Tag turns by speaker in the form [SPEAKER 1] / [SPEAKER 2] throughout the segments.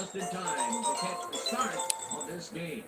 [SPEAKER 1] just in time to catch the start of this game.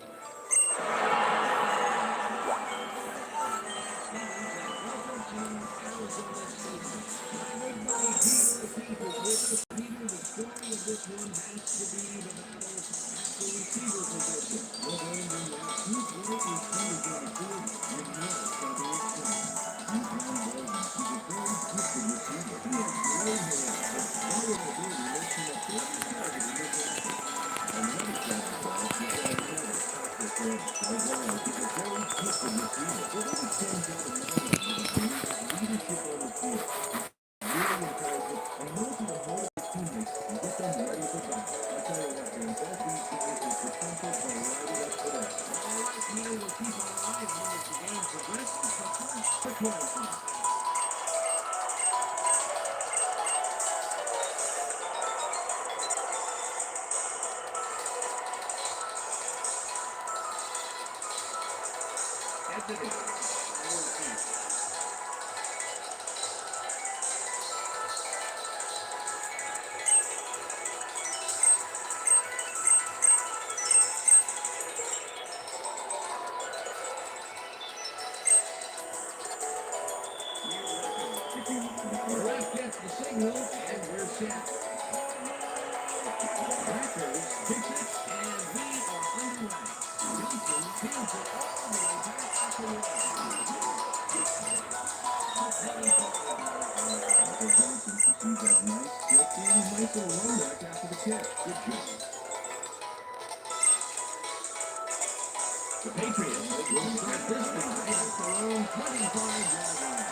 [SPEAKER 1] The ref gets the signal, and we're set. Packers pitch it, and we are underway. Johnson fields it all the way back up the line. Johnson received that nice quick and nice little run back after the catch. Good job. The Patriots will start this drive at the lone 25-yard line.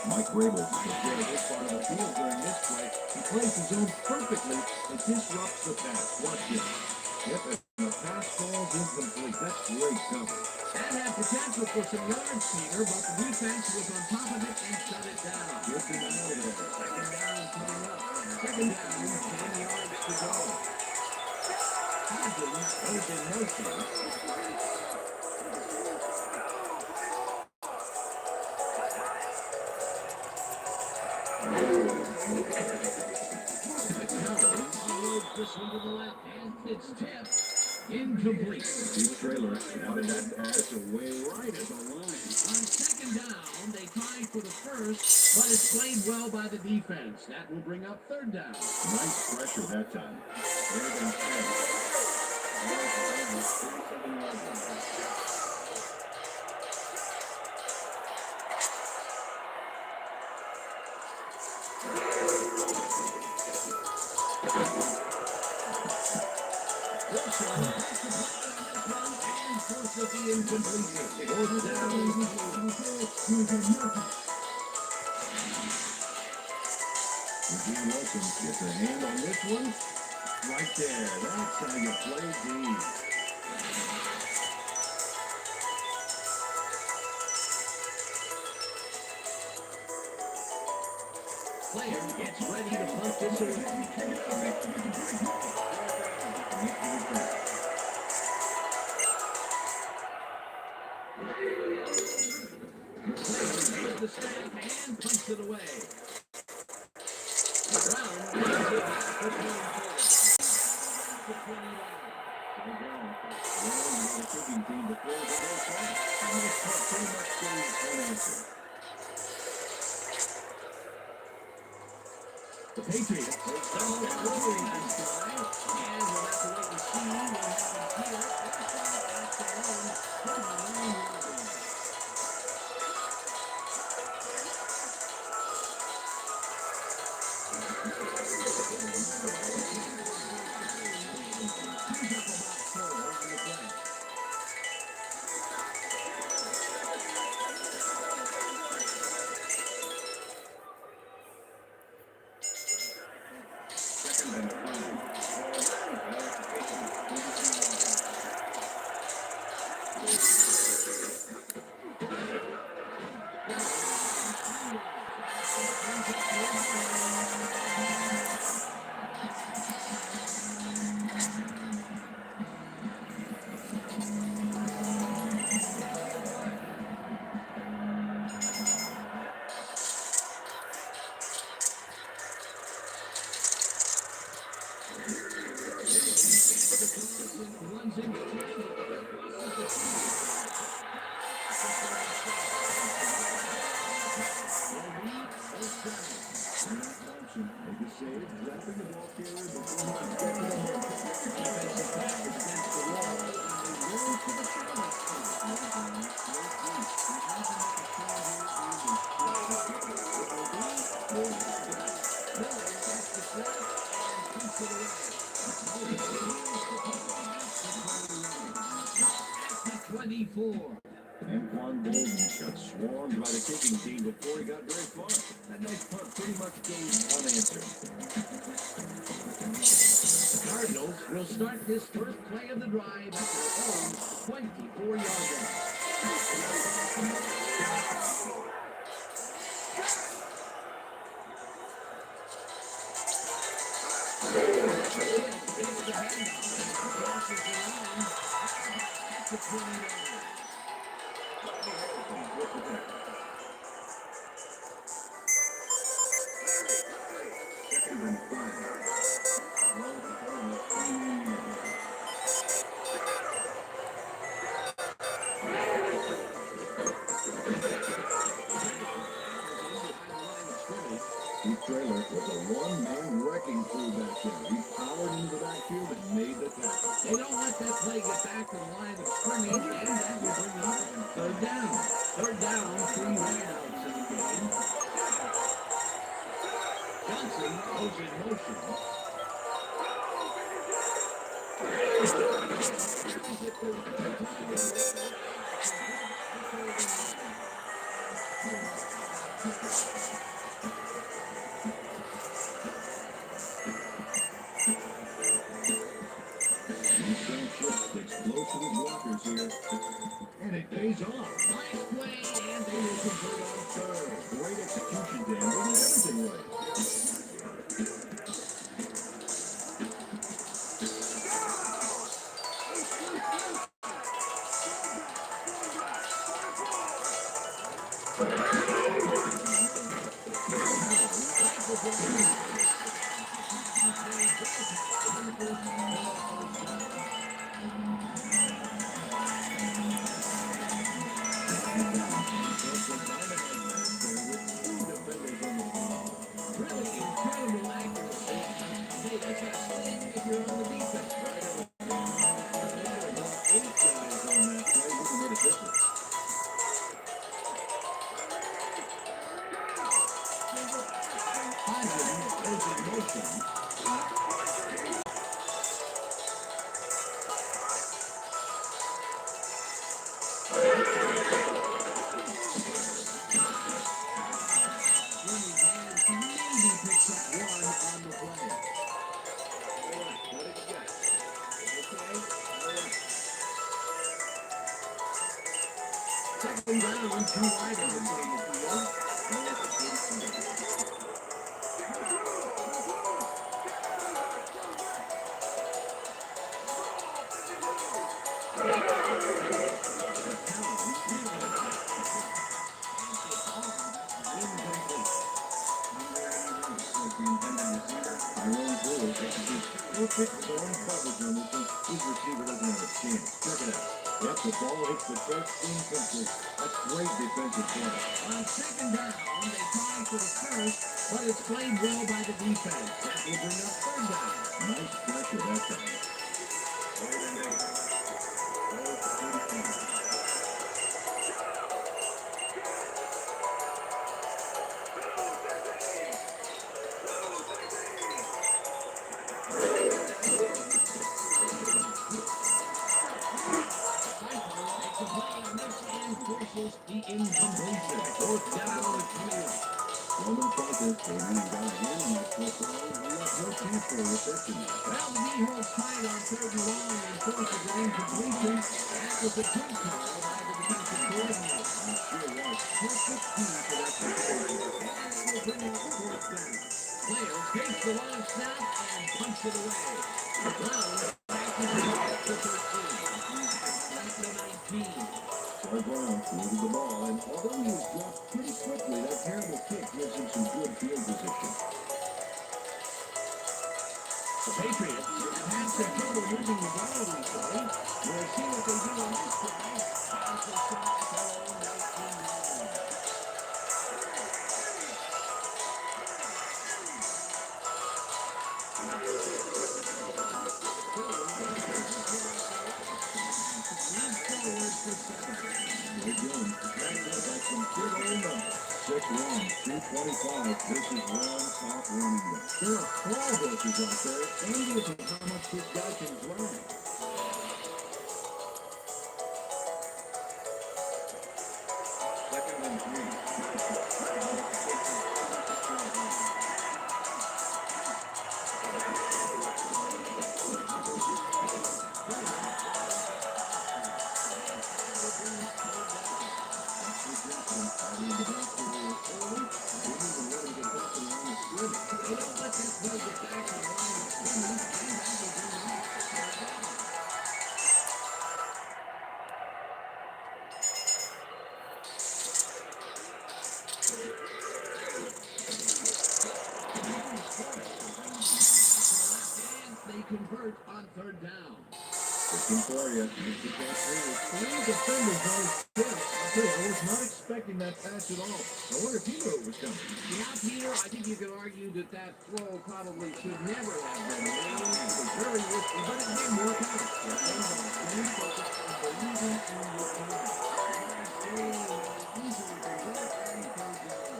[SPEAKER 1] Mike Rabel took care of this part of the field during this play. He plays his zone perfectly and disrupts the pass. Watch this. Yep, and the pass falls incomplete. That's great coverage. That had potential for some yards, Peter, but the defense was on top of it and shut it down. Gets him out of there. Second down coming up. Second down, 10 yards to go. Those in motion. to the left, and it's tipped. Incomplete. Deep trailer wanted that pass away right at the line. On second down, they tried for the first, but it's played well by the defense. That will bring up third down. Nice pressure that time. Third and 10. With the incompletion. Fourth down. Eugene Wilson gets a hand on this one. Right there. That's how you play D. Player gets ready to punt this away. The snap and punts it away. Brown runs it back for 24. The Patriots follow early in this drive, and we'll have to wait and see what happens here. After all, Anquan Bolden got swarmed by the kicking team before he got very far. That nice punt pretty much goes unanswered. The Cardinals will start this first play of the drive at their own 24-yard line. Deep trailer was a one-man wrecking crew back there. He powered into the backfield and made the tackle. They don't let that play get back to the line of scrimmage, and that will bring up third down. Third down, 3 wideouts in the game. Johnson goes in motion. Explosive blockers here. And it pays off. Nice play, and they will convert on third. Great execution, Dan. They did everything right. Second down, 2 items on the field. Vulpix is on coverage on this one. His receiver doesn't have a chance. Check it out. Yep, the ball hits the turf, incomplete. That's great defensive play. On second down, they try for the first, but it's played well by the defense. That will bring up third down. Nice pressure that time. Forces the incompletion. Fourth down and 20. Roman Falcons, they really got a hand on that football. They left no chance for a reception. Well, the D-Hawks tried on third and long and forces an incompletion. That was a good call by the defensive coordinator. It sure was. Perfect key for that situation. And it will bring up fourth down. Players takes the long snap and punch it away. The Browns back to the ball for 13. 19. Troy Brown fielded the ball, and although he was dropped pretty quickly, that terrible kick gives him some good field position. The Patriots have had some trouble moving the ball recently. We'll see what they do on this drive. As the shot at their own 19-yard. This is one top running back. There are 4 horses out there, envious of how much this guy can drive. Second and 3. They convert on third down. Looking for you. 3 defenders on his stick. I'll tell you, I was not expecting that pass at all. I wonder if he knew it was coming. Yeah, Peter, I think you could argue that that throw probably should never have been made. It was very risky, but it didn't work out. Stay focused on believing in your team. Easily convert and third down.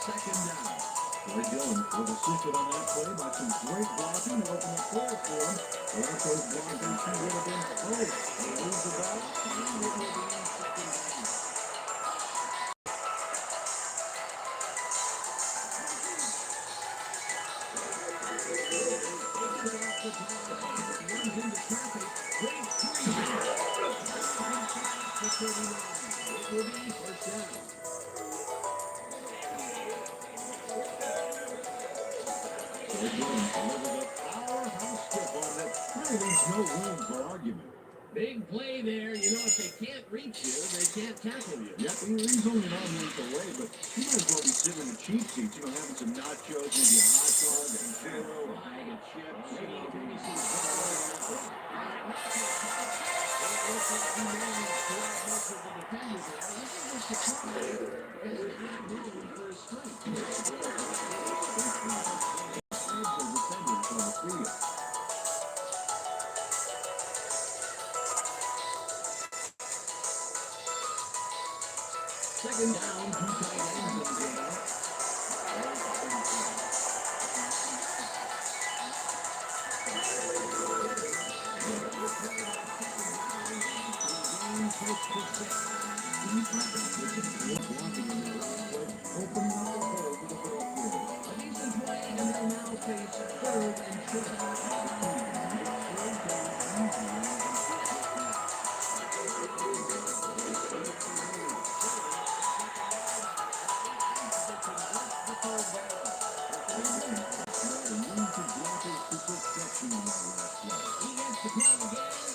[SPEAKER 1] Second down. Troy Dillon was assisted on that play by some great blocking to open the floor for him. Without those blockers, he would have been close. They lose the ball, and it will be in second down. Runs into traffic. Great three. For 39. It will be first down. Really leaves no room for argument. Big play there. You know, if they can't reach you, they can't tackle you. Yep, he's only an arm length away, but he might as well be sitting in the cheap seats, you know, having some nachos, maybe a hot dog, and churro, a bag of chips, you know, maybe some butter. It looks like he managed to out most of the defenders there. This is a surprise, because they're not moving for his strength. Defenders on the field. Second down, two tight ends in the game. First to six. These weapons with some good blocking in their last play, opening up the hole to the midfield. A decent play, and they'll now face third and short.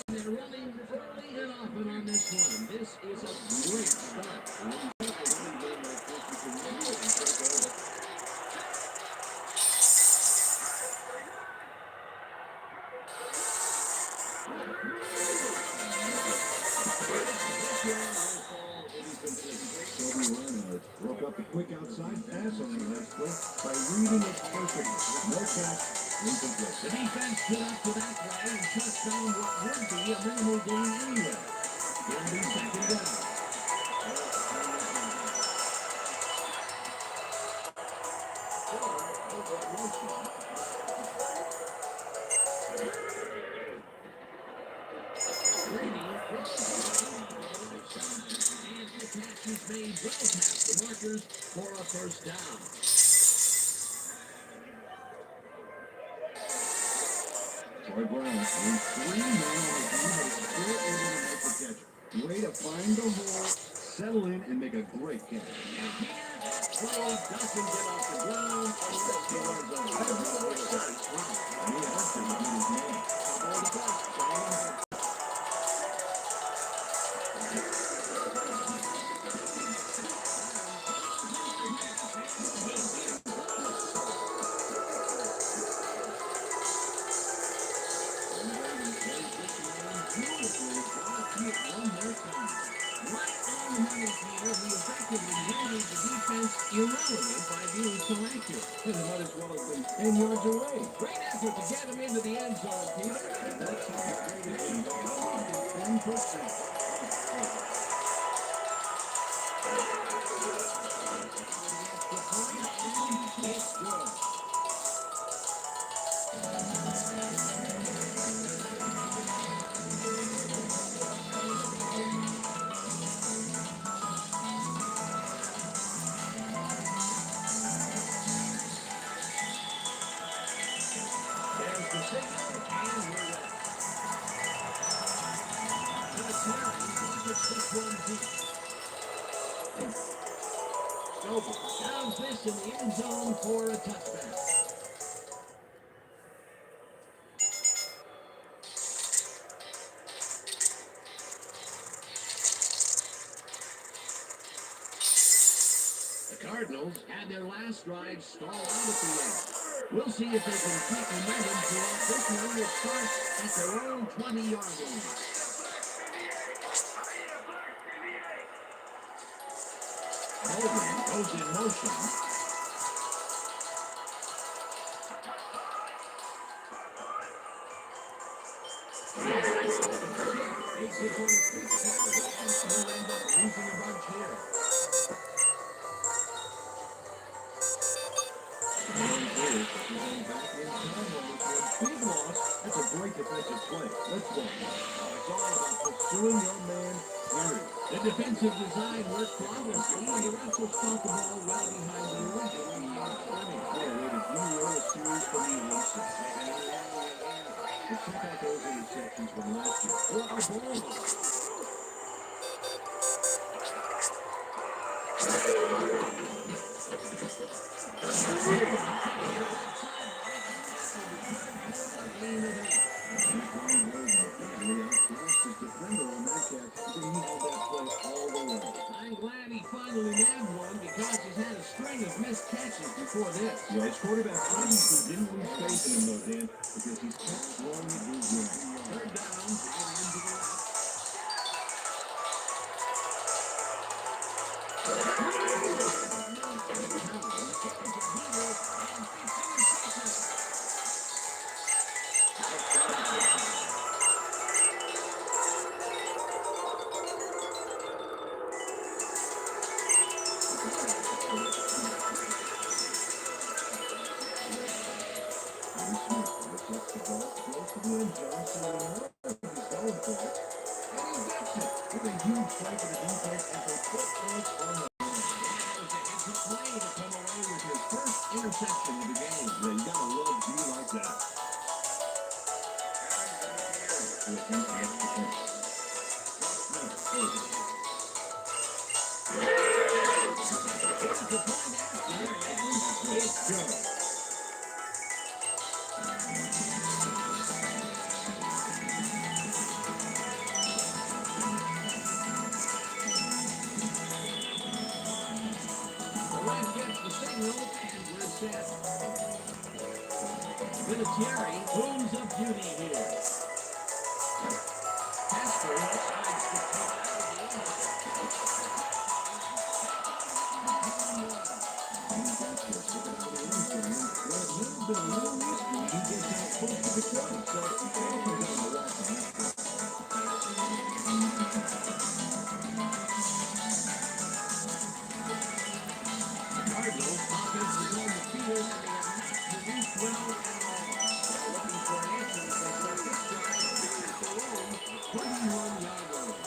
[SPEAKER 1] They're running early and often on this one. This is a great start. Broke up a quick outside pass on the last play by reading it perfectly. No catch, incomplete. The defense stood up to that play and shut down what would be a minimal gain anyway. It'll be second down. He's made well past the markers for a first down. Troy Brown with 3 men on the team is still able to make the catch. Way to find the hole, settle in, and make a great catch. And here, play doesn't get off the ground unless he runs on the He has to beat his man. How about the best? Irrelevant by being so accurate. He might as well have been 10 yards away. Great effort to get him into the end zone, Peter. That's how great it is. 10%. It's good. Downs this in the end zone for a touchdown. The Cardinals had their last drive stall out at the end. We'll see if they can keep momentum throughout this one, which starts at their own 20-yard line. Hogan goes in motion. Takes it for the 6 yards. We'll end up losing a bunch here. Big loss. That's a great defensive play. Let's go. It's all about pursuing your man, period. The defensive design worked flawlessly, and the refs will spot the ball well behind the original line of scrimmage. Yeah, they did really a series from the Olympics. But check out those interceptions from last year. What a ball! I'm glad he finally nabbed one because he's had a string of missed catches before this. Yeah, his quarterback obviously didn't lose faith in him though, Dan, because he's kept throwing his game. Third down, into the left. section of the game. Yeah, you gotta love to be like that. It's good. The ref gets the signal, and we're set. Vinatieri booms up duty here. Casper decides to come out of the Cardinals offense is on the field, and they have not produced well at all. They're looking for an answer as they start this drive to their own 21-yard line.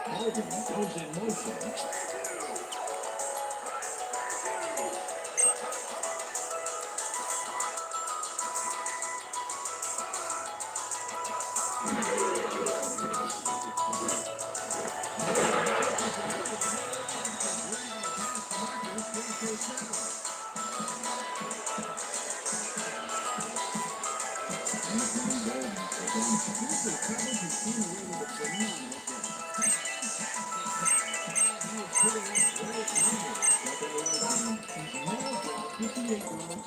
[SPEAKER 1] Hogan goes in motion.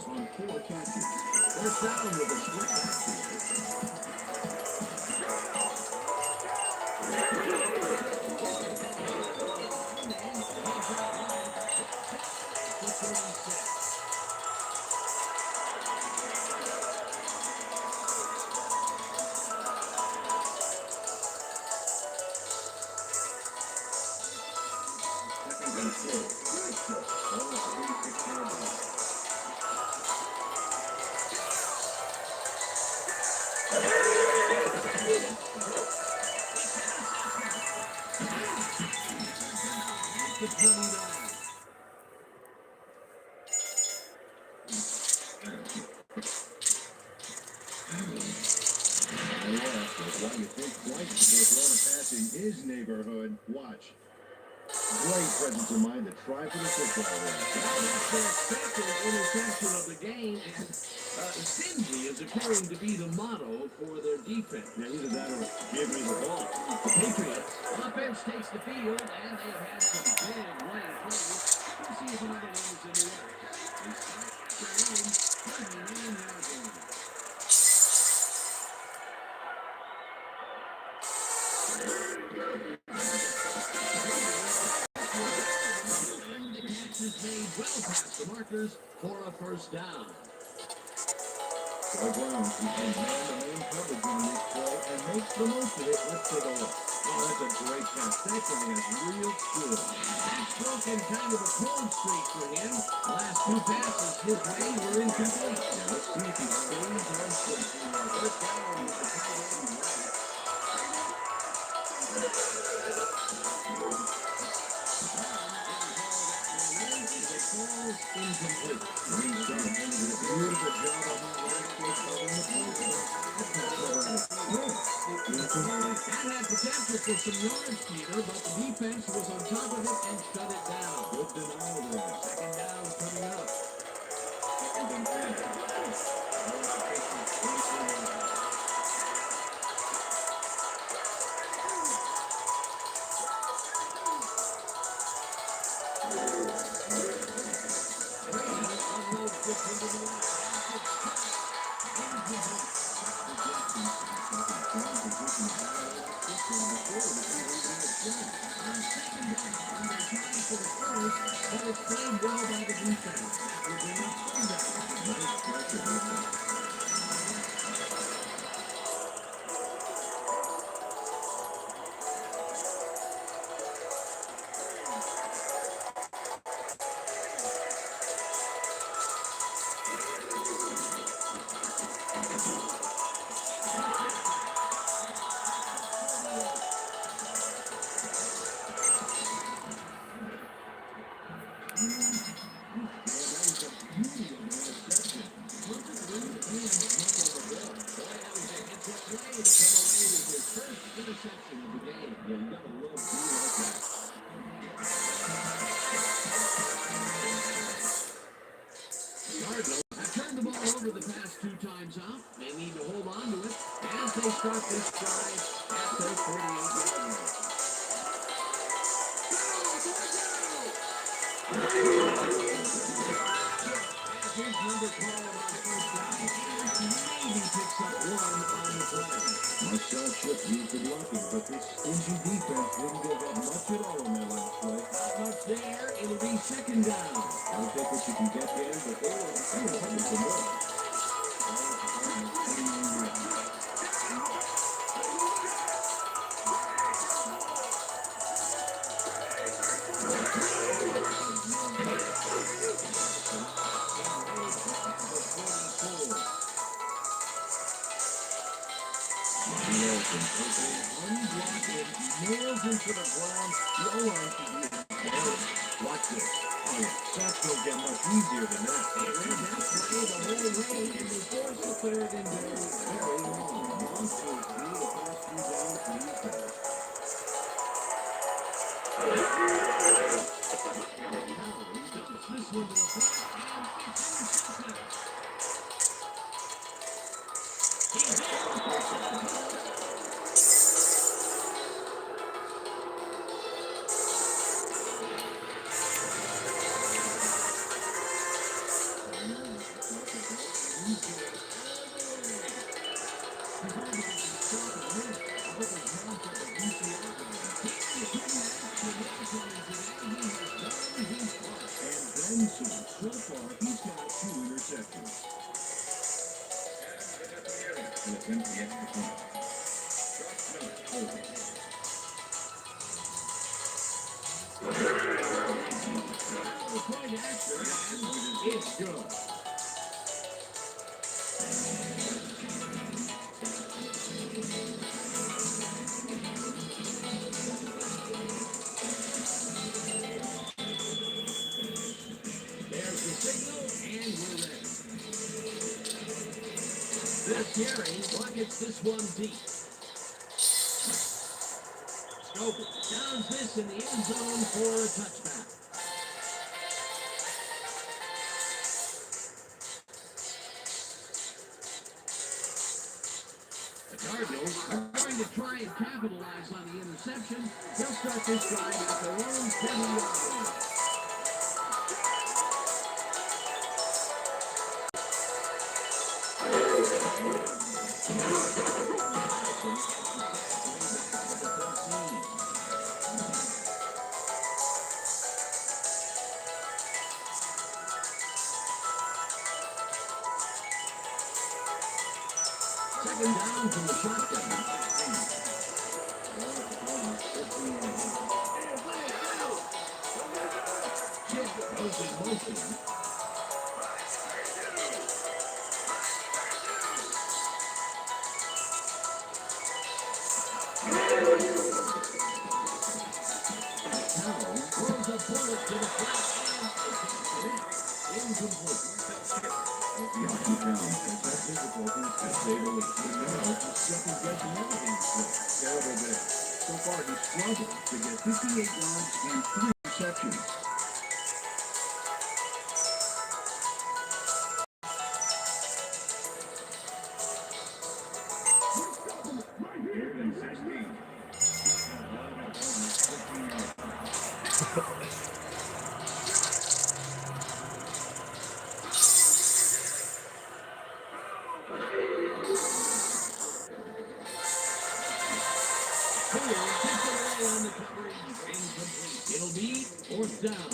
[SPEAKER 1] On 4 catches. First down with a split backfield. Why you think twice before throwing a pass in his neighborhood? Watch. Great presence of mind to try for the football there. That's their second interception of the game, and Stingy is appearing to be the motto for their defense. Yeah, either that or give me the ball. The Patriots offense takes the field, and they have had some big running plays. We'll see if another one is in the works. They start at their own 39-yard line. Is made well past the markers for a first down. Troy Brown keeps in man-to-man coverage on this play and makes the most of it. Let's take a look. Oh, that's a great pass. That guy is real good. That's broken kind of a cold streak for him. Last 2 passes his way were incomplete. Now let's see if he stays on track. First down with the tight end right. Incomplete. Great job. Beautiful job on that last play covering the play. That had potential for some yards, Peter, but the defense was on top of it and shut it down. Good denial there. Second down coming up. Second and 10. it's played well by the defense. That will bring up third down. Nice pressure defense. Cardinals have turned the ball over the past 2 times out. They need to hold on to it as they start this drive at their 48-yard line. As his number called on first down, and maybe picks up one on the play. Marcel Schiff used the blocking, but this stingy defense didn't give up much at all on that last play. Not much there. It'll be second down. I'll take what you can get there, but they were hoping for more. Nails into the ground. The O-line should be watch this. Oh, yeah. Shots don't get much easier than that. They ran that play the whole way, and they forced the third and very long. Monster through the first 2 downs for these guys. Now, he dumps this one to the front, and it's intercepted. He's in. So far, he's got 2 interceptions. It's good. There's the signal, and we're ready. This carry buckets this one deep. Stoker does this in the end zone for a touchback. The Cardinals are going to try and capitalize on the interception. They'll start this drive at their own 20-yard line. Second down from the shotgun. Chip goes in motion. Now throws a bullet to the flat and incomplete. The hockey pounds has had difficulties to say the least. And now he's second-guessing everything. Terrible day. So far, he's struggled to get 58 yards and 3 receptions. Third and 16. It'll be Fourth down.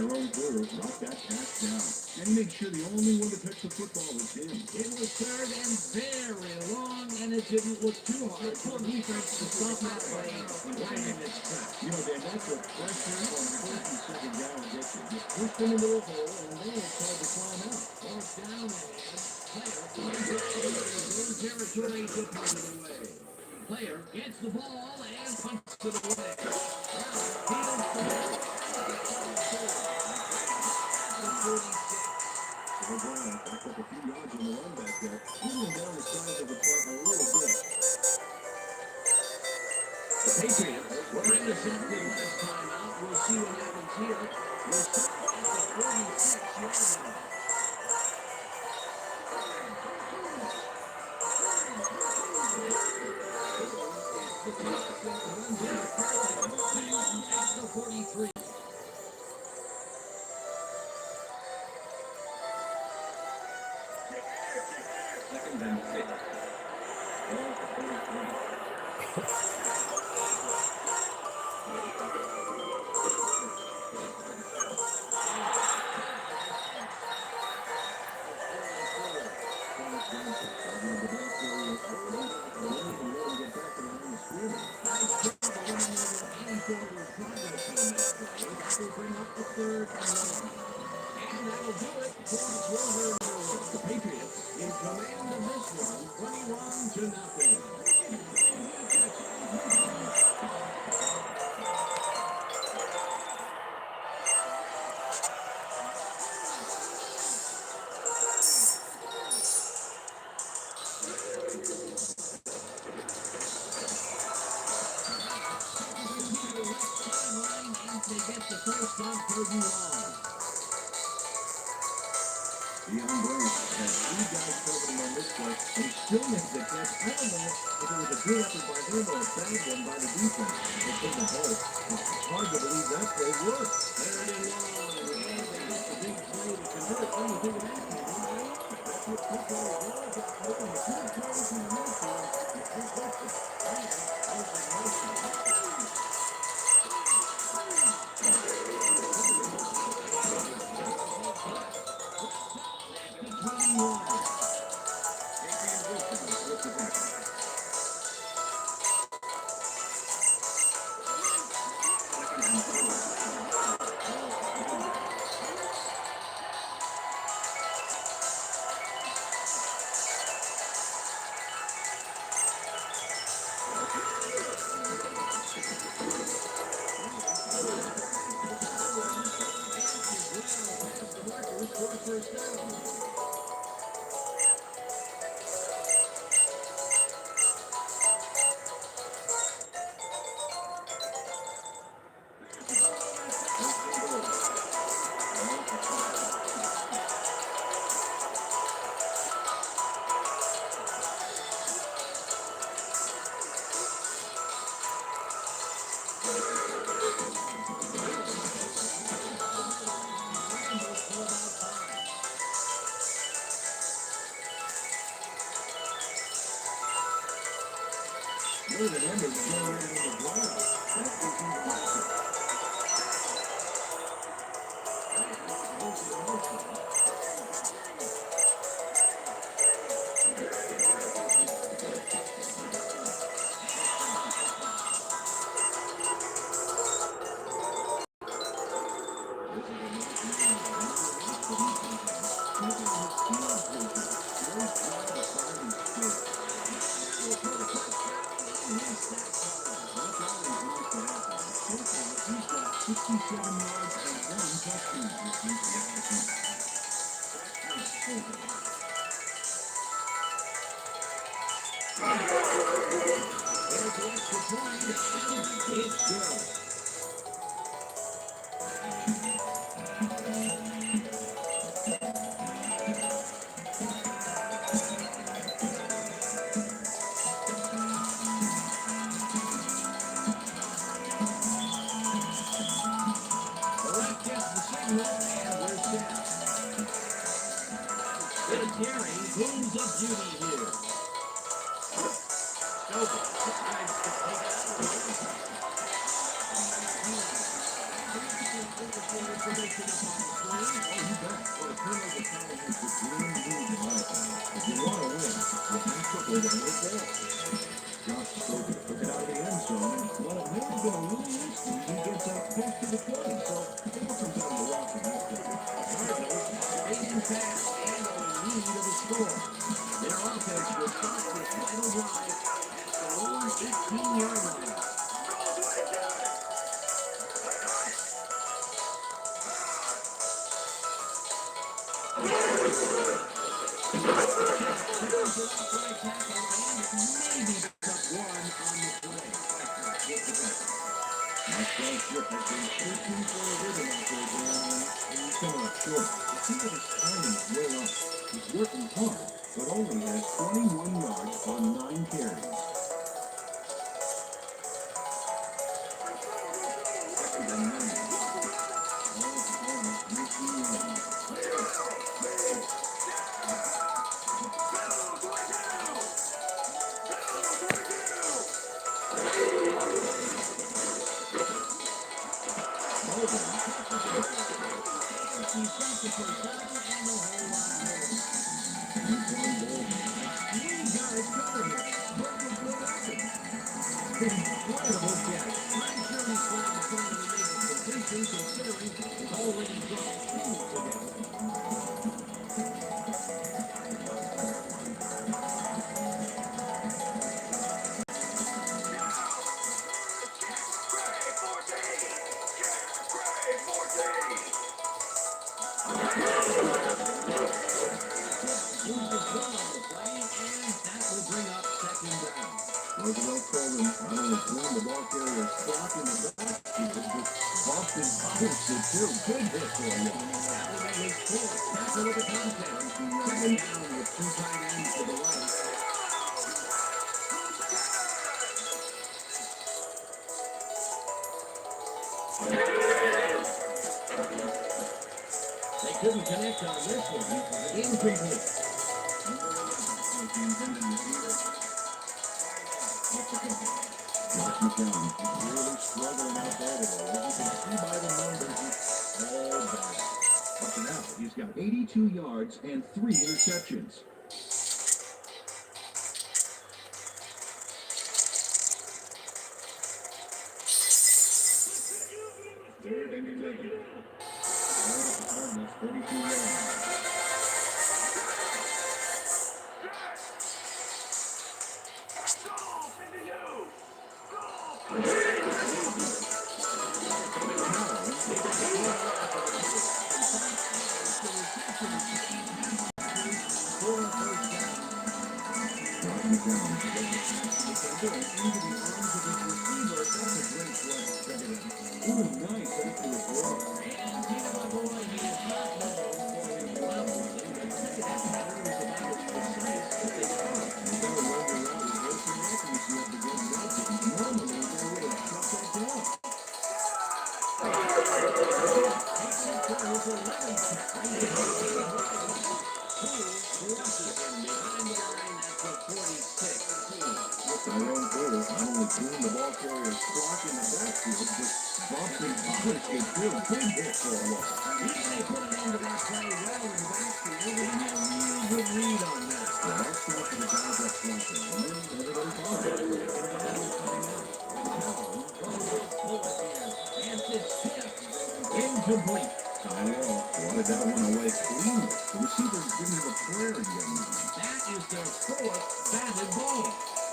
[SPEAKER 1] Tyrone Porter brought that pass down. And he made sure the only one to touch the football was him. It was third and very long, and it didn't look too hard. Poor defense to stop that play right in its tracks. You know, Dan, that's what pressure on first and second down gets you. You push them into a hole, and then it's hard to climb out. Fourth down ahead. Player finds it in his own territory to put it away. Player gets the ball and punts it away. Brown backed up a few yards on the run back there, pulling down the size of the plot a little bit. The Patriots were intercepted last time out. We'll see what happens here. We're set at the 46-yard line. At the 43. Second and 6. Ball for 43. The Patriots in command of this one, 21-0. They get the first on 3rd and long. Deion Brown has 3 guys covering on this play, and he still makes the catch. I don't know if it was a good effort by him or a bad one by the defense. They couldn't hold. It's hard to believe that play worked. 3rd and long. And they get the big play to convert. When you think of that, that's what football is all about. Making the good plays in the midfield. First down. More than ever, the going into the playoffs. That's the team to watch it. Booms of duty here. Stover decides to take it. information up on the screen? Oh, you bet. Well, the turnover column is the green news in my opinion. If you want to win, you have to hold on the ball. Josh Scobie took it out of the end zone, and while it may have been a little risky, he gets out close to the 20, so it all comes down to the rock from that point. Cardinals racing fast and are in need of a score. Their offense will start this final drive at the own 18-yard line. He's working hard, but only has 21 yards on 9 carries. Roosevelt Colvin not only threw the ball carrier spot in the backfield, but bumped and bounced it too. Good hit for a walk. Tackle with the contact. Second down with 2 tight ends to the right. They couldn't connect on this one. Incomplete. Josh McCown really struggling out there today. As you can see by the numbers, it's all bad. Up to now, he's got 82 yards and 3 interceptions. Third and 11. Cardinals 32 yards. Tyrone Taylor not only threw the ball carrier spot in the backfield, but bumped and punched it too. Big hit for a walk. They put an end to that play well in the backfield, and he had a real good read on that. Yeah, that's not for the guys up front there. Everybody followed it. Incomplete. Tyrone wanted that one away cleanly. The receiver didn't have a prayer again. That is their 4th batted ball.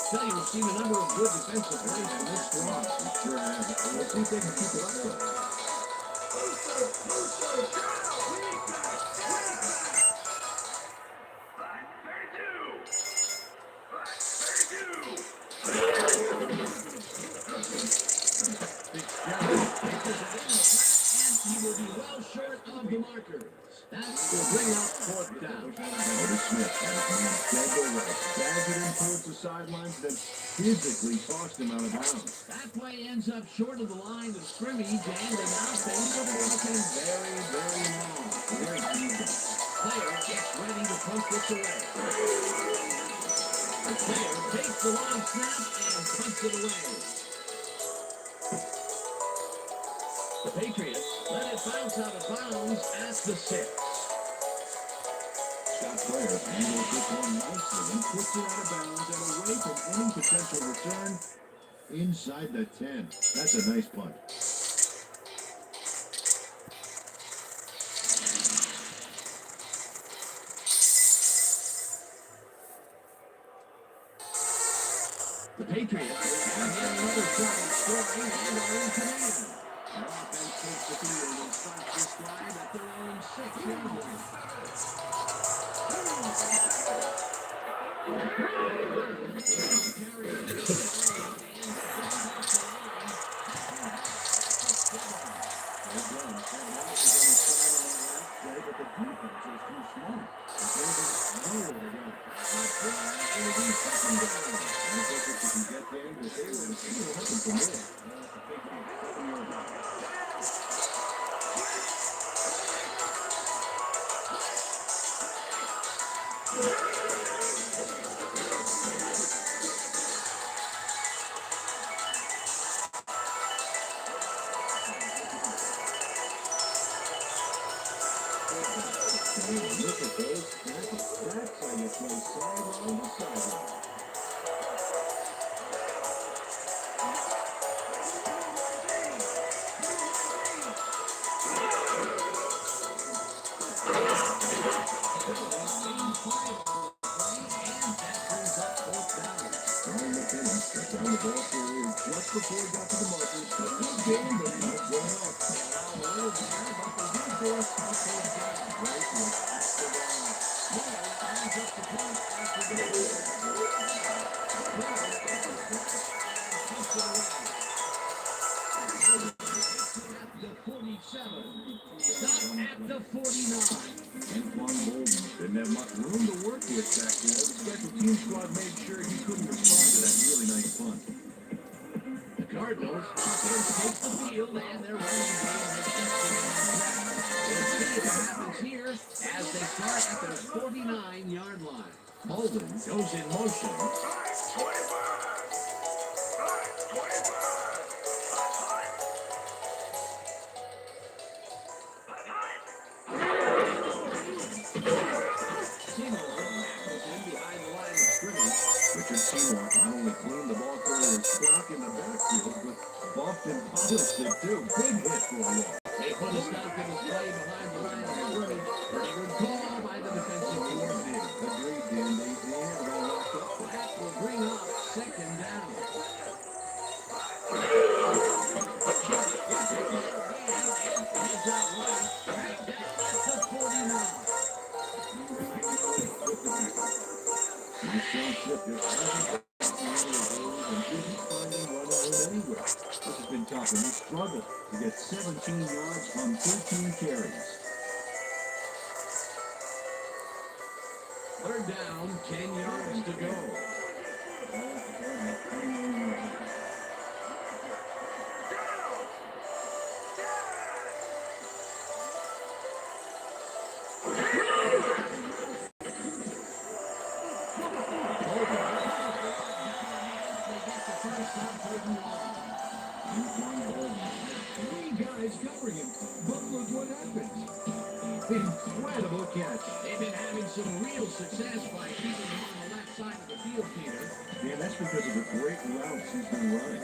[SPEAKER 1] Tell you, we've seen a number of good defensive plays from this squad. We sure have. Let's see if they can keep it up though. He will be well short of the marker. That will bring up 4th down. Otis Smith has been dead to right. Badgered him towards the sidelines, then physically tossed him out of bounds. That play ends up short of the line of scrimmage, and they now face the walking very, very long. Great defense. Player gets ready to punch this away. The player takes the long snap and punts it away. The Patriots let it bounce out of bounds at the 6. Scott Blair handles this one nicely and puts it out of bounds and away from any potential return inside the 10. That's a nice punt. The Patriots have yet another shot at scoring and are in command. Their offense takes the field and starts this drive at their own 6-yard line. Look at those that's how you play sideline to sideline. Down the ball carrier just before he got to the markers. A good game, but not well enough. A little bad, but they did force a fourth down. Right was after the Miller hands up the point after the Miller takes it away. At the 47. Stop at the 49. Antoine Bolden didn't have much room to work with back there. The special team squad made sure he couldn't respond to that really nice punt. The Cardinals offense takes the field and their running game has just been on track. We'll see what happens here as they start at their 49-yard line. Bolden goes in motion. Not only cleaned the ball carrier's clock in the backfield, but bumped and polished it too. Big hit for a loss. They put a stop in his play behind the line of scrimmage. Pretty good call by the defensive coordinator. Agreed, Dan. They had it all locked up. That will bring up 2nd down. He's out right. Right down at the 49. This has been tough, and we struggled to get 17 yards on 13 carries. 3rd down, 10 yards to go. Covering him, but look what happens. Incredible catch. They've been having some real success by keeping him on the left side of the field, Peter. Yeah, that's because of the great routes he's been running.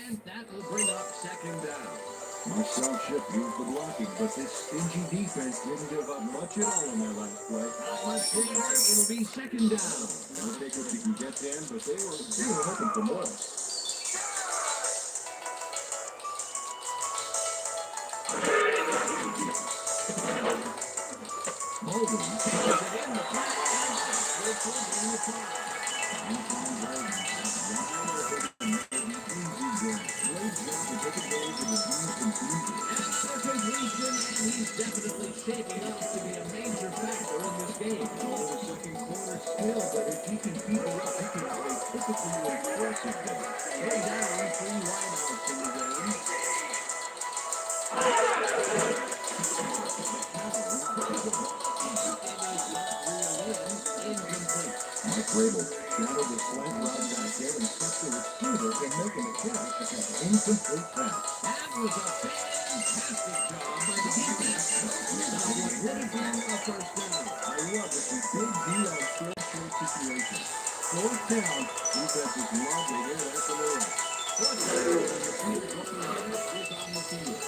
[SPEAKER 1] And that will bring up 2nd down. Marcel Ship used the blocking, but this stingy defense didn't give up much at all in their last play. Not much there. It'll be 2nd down. They'll take what you can get, Dan, but they were hoping for more. Bolden puts it in the flat, and that's will put in the flat. He's definitely shaping up to be a major factor in this game. All the 2nd quarter still, but if he can keep it up, he can play typically impressive game. They're down 3 wideouts in the game. Let it down a first down. I love it. The big D on short situations. Fourth down, defense is lovely there. That's a little. Fourth down, and the field looking at it is on the field.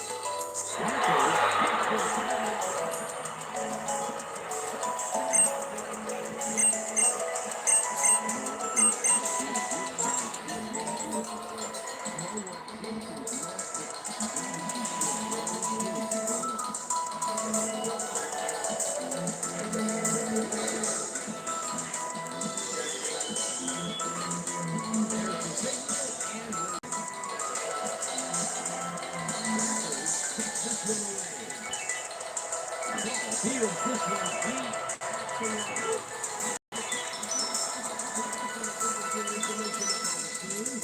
[SPEAKER 1] Fields this one deep.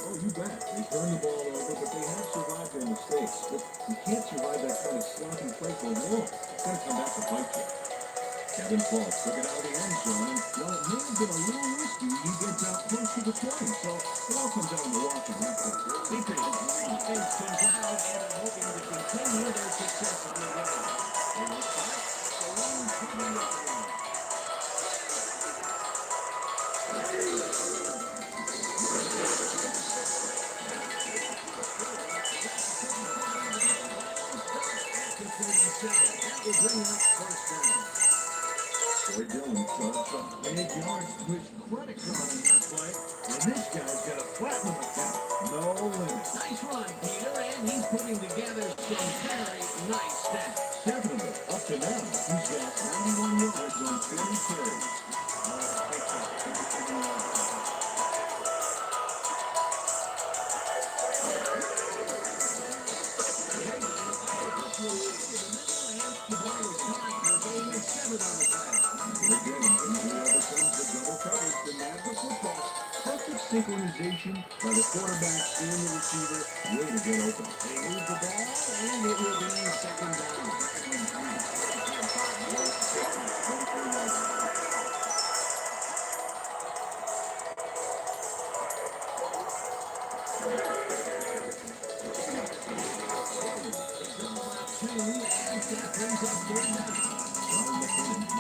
[SPEAKER 1] Oh, you bet. They turn the ball over, but they have survived their mistakes. But you can't survive that kind of sloppy play for long. It's going to come back to bite you. Kevin Falk took it out of the end zone, and while it may have been a little risky, he gets out close to the play. So it all comes down to the wash on that play. Defense comes out and are hoping to continue their success on the ground. They will start the long 20-yard line. That will bring up first down. Troy Dillon starts up big yards to his credit card on that play. And this guy's got a platinum account. No limit. Nice run, Peter, and he's putting together some very nice stats. Definitely. Up to now, he's got 91 yards on 20 carries. Perfect synchronization by the quarterback and the receiver. Way to get open. They move the ball, and it will be second down. That brings up third down.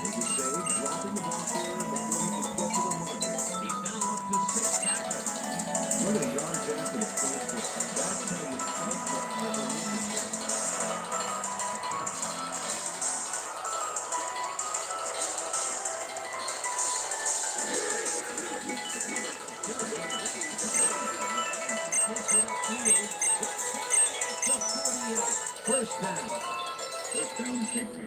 [SPEAKER 1] Make a save, dropping the ball here before he can get to the marker. He's now up to 6 tackles. Look at the yards after the first. That's how you fight for every. First down. First down kicker.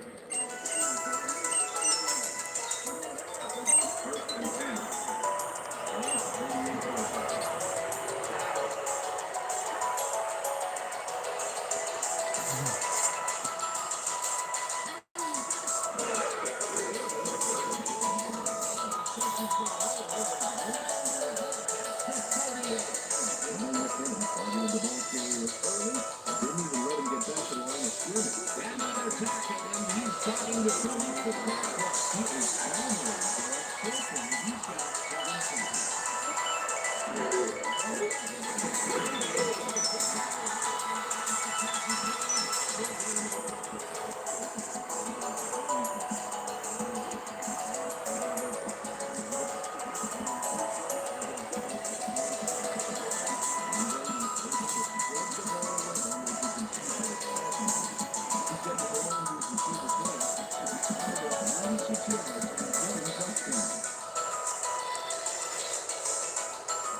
[SPEAKER 1] Starting to come up the clock. He is hammering. He's got 7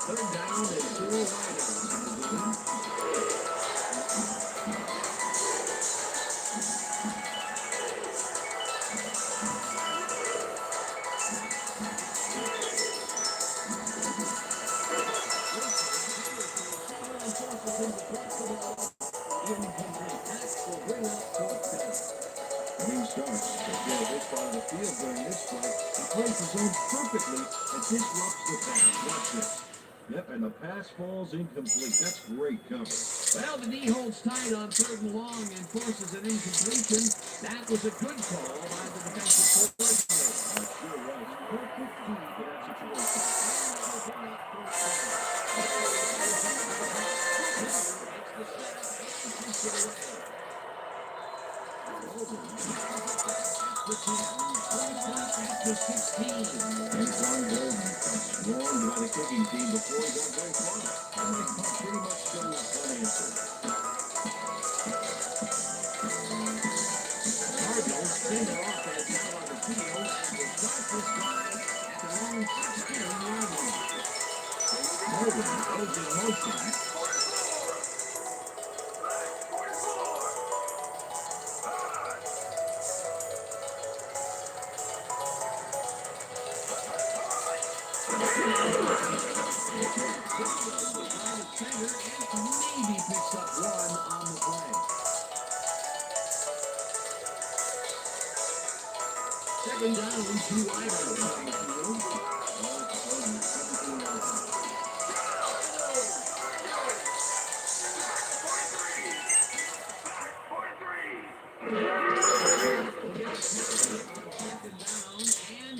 [SPEAKER 1] Third down and 4 wideouts. This part of the field during this play, he plays his zone perfectly and disrupts the pass. Watch this. Yep, and the pass falls incomplete. That's great cover. Well, the D holds tight on 3rd and long and forces an incompletion. That was a good call by the defensive coordinator. That sure was. Perfect key to that situation. It's the the 10. At the 16. Antoine Golden got swarmed by the kicking team before he got very far. And they pretty much still unanswered. Cardinals send their offense out on the field and will start this drive at their own 16-yard line. Golden goes in motion. Maybe picks up one on the play. Second down, 2 wide on the playing field. Second down, and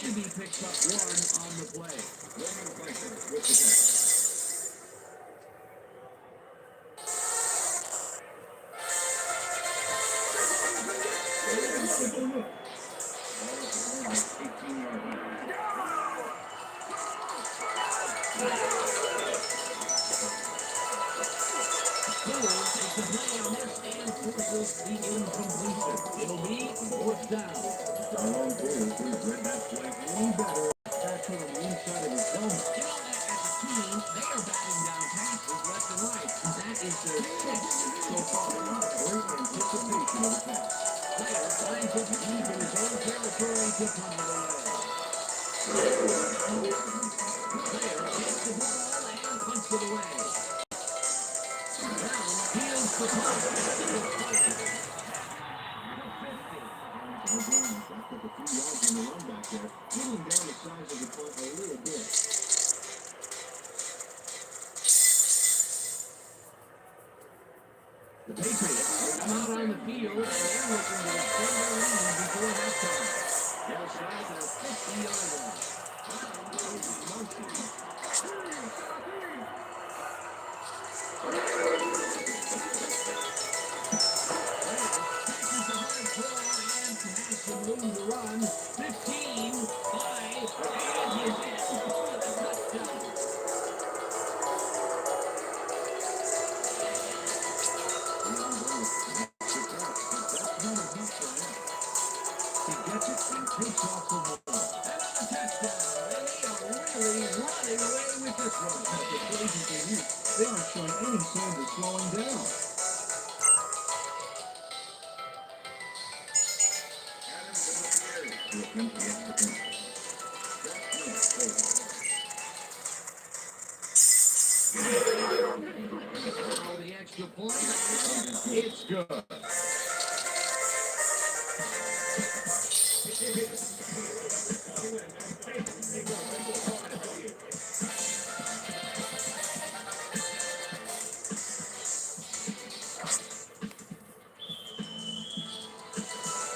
[SPEAKER 1] maybe picks up one on the play. With the catch. It'll be fourth down. Tyrone Taylor read that play any better. Back to the inside of his zone. You know, as a team, they are batting down passes left and right. That is their sixth so far. Great anticipation of the pass. Player lines up deep in his own territory to punt it away. Player takes the ball and punts it away. Brown fields the punt. Took a few yards on the run back there, pulling down the size of the punt a little bit. The Patriots come out on the field, and they're looking to extend their lead before halftime. They'll start at their 50-yard line. Room to run, 15, 5, and he's in for the touchdown. He gets it and takes off the ball. Another touchdown, and they are really running away with this one. The plays they aren't showing any signs of slowing down. The extra point, and it's good.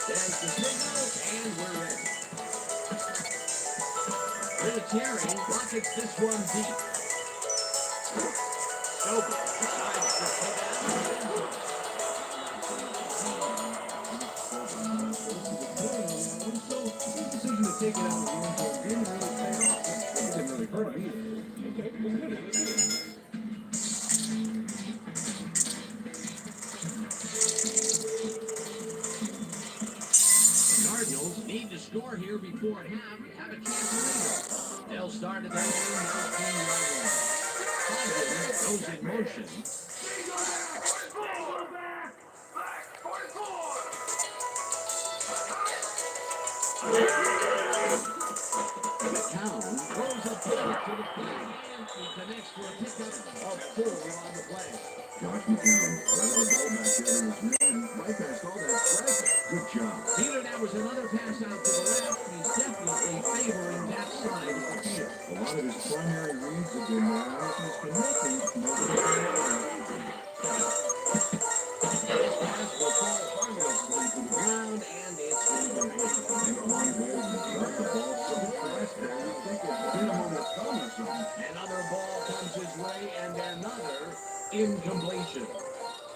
[SPEAKER 1] There's the signal, and we're ready. Terry rockets this one deep. Shelby decides to put out. Decision to take it out of the end zone didn't really pay off. It didn't really hurt him either. Cardinals need to score here before half and have a chance to lead. They'll start at their own 19-yard line. Hodgins goes in motion. McCown throws a ball to the field, and he connects for a pickup of 4 on the play. Josh McCown right on the ball back there in his man, right past all that traffic. Good job. Either that was another pass out to the left. He's definitely favoring that side of the field. A lot of his primary reads have been there, and he's connecting most of the time. This pass will fall harmlessly to the ground, and it's incomplete. Got the ball so fast there, you think it hit him on the thumb or something. Another ball comes his way, and another incompletion.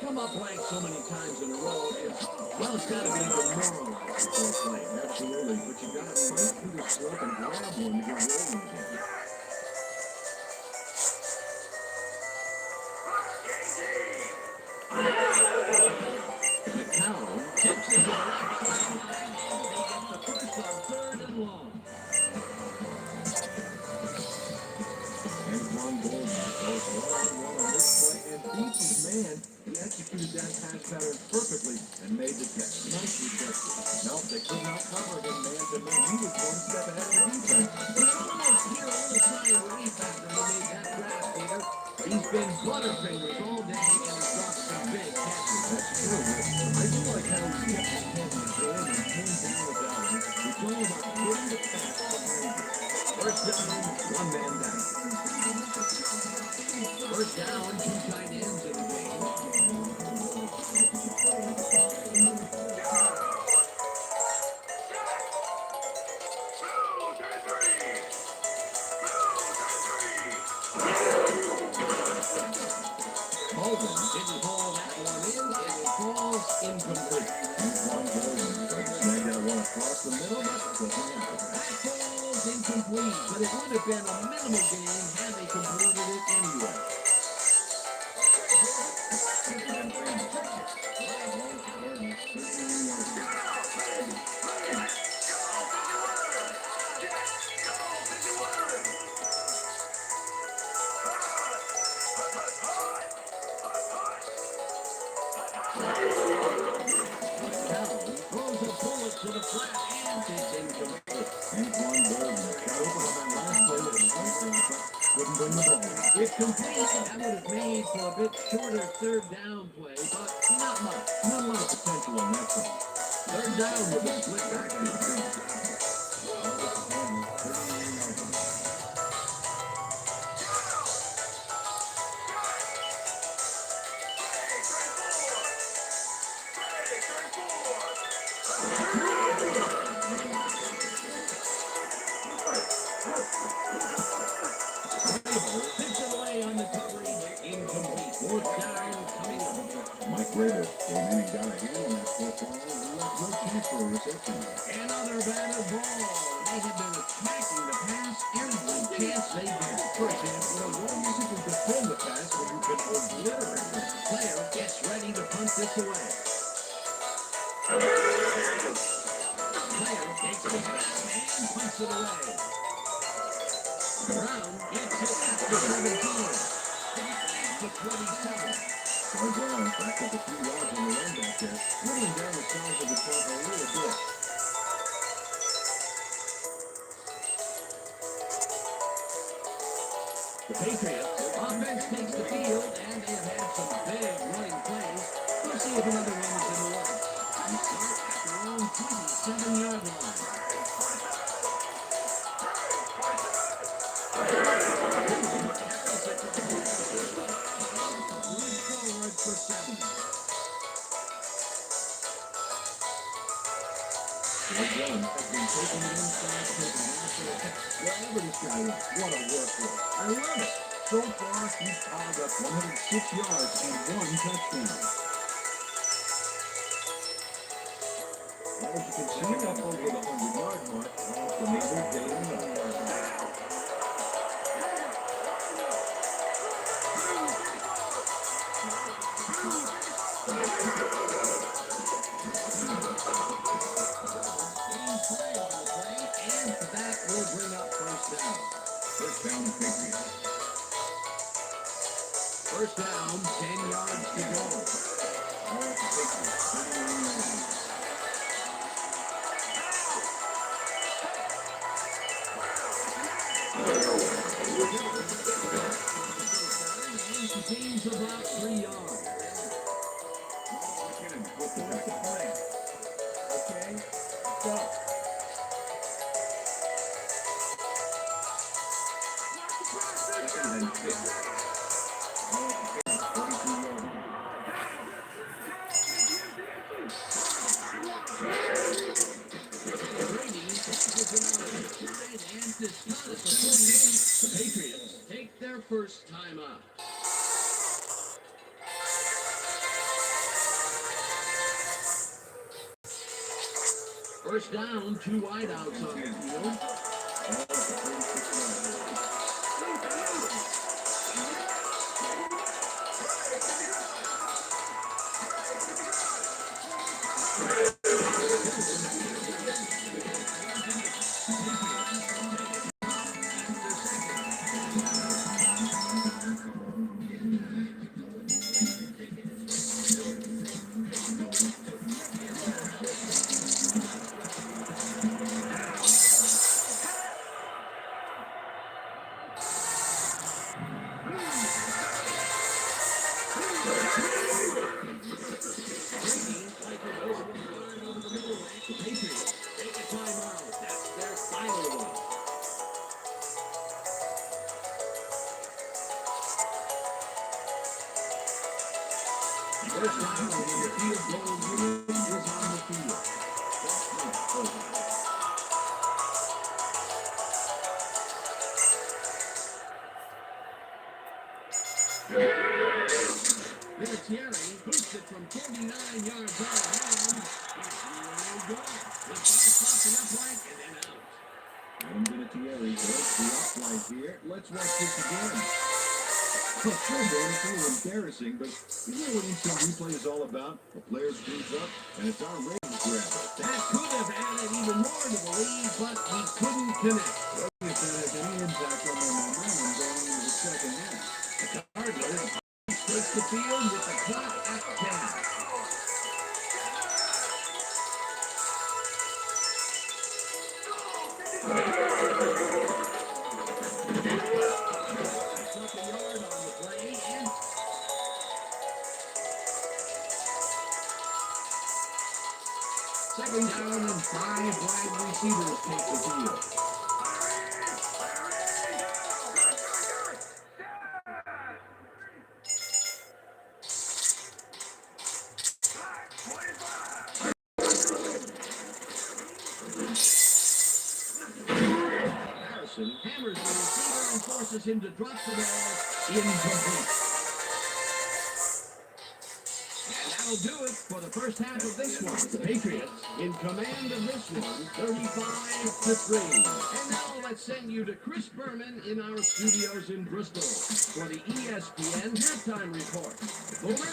[SPEAKER 1] Come up blank so many times in a row, it's Well, it's got to be demoralizing for a play. Absolutely. But you got to fight through the slump and grab one to get rolling again. McCown tips it to the left sideline, and they get the first on 3rd and long. Antoine Golden goes one-on-one on this play and beats his man. He executed that pass pattern perfectly and made the catch. Nicely tested. No, they could not cover him man-to-man. He was one step ahead of the defense. You almost hear a little sigh of relief after he made that grab, Peter. He's been butterfingers all day and has dropped some big catches. That's true. I do like how he kept his head in the game and came down without him. It's all about putting the pass behind you. First down, one man down. First down, 2 tight ends in the game. Holden didn't haul that one in, and it falls incomplete. Antoine Golden snagged that one across the middle, but doesn't happen. That falls incomplete, but it would have been a minimal gain had they completed it anyway. Throws a bullet to the flat and it's incomplete. Antoine Golden got open on that last play with a right there, but couldn't bring the ball. If complete, that would have made for a bit shorter 3rd down play, but not much. Not a lot of potential on that front. 3rd down with a split backfield. Picks it away on the coverage, incomplete. 4th down coming up. Mike Rabel came in and got a hand on that football and left no chance for a reception. Another batted ball. They have been attacking the pass every chance they get. For example, why is it to defend the pass when you can obliterate it? Player gets ready to punt this away. Player takes the snap and punts it away. Brown gets it after 17. To 27. So Brown back up a few yards on the run back there, whittling down the size of the clock a little bit. The Patriots offense takes the field, and they have had some big running plays. We'll see if another one is in the works. We start at their own 27-yard line. Forward for 7. John has been taking it inside, taking national attacks wherever this guy is. What a workhorse. I love it. So far, he's piled up 106 yards and 1 touchdown. As you can see, up over the 100-yard mark, another day in the that will bring up first down. First down, Patriots. First down, 10 yards to go. Gains about 3 yards. What's the play? Okay, go. The Patriots take their first time out. First down, 2 wideouts on the field. First down, and the field goal unit is on the field. Terry boots it from 49 yards out of bounds. It's no good. The ball popping upright and then out. Adam Vinatieri breaks the upright here. Let's watch this again. Well, sure, man, it's a little embarrassing, but you know what instant replay is all about? The player screws up, and it's our range grabber. That could have added even more to the lead, but he couldn't connect. Well, if that has any impact on their momentum going into the second half. The Cardinals takes the field with the clock at 10. Second down and 5 wide receivers take the field. Harrison hammers the receiver and forces him to drop the ball incomplete. That'll do it for the first half of this one. The Patriots in command of this one, 35-3. And now let's send you to Chris Berman in our studios in Bristol for the ESPN halftime report. Over.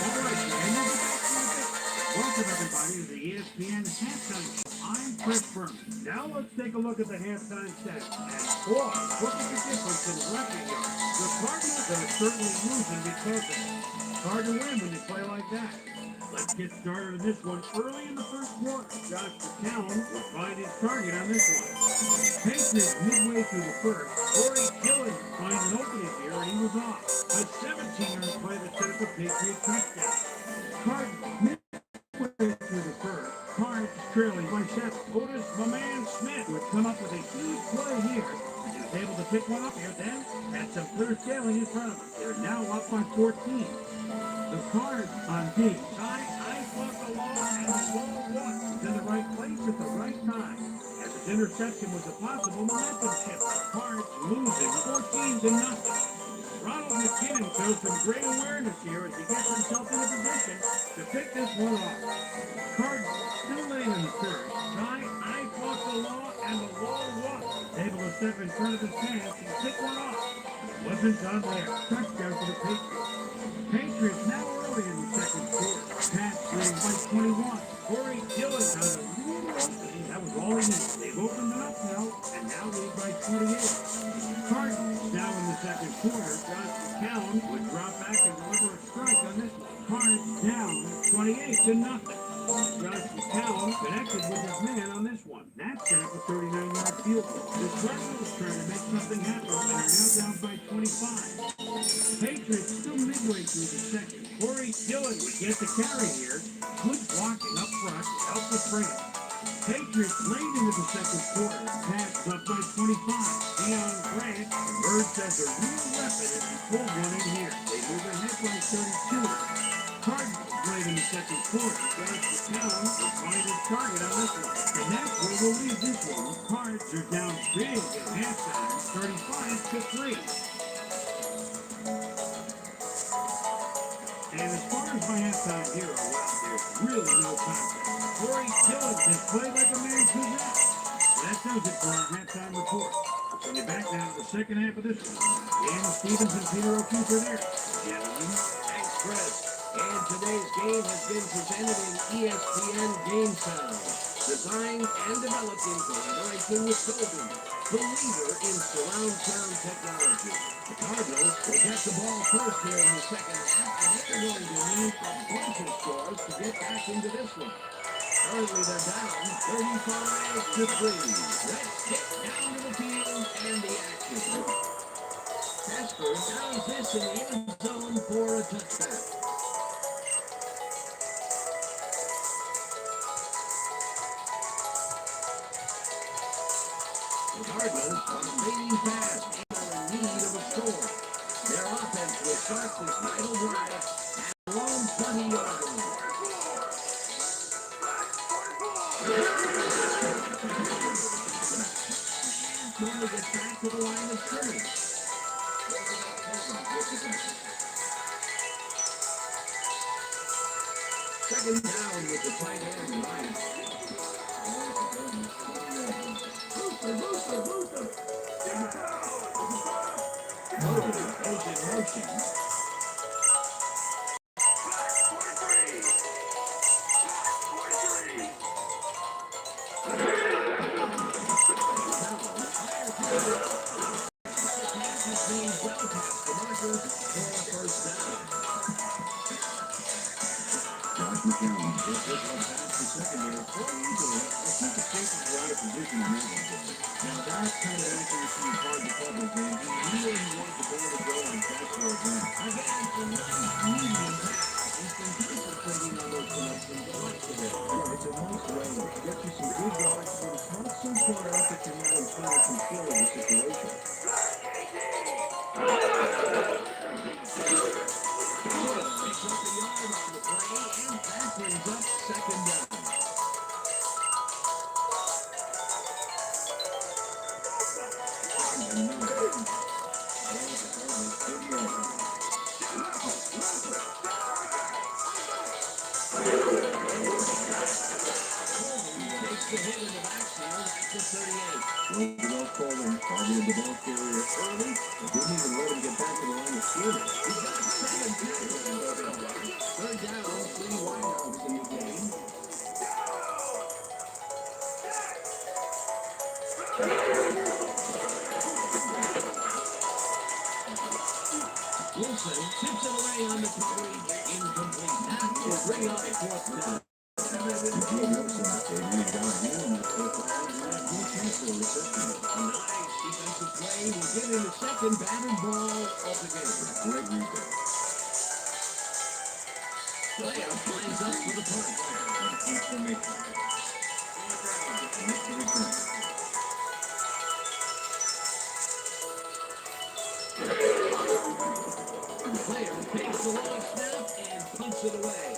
[SPEAKER 2] All right, welcome everybody to the ESPN halftime show. I'm Chris Berman. Now let's take a look at the halftime stats. And boy, look at the difference in rushing yards. The Cardinals are certainly losing because of it. It's hard to win when you play like that. Let's get started on this one early in the first quarter. Josh McCown will find his target on this one. Patriots midway through the first. Corey Gillen finds an opening here and he was off. A 17-yard play that set up a Patriot touchdown. Cardinals midway through the first. Cards trailing by 7. Otis, my man Smith, would come up with a huge play here. He was able to pick one up here, then had some clear sailing in front of him. They're now up by 14. The Cards on D. I fought the law, and the law was in the right place at the right time. As his interception was a possible momentum shift. The Cards losing 14-0. Ronald McKinnon shows some great awareness here as he gets himself in a position to pick this one off. Cardinals still late in the third. I fought the law, and the law won. Able to step in front of his pants and pick one off. It wasn't done there. Touchdown for the Patriots. Patriots now early in the second quarter. Pass leading by 21. Corey Gillen had a little opening. That was all he needed. They've opened it up now, and now lead by 28. Cardinals now in the second quarter. Josh McCown would drop back and deliver a strike on this one. Cards down 28-0. Josh McCown connected with his man on this one. That set up a 39-yard field goal. The Cardinals trying to make something happen and are now down by 25. Patriots still midway through the second. Corey Gillen would get the carry here. Good blocking up front to help the frame. Patriots late into the second quarter. Pass up by 25. Deion Grant emerged as a real weapon as he pulled one in here. They move ahead by 32. Cardinals late in the second quarter. Josh McCown will find his target on this one. And that's where we'll leave this one. Cards are down big at halftime, 35-3. And as far as my halftime hero, well, there's really no contest. Corey Dillon has played like a man who's that. That does it for our halftime report. Send you back now to the second half of this one. Dan Stevens and Peter O'Keefe are there. Gentlemen.
[SPEAKER 1] Thanks, Chris. And today's game has been presented in ESPN Game Sound. Designed and developed in collaboration with Dolby, the leader in surround sound technology. The Cardinals will get the ball first here in the second half, and they're going to need a bunch of scores to get back into this one. Currently, they're down 35-3. Let's get down to the field and the action. Casper does this in the end zone for a touchdown. The Cardinals are fading fast and are in need of a score. Their offense will start this final drive at their own 20-yard line. Corey gets back to the line of scrimmage. Second down with the tight end line. Goes in motion. Wilson tips it away on the coverage, incomplete. That will bring up fourth down. A nice defensive play will get in the second batted ball altogether. Great replay. Player plays up for the punt. The player takes the long snap and punts it away.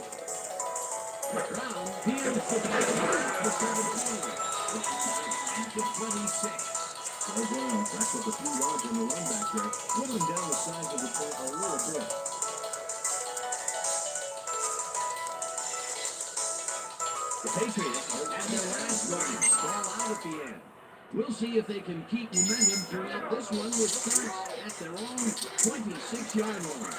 [SPEAKER 1] Brown peels the back for 17. At the 26. That's up a few yards on the run back there. Whittling down the sides of the play a little bit. The Patriots at their last run stall out at the end. We'll see if they can keep momentum throughout this one, which starts at their own 26-yard line.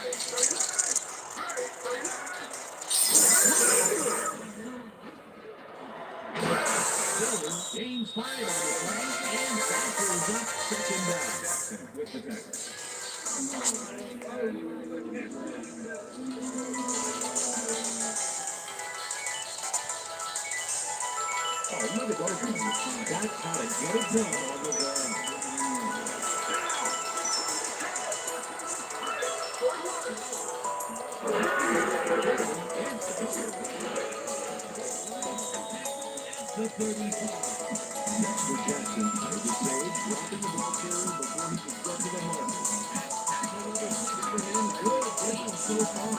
[SPEAKER 1] Dillon gains 5 on the play, and Baxter is up second down. With the tackle. Oh, look at those ones. That's how to get it done on the ground. The 35. Next for Jackson, made the save, dropping the ball carrier before he could get to the marker. Another six for him. Good game so far.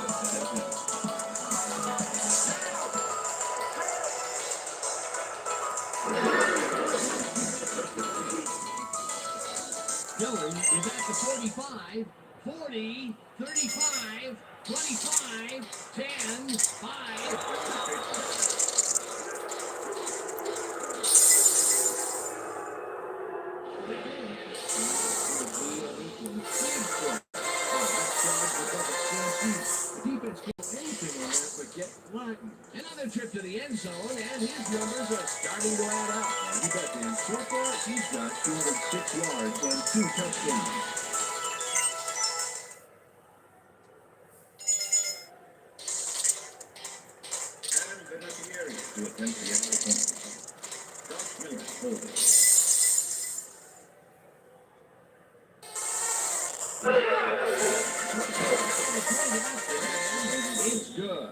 [SPEAKER 1] Dillon is at the 45 for
[SPEAKER 2] 40, 35, 25, 10, 5. Another trip to the end zone, and his numbers are starting to add up.
[SPEAKER 1] You bet, Dan. So far, he's got 206 yards and 2 touchdowns. Adams in the area to attempt the extra point. Josh Miller holding. It's good.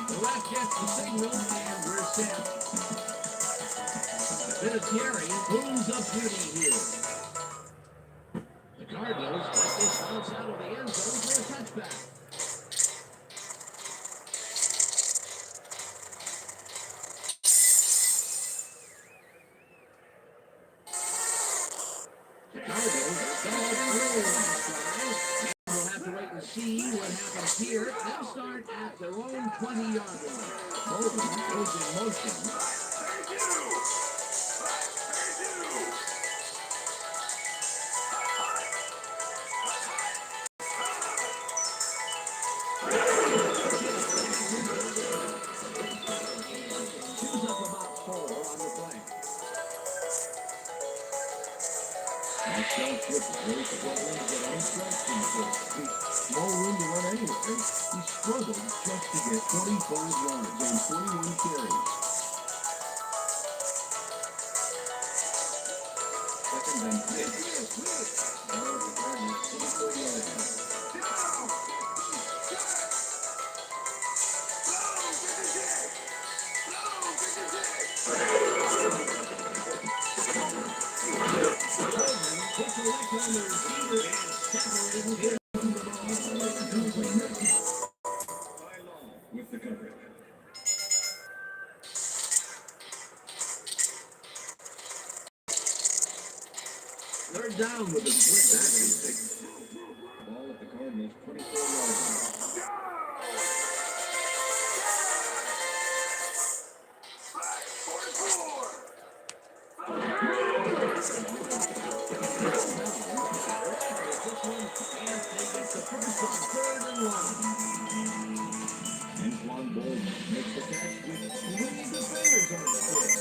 [SPEAKER 2] The left gets the signal, and we're set. Vinatieri booms up duty here. The Cardinals let this bounce out of the end zone for a touchback. The Cardinals are going through last drive. We'll have to wait and see what happens here. They'll start at their own 20-yard line. Bowman goes in motion. Choose up about 4 on the play.
[SPEAKER 1] Marcel Flip is really struggling to get any strikes in the field. No room to run anywhere. He struggled just to get 25 yards on 41 carries. Second and 10. Now the Cardinals 24 yards.
[SPEAKER 2] Puts the left on the receiver and separating him from the ball.
[SPEAKER 1] With the coverage.
[SPEAKER 2] Third down with a split back.
[SPEAKER 1] Ball at the Cardinals 24 yards. Antoine Bowman makes the catch with 3 defenders on his foot.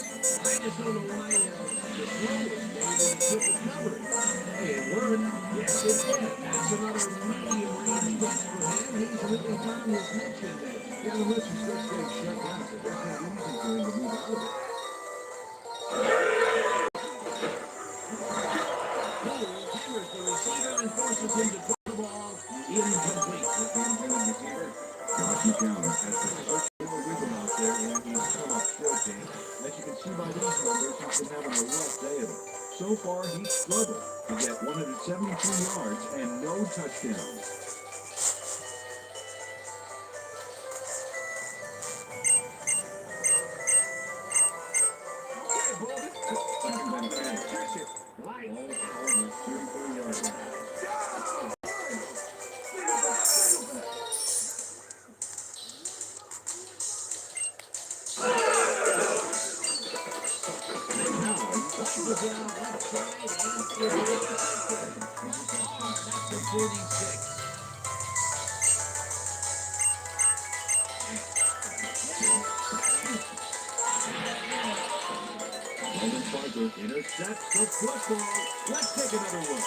[SPEAKER 2] I just don't know why the throw was made in triple coverage. Hey, it worked. Yes, it did. That's another medium range catch for him. He's really found his niche in there.
[SPEAKER 1] Yeah, unless you start getting shut down, so there's no reason for him to move out of it.
[SPEAKER 2] Cole hammers the receiver and forces him to throw the ball incomplete.
[SPEAKER 1] Josh McCown has been much more wiggle out there when he's come up short game. As you can see by these numbers, he's been having a rough day of it. So far, he's struggled to get 172 yards and no touchdowns. Second and 10.
[SPEAKER 2] Right.
[SPEAKER 1] Ball at the Cardinals 34 yards.
[SPEAKER 2] Left side and that's the 46.
[SPEAKER 1] Roman Fargo intercepts the football. Let's take another look.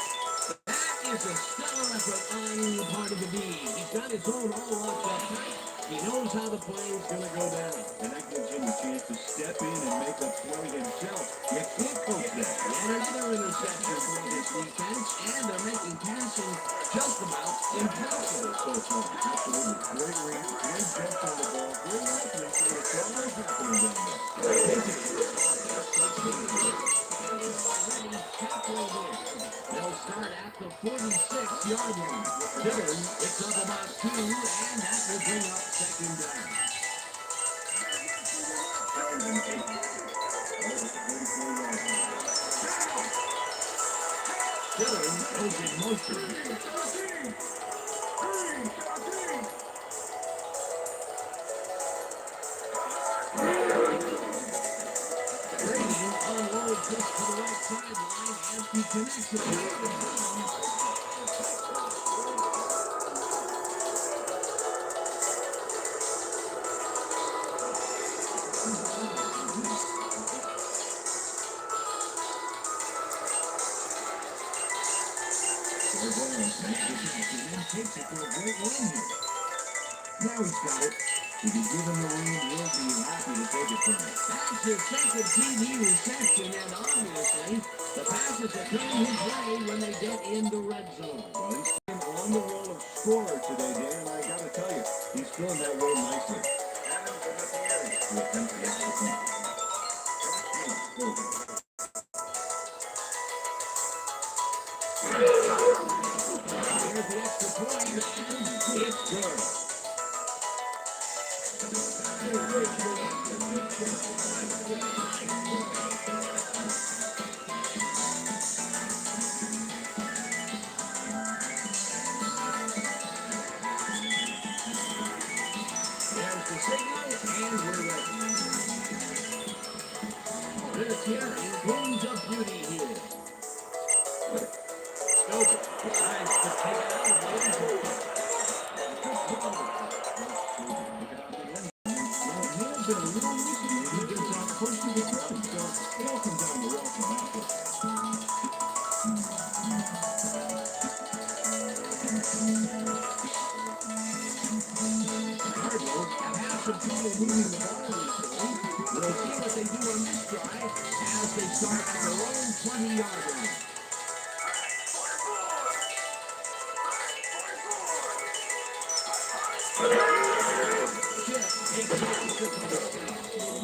[SPEAKER 2] That is a stellar effort on the part of the D. He's got his own all locked up tight. He knows how the play is going to go down.
[SPEAKER 1] And that gives him a chance to step in and make a play himself. You can't coach that.
[SPEAKER 2] And another interception for this defense, and they're making passing just about impossible so far.
[SPEAKER 1] Absolutely. Great read, great jump on the ball, great accuracy. It's always happening down there.
[SPEAKER 2] Already halfway there. They'll
[SPEAKER 1] start at the 46-yard line. Dillon picks up about 2, and that will bring up second down. Dillon goes in motion. Unloads this to the right sideline as he connects it with the ground. Takes it for a great run here. Now he's got it. If you give him the lead, he'll be happy to take it from him. That's his second TD reception, and obviously, the passes are coming his way when they get in the red zone. Well, he's been on the roll of scorer today, Dan, and I gotta tell you, he's filling that role nicely. There's the extra point, and it's good. There's the signal, and we're ready. This here is Bones of Beauty here. Stover decides to take it out of the end zone. He's been a little risky. He gets out close to the ground, so it all comes down to walking backwards. Cardinals have had some trouble moving the ball recently. We'll see what they do on this drive as they start at their own 20-yard line.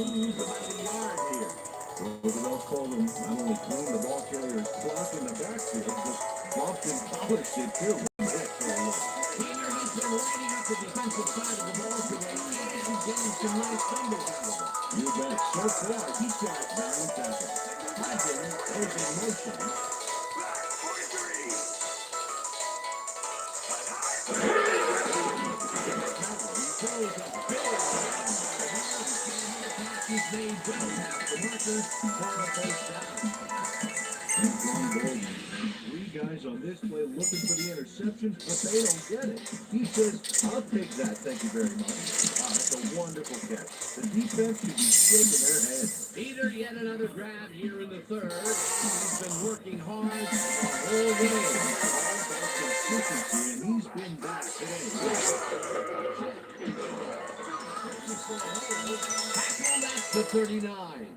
[SPEAKER 1] Lose about a yard here. Roosevelt called him not only clean the ball carrier's clock in the backfield, but bumped and polished it too. Peter has been lighting up the defensive side of the ball today, and he's getting some nice fumbles out of it. You bet. So far, he's got 9 tackles. Hudson goes in motion. Throws a big he's made well past the marker for a first down. 3 guys on this play looking for the interceptions, but they don't get it. He says, I'll take that, thank you very much. It's a wonderful catch. The defense should be shaking their heads. Peter, yet another grab here in the third. He's been working hard the whole way. All about consistency, and he's been back today. Tackle at the 39.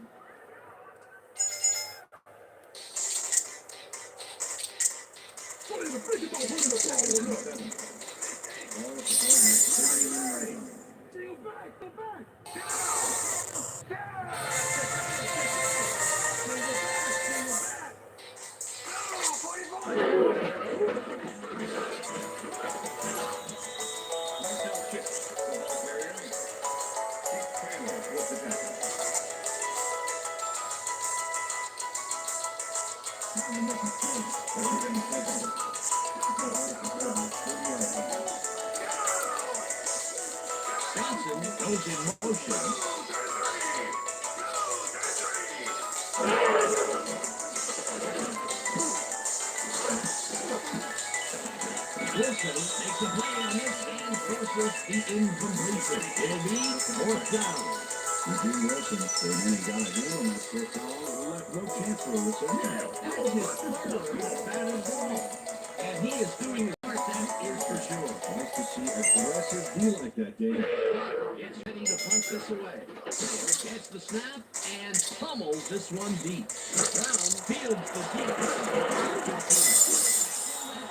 [SPEAKER 1] Johnson goes in motion. Wilson makes a play on this and forces the incompletion. It'll be fourth down. Eugene Wilson, the man got a handle on that fourth down. He left no chance for a reception. That was his first batted ball. And he is doing his part, that is for sure. Nice to see aggressive D like that, Dave. It's ready to punch this away. Gets the snap and pummels this one deep. Brown fields the deep.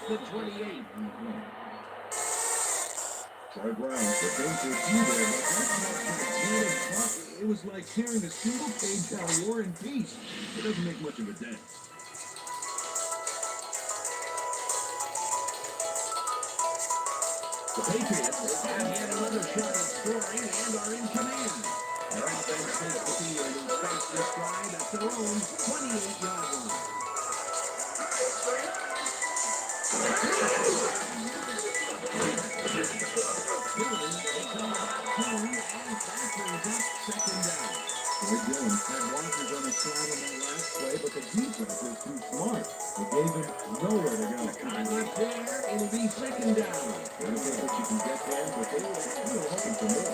[SPEAKER 1] The 28. Troy Brown, the danger there, but that's not it was like tearing a single page out of War and Peace. It doesn't make much of a dent.
[SPEAKER 2] The Patriots have yet another shot at scoring and are in command. Their offense takes the field and starts their stride at their own 28-yard line. Dillon takes on about two, and that brings up second down.
[SPEAKER 1] Boy, Dillon had blockers on his side on that last play, but the defense was too smart. It gave him nowhere to go.
[SPEAKER 2] Contact there, it'll be second down.
[SPEAKER 1] I don't think that you can get there, but they were hoping for more.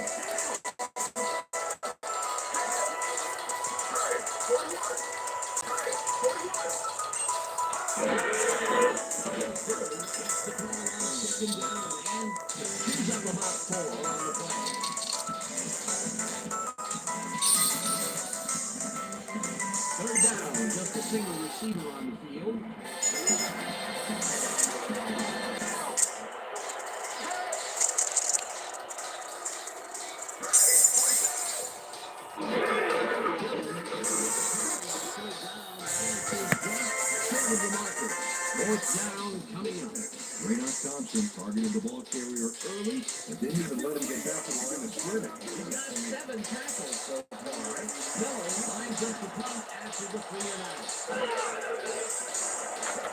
[SPEAKER 2] Second down, and he's up about 4 on the play. Third down, just a single receiver on the field. Fourth down coming up.
[SPEAKER 1] Raynard Thompson targeted the ball carrier early and didn't even let him get back to the line of scrimmage.
[SPEAKER 2] He's got 7 tackles so far. Miller lines up the punt after the 3 and out.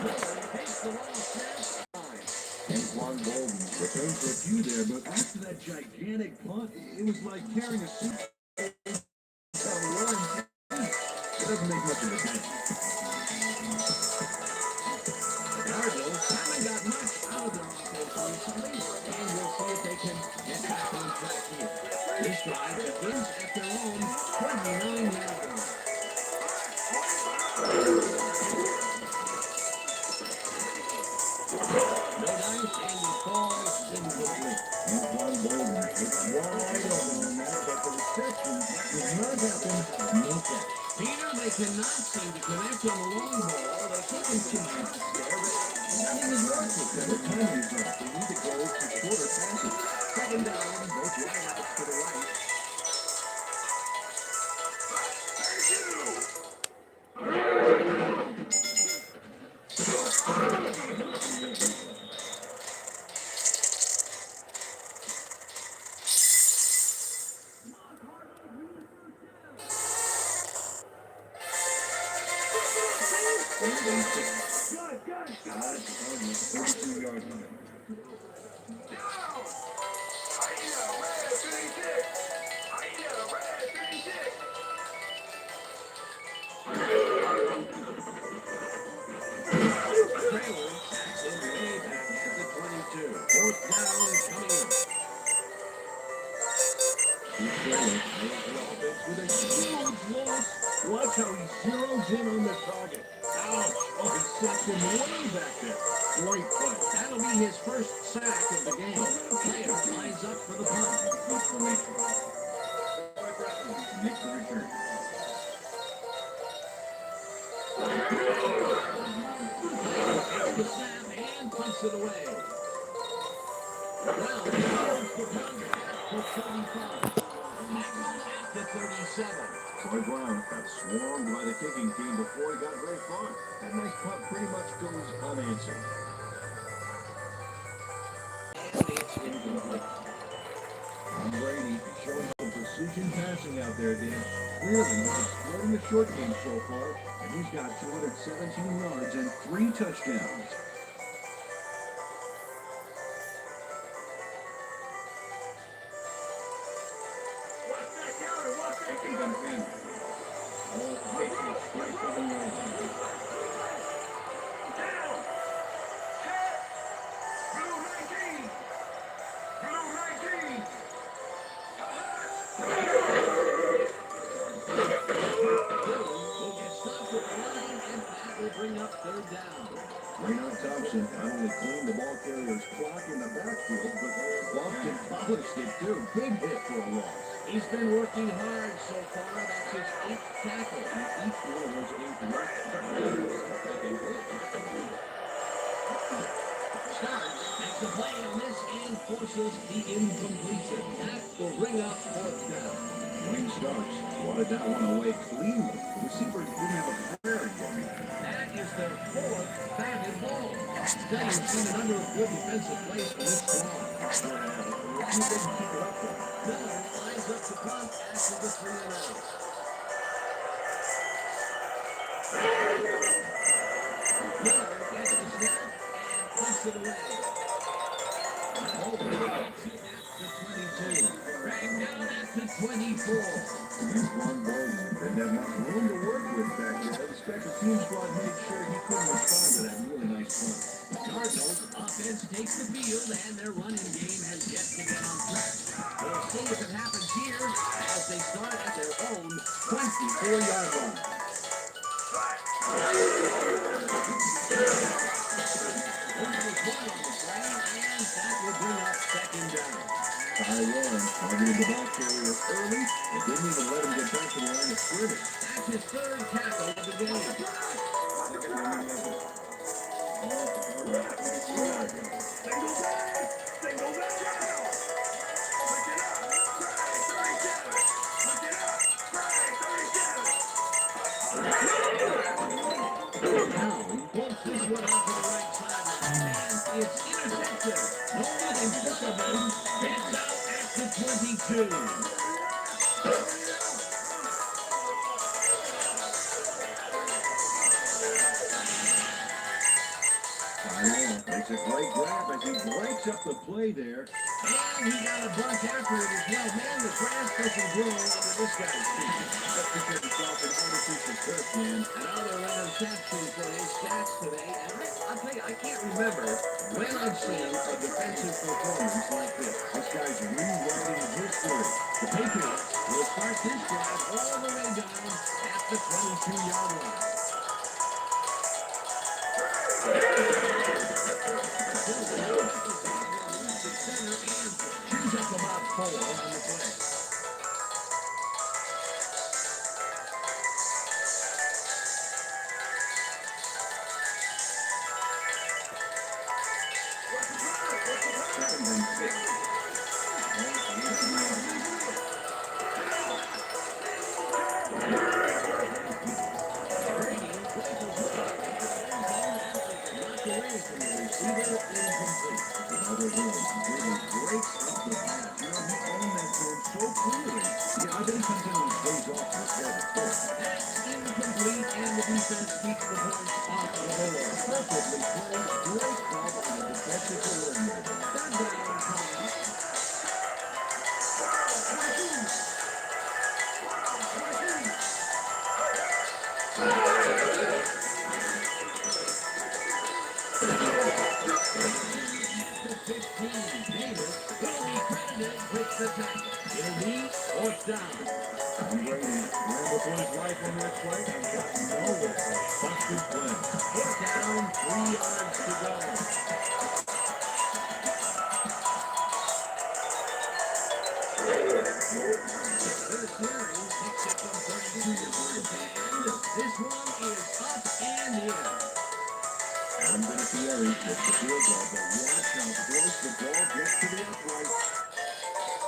[SPEAKER 2] Miller takes the long snap.
[SPEAKER 1] Antoine Bolden returned for a few there, but after that gigantic punt, it was like carrying a suitcase on the run. It doesn't make much of a difference.
[SPEAKER 2] Cardinals haven't got much out of their offense recently, and we'll see if they can get back on track here. This drive begins at their own 29-yard line. No dice, and he falls incomplete.
[SPEAKER 1] Antoine Bolden was wide open on that, but the reception did not happen. No catch.
[SPEAKER 2] Peter, they cannot seem to connect on the long ball. They're taking some shots there, but nothing is working.
[SPEAKER 1] The timing is off. They need to go for shorter passes.
[SPEAKER 2] Second down, both wideouts to the right. Watch how he zeroes in on the target. Ouch! Oh, he slapped him way back there. Great play. That'll be his first sack of the game. Player lines up for the punt.
[SPEAKER 1] Makes the return.
[SPEAKER 2] Takes the snap and punts it away. Well, he holds the punt for 35. Next at the 37.
[SPEAKER 1] Troy Brown got swarmed by the kicking team before he got very far. That nice punt pretty much goes unanswered.
[SPEAKER 2] And it's incomplete.
[SPEAKER 1] Tom Brady showing some precision passing out there, Dan. Clearly, he's exploring the short game so far, and he's got 217 yards and 3 touchdowns.
[SPEAKER 2] Bring up third down.
[SPEAKER 1] Raynard Thompson not only cleaned the ball carrier's clock in the backfield, but bumped and polished it too. Big hit for a loss.
[SPEAKER 2] He's been working hard so far. That's his 8th tackle.
[SPEAKER 1] Each one of those 8 left.
[SPEAKER 2] Starks makes a play on this and forces the incompletion. That will bring up fourth down.
[SPEAKER 1] Wayne Starks swatted that one away cleanly. The receivers didn't have a prayer yet.
[SPEAKER 2] That is their 4th batted ball. Still, you've seen a number of good defensive plays from this squad.
[SPEAKER 1] You didn't keep it up there. Miller lines up the punt after the 3-and-out. Miller gets the snap and punts it away. Vulpix at the 22. Right down at the 24. He's one ball. Didn't have much room to work with back there. The special team squad made sure he couldn't respond to that really nice punt. The Cardinals offense takes the field and their running game has yet to get on track. We'll see if it happens here as they start at their own 24-yard line. That will bring up second down. Tyrone targeted the ball carrier early and didn't even let him get back to the line of scrimmage. That's his third tackle of the game. Now he pulls this one out to the right sideline, and it's intercepted. No one in front of him. Gets out at the 22. Makes a great grab as he breaks up the play there. And he got a bunch after it as well. Man, the grass doesn't grow under this guy's feet. That's because he's off an artificial turf, man. Another interception for his stats today. And I'll tell you, I can't remember when I've seen a defensive performance like this. This guy's rewriting history. The Patriots will start this drive all the way down at the 22-yard line. Choose up about 4 on the play. Second and 6. Another one. Really breaks up the pass. You know, he owned that zone so clearly. Yeah, I think sometimes it goes off the head. That's incomplete, and the defense keeps the points off the board. Perfectly played. Great call by the defensive coordinator. Third down coming. It'll be fourth down. Tom Brady ran before his life on that play and got nowhere. Busted play. Fourth down, 3 yards to go. This series picks up on 32 yards, and this one is up and in. I'm going to Thierry gets the field goal, but watch how close the ball gets to the upright.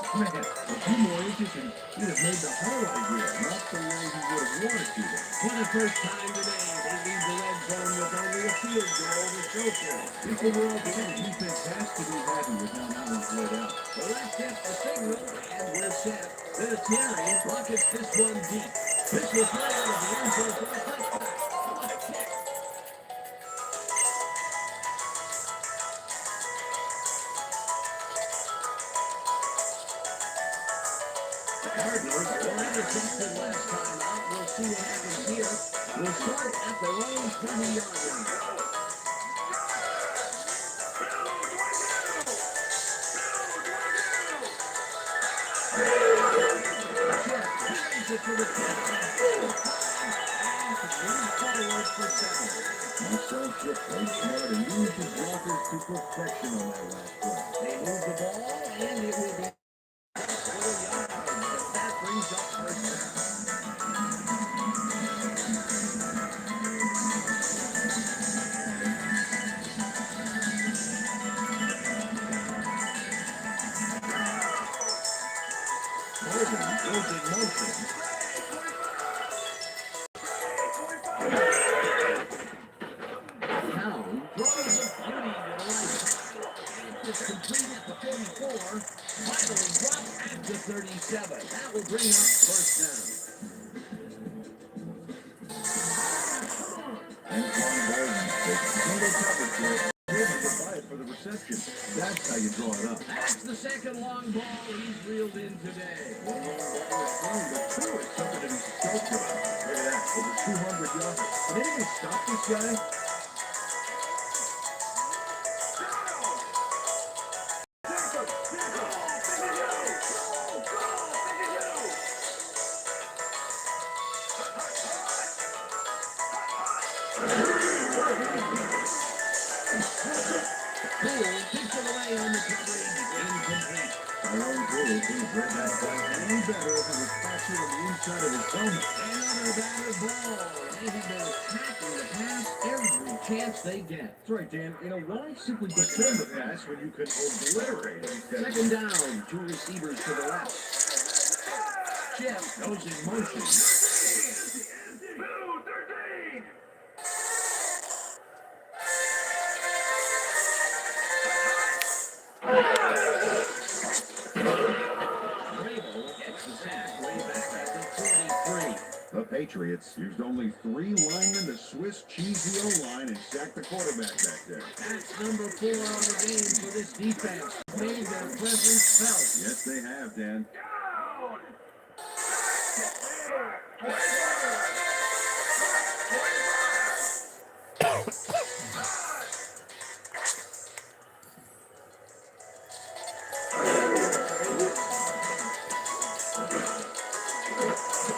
[SPEAKER 1] Man, a few more inches and he'd have made the highlight reel, not the way he would have wanted to. For the first time today, they lead the red zone with only a field goal to show for it. It's the world game. The defense has to be happy with how that one played out. So let's get the signal, and we're set. Vinatieri rockets this one deep. This was right out of the end zone for a touchdown. What a kick. Cardinals were intercepted last time out. We'll see what happens here. We'll start at their own 20-yard line. Carries it to the 10. And forward for 7. Marcel Chip played smart and used his blockers to perfection on that last play. They move the ball, and it will be 4 yards. That brings up first down. Hogan goes in motion. Now throws a beauty to the right side. is complete at the 44. Finally dropped at the 37. That will bring up first down. And Quan Bolden takes single coverage there. Able to buy it for the reception. That's how you draw it up. That's the second long ball he's reeled in today. One long ball is one, but two is something to be stoked about. Look at that, over 200 yards. Can anyone stop this guy? Inside of his helmet. Another batted ball. They have been attacking the pass every chance they get. That's right, Dan. You know, why simply defend the pass when you can obliterate it? Second down, two receivers to the left. Jeff goes in motion. 2-13. The Patriots used only 3 linemen to Swiss cheese the O-line and sack the quarterback back there. That's number 4 on the game for this defense. Made their presence felt. Yes, they have, Dan. Down!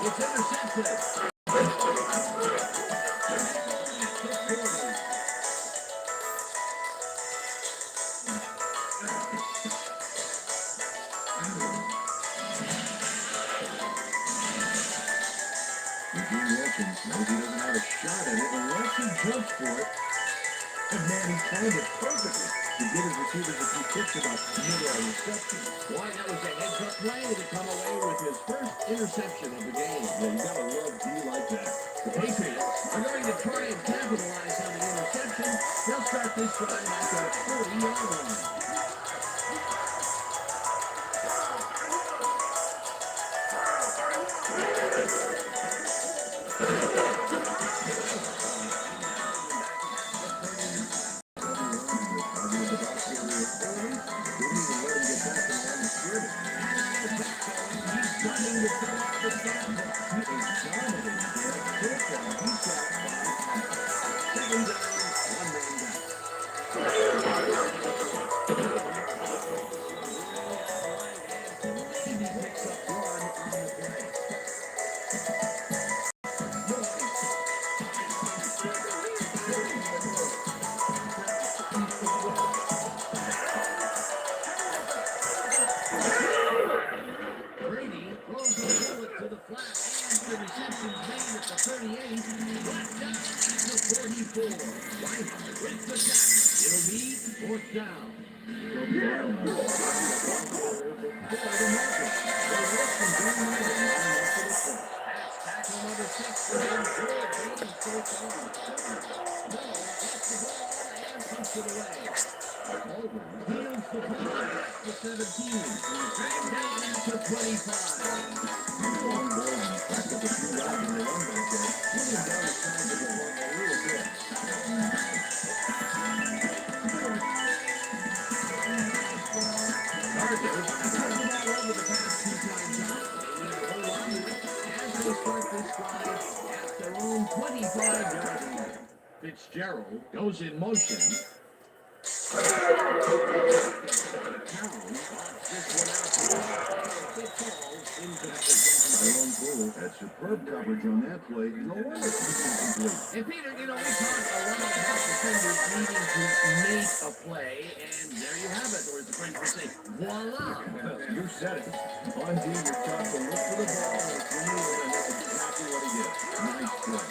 [SPEAKER 1] It's intercepted. Knows he doesn't have a shot at it unless he jumps for it. And man, he timed it perfectly to give his receivers a few kicks about middle reception. Why, that was a heads-up play to come away with his first interception of the game. Yeah, you gotta love D like that. The Patriots are going to try and capitalize on the interception. They'll start this drive at the 40-yard line. Fitzgerald goes in motion. Had superb coverage on that play. No wonder it's incomplete. And Peter, you know, we talk a lot about defenders needing to make a play, and there you have it. Or as the French would say, voila. You said it. On D, you're taught to look for the ball, and it's in the air, and that's exactly what he did. Nice play.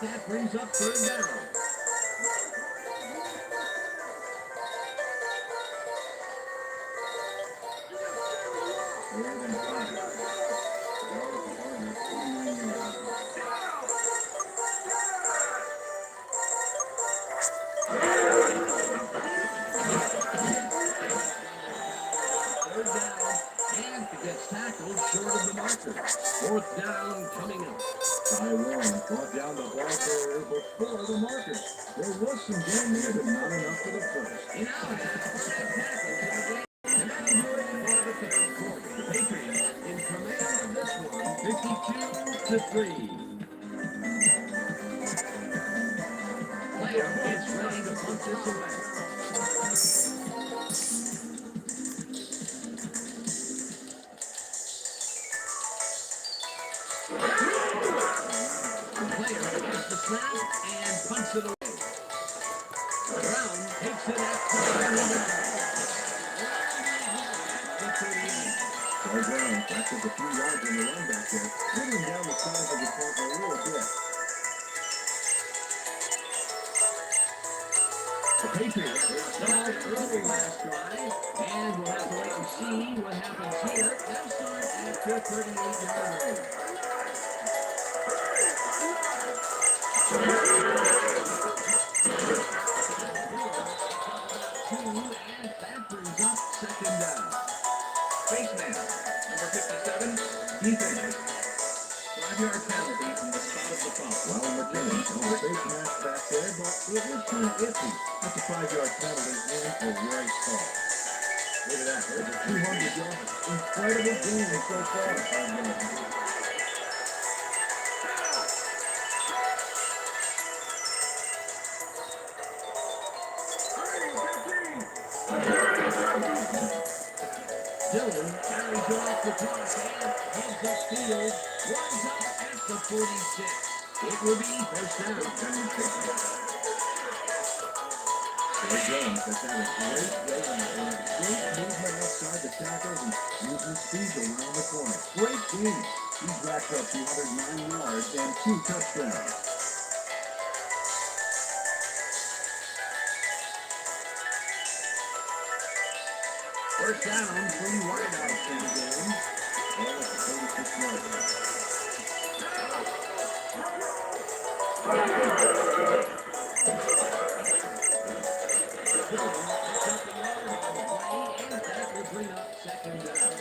[SPEAKER 1] That brings up third down. Third and 5. Cardinals 29 yards. Third down, and it gets tackled short of the marker. Fourth down coming up. Ty Warren brought down the ball carrier before the marker. There was some gain there, but not enough for the first. And now that's 5 tackles in the game. And that'll do it for the third quarter. The Patriots in command of this one, 52-3. Player is ready to punt this away. The snap and punts it away. Brown takes it at the 38. Troy Brown backs up a few yards on the run back there, whittling down the size of the punt a little bit. The Patriots stalled early last drive, and we'll have to wait and see what happens here. They'll start at their 38-yard line. And that brings up second down. Baseman, number 57, defense. 5-yard penalty from the spot of the foul. Well, McKinnon, no face mask back there, but it was kind of iffy. That's a 5-yard penalty and a right call. Look at that. There's a 200-yard, incredible game so far. Dillon carries it off the clock and heads upfield, runs up at the 46. It will be first down. Troy Jones has had a great day and great movement outside the tackles and using speed around the corner. Great game. He's racked up 209 yards and 2 touchdowns. First down, 3 wideouts in the game. Ball at the 36-yard line. And that will bring up second down.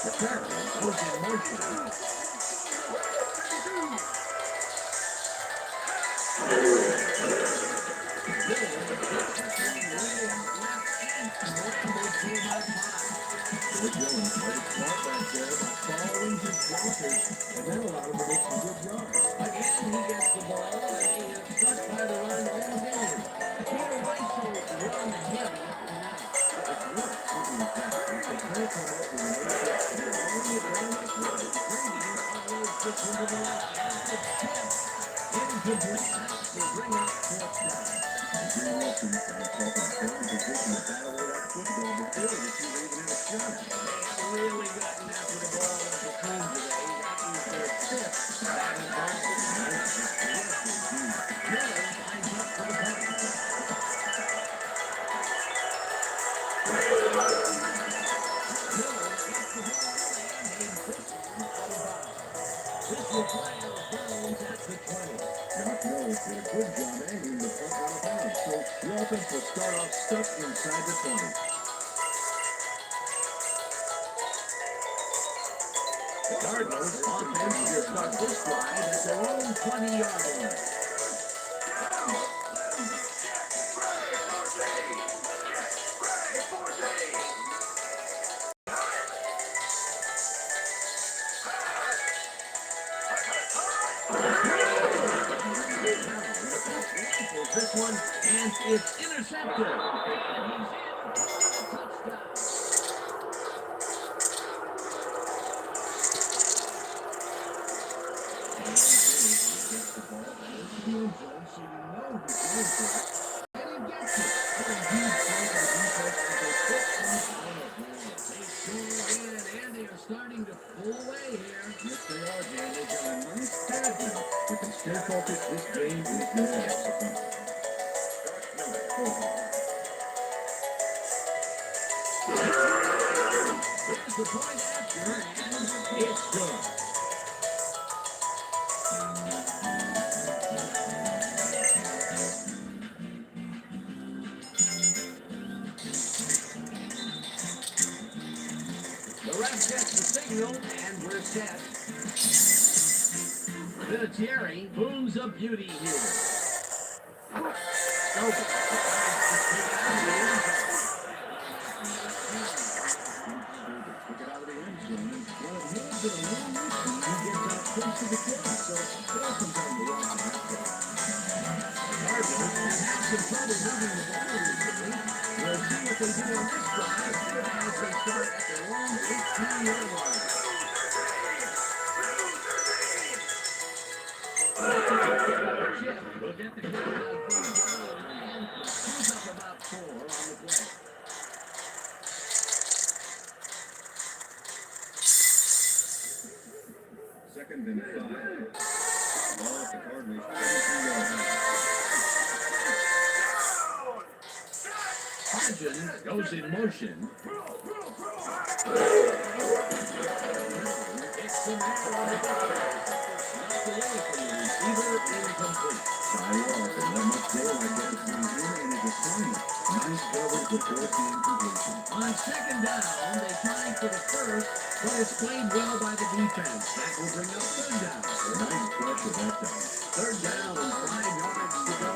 [SPEAKER 1] The Cardinals goes in motion. Jones played smart back there by following his blockers, and that allowed him to make some good yards. Again, he gets the ball, and he is stuck by the run all game. Peter Weissel run heavy now. It's worth something like that. They can't come up with an ace. They're only run like one. Brady follows this into the line. Incomplete pass will bring up fourth down. Green Wilson found himself in prime position to battle with that football before the two even had a shot. They have really gotten after the ball as a team today. That is their fifth batting ball. Nice. Miller lines up for the punt. Miller gets the ball and a quick one out of bounds. This will fly out of bounds at the 20. Josh Mills did a good job angling the punt out of bounds, so the offense will start off stuck inside the 20. The Cardinals offense will start this drive at their own 20-yard line. This one, and it's intercepted. And he's in. Touchdown. Gets the ball in the field zone, so you know he's going for it. And he gets it. What a huge play by the defense as they put him on a roll. They score again, and they are
[SPEAKER 2] starting to pull away here.
[SPEAKER 1] Yes, they are, Dan. They got a nice pad now. If they stay focused, this game is going to execute.
[SPEAKER 2] There's the point after, and it's good. The ref gets the signal, and we're set. Vinatieri booms a beauty here. Over.
[SPEAKER 1] Took it out of the end zone. And, well, it has been a long week. He gets out close to the kids, so there's some time to watch that play.
[SPEAKER 2] Cardinals have had some trouble moving the ball recently. We'll see what they do on this drive as they start at their own 18-yard line. Chip will get the crowd out first down and he's up about 4 on the play.
[SPEAKER 1] Second and 5. Ball at the Cardinals' 22 yards.
[SPEAKER 2] Hodgins goes in motion. It's the man on the back. Knocked away from the receiver, incomplete.
[SPEAKER 1] Shy off, and let much go like that between him and his assignment. Nice coverage to force the incompletion.
[SPEAKER 2] On second down, they tried for the first, but it's played well by the defense. That will bring up third down.
[SPEAKER 1] Nice pressure that time.
[SPEAKER 2] Third down and 5 yards to go.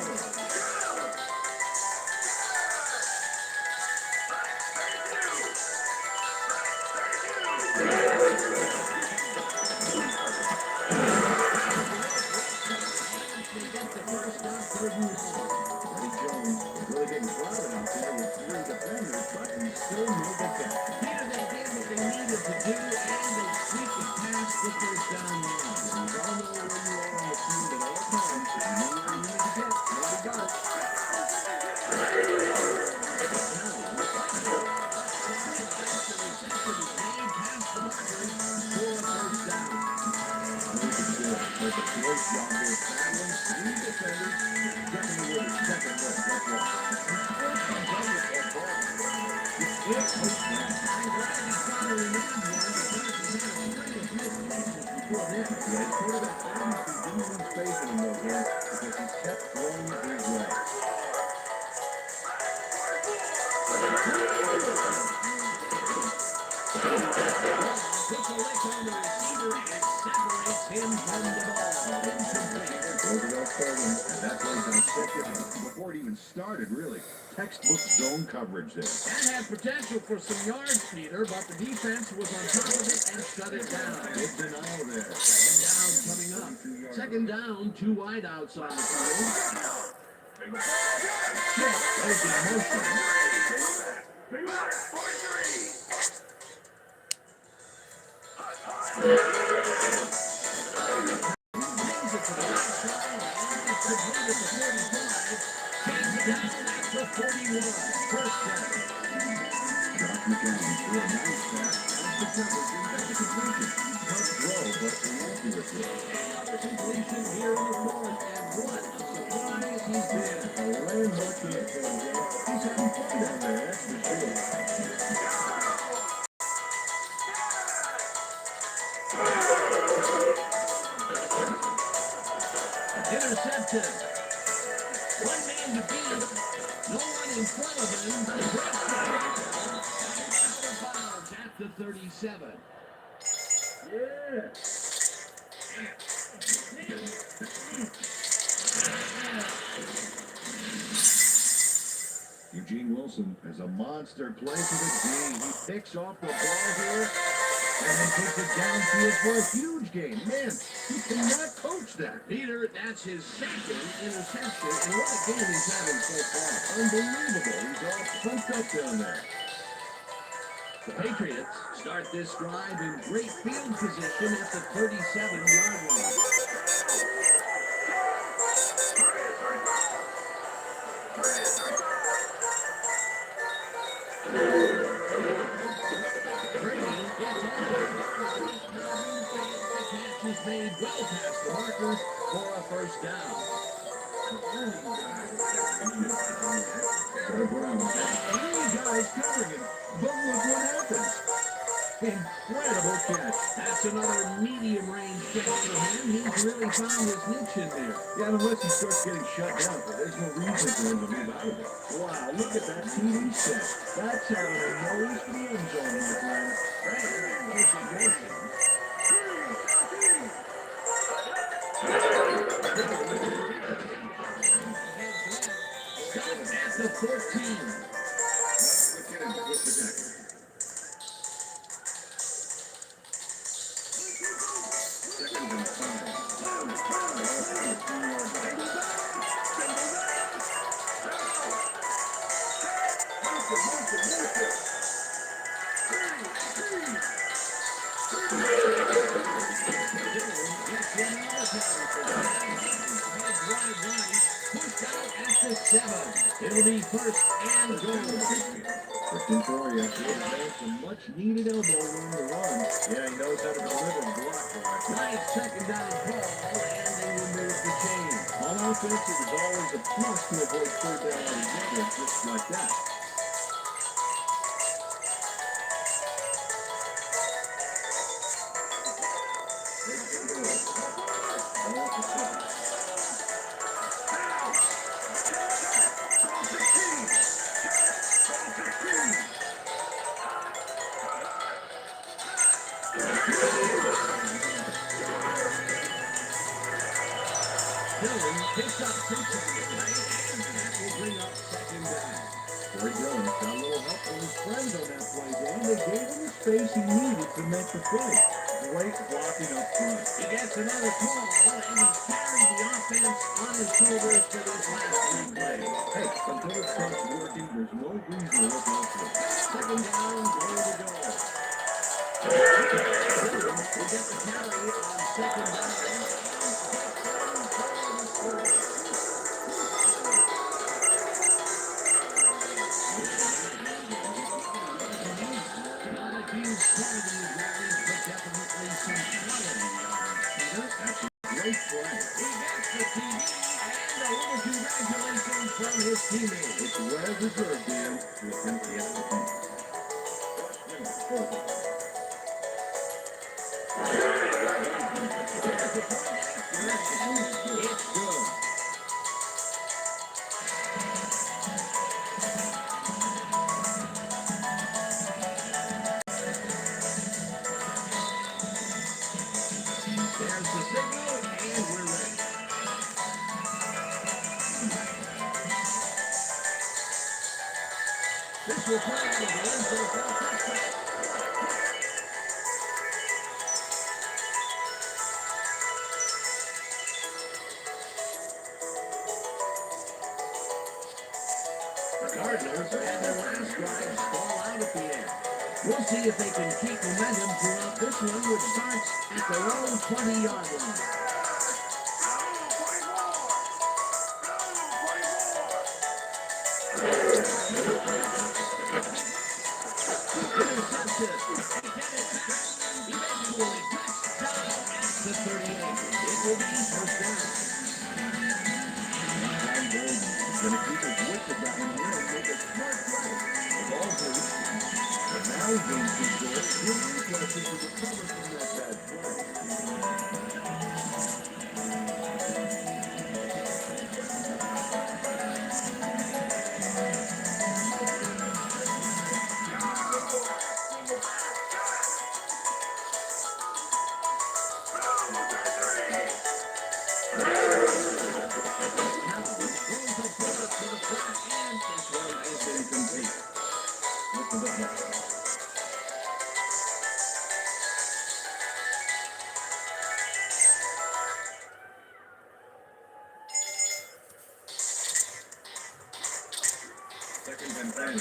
[SPEAKER 1] Eddie Jones really getting crowded out there with 3 defenders, but he still made the catch.
[SPEAKER 2] Peter, they did what they needed to do, and they sneaked it past the first down line.
[SPEAKER 1] You all know where you are on the field at all times, and you know where you need to get. There we go. Does a great job there, tackling 3 defenders, getting with his second look. That's why. Yeah, he's quarterback obviously didn't lose faith in him though, Dan, because he kept throwing it his way.
[SPEAKER 2] Puts a lick on the receiver and separates him from the ball. Incomplete.
[SPEAKER 1] Roosevelt Stadium, and that play dissected before it even started, really. Textbook zone coverage there.
[SPEAKER 2] That had potential for some yards, Peter, but the defense was on top of it and shut it down.
[SPEAKER 1] Good denial there.
[SPEAKER 2] Second down coming up. Second down, 2 wideouts on the field. Chip goes in motion. Brings it to the right side, and it's completed to 45. Takes it down at the 41. First down.
[SPEAKER 1] Josh McCown threw a nice pass. That's the coverage and got the completion. Tough throw, but inaccurate throw.
[SPEAKER 2] Another completion here in the fourth, and what a surprise he's been.
[SPEAKER 1] A landmark hit for him, Dan. He's having fun down there, that's for sure.
[SPEAKER 2] Intercepted. One man to beat. No one in front of him. Out of bounds at the 37.
[SPEAKER 1] Yeah. Eugene Wilson has a monster play to the D. He picks off the ball here and then takes it downfield for a huge gain. Man, you cannot coach that.
[SPEAKER 2] Peter, that's his second interception, and what a game he's having so far.
[SPEAKER 1] Unbelievable. He's all pumped up down there.
[SPEAKER 2] The Patriots start this drive in great field position at the 37-yard line. Brady gets on it.
[SPEAKER 1] made well past the markers for a first down. Three guys covering him, but look what happens. Incredible catch. That's another medium-range catch for him. He's really found his niche in there.
[SPEAKER 3] Yeah, unless he starts getting shut down, but there's no reason for him to move out of it.
[SPEAKER 1] Wow, look at that TV set. That's out of the nose for the end zone, my friend. Stop at the 14.
[SPEAKER 3] McKinnon with the tackle. Second and
[SPEAKER 1] 7. It'll be first and goal.
[SPEAKER 3] Looking for you.
[SPEAKER 1] Some much-needed elbow room to run.
[SPEAKER 3] Yeah, he knows how to deliver and block for it.
[SPEAKER 1] Nice second down call, and they remove the chain.
[SPEAKER 3] On offense, it was always a plus to avoid third down altogether, just like that.
[SPEAKER 1] Dillon picks up 6 on the play, and that will bring up second down.
[SPEAKER 3] Corey Dillon got a little help from his friends on that play, Dan. They gave him the space he needed to make the play. Great blocking up front.
[SPEAKER 1] He gets another call, and he's carried the offense on his shoulders for this last 3 plays.
[SPEAKER 3] Hey, until it starts working, there's no reason to look elsewhere.
[SPEAKER 1] Second down, goal to go. Dillon will get the carry on second down.
[SPEAKER 3] Great play.
[SPEAKER 1] He gets the TD and a little congratulations from his teammates.
[SPEAKER 3] It's well deserved, Dan. With him to execute.
[SPEAKER 1] It's good. There's the signal, and we're ready. This will play out of the end zone for a touchback. The Cardinals and their last drive fall out at the end. We'll see if they can keep momentum throughout this one, which starts at their own 20-yard line. Intercepted. They get it back. Eventually touchdown at the 38. It will be first down.
[SPEAKER 3] Gonna keep his wits about him here and make a smart play. The ball's loose. But now he gains control. He'll be pressure to recover from that bad play. Second and 10.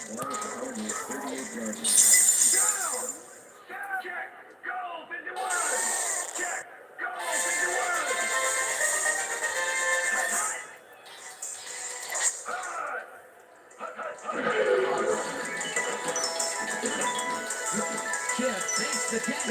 [SPEAKER 3] Ball is out with 38 yards.
[SPEAKER 2] Check! Go! 51! Check! Go! 51!
[SPEAKER 1] Chip takes the catch.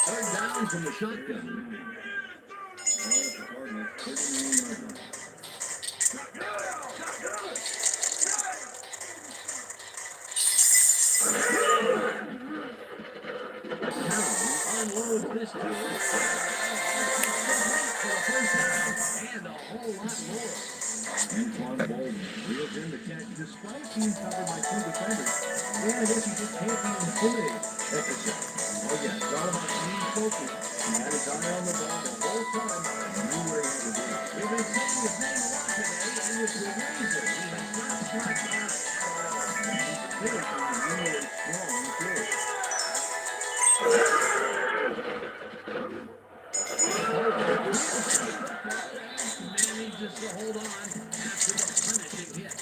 [SPEAKER 1] Third down from the shotgun. Unloads this time. And a whole lot more.
[SPEAKER 3] Antoine Bolden reels in the catch despite being covered by two defenders.
[SPEAKER 1] Yeah, I guess he just can't be intimidated. That's a shot.
[SPEAKER 3] Oh yeah, it's all about being focused. He had his eye on the ball the whole time and knew where he had to be.
[SPEAKER 1] We've been saying his name a lot today, and with good reason. He has not slacked off at all.
[SPEAKER 3] He's finishing really strong too.
[SPEAKER 1] Manages to hold on after the punishing hit.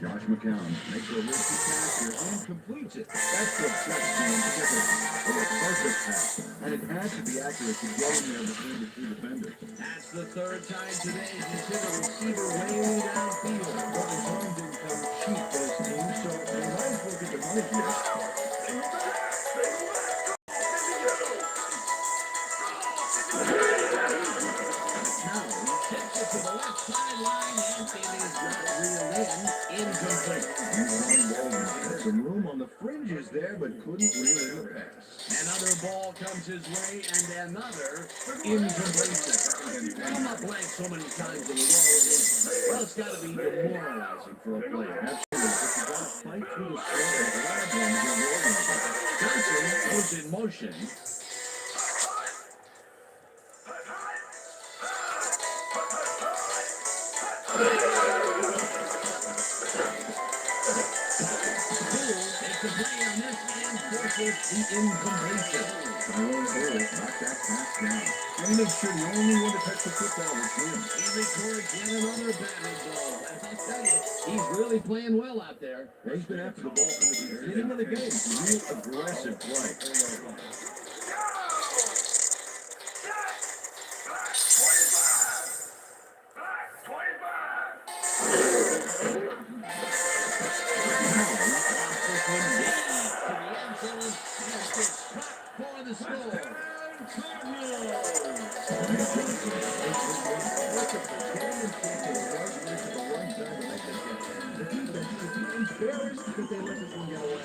[SPEAKER 3] Josh McCown makes a risky pass here and completes it. That's the best team because of a perfect pass. And it had to be accurate to get him there between the two defenders.
[SPEAKER 1] That's the third time today he's hit a receiver way downfield.
[SPEAKER 3] But his arm didn't come cheap for his team, so they might as well get the money here.
[SPEAKER 1] To the left sideline, and it is not reeled in. Incomplete.
[SPEAKER 3] Bolden had some room on the fringes there, but couldn't reel in the pass.
[SPEAKER 1] Another ball comes his way, and another incompletion. Come up blank so many times in a row. Well, it's got to be demoralizing for a player.
[SPEAKER 3] Absolutely. But you got to fight through the sweat and grab them to get organized.
[SPEAKER 1] Johnson goes in motion. The incompletion.
[SPEAKER 3] Tyrone Burris knocked that pass down. And he makes sure the only one to touch the football is him.
[SPEAKER 1] He records yet another batted ball. And I'll tell you, he's really playing well out there.
[SPEAKER 3] Yeah, he's been after the ball from the beginning of the game. Real aggressive play.
[SPEAKER 1] For the score.
[SPEAKER 3] Embarrassed because they let this one get away.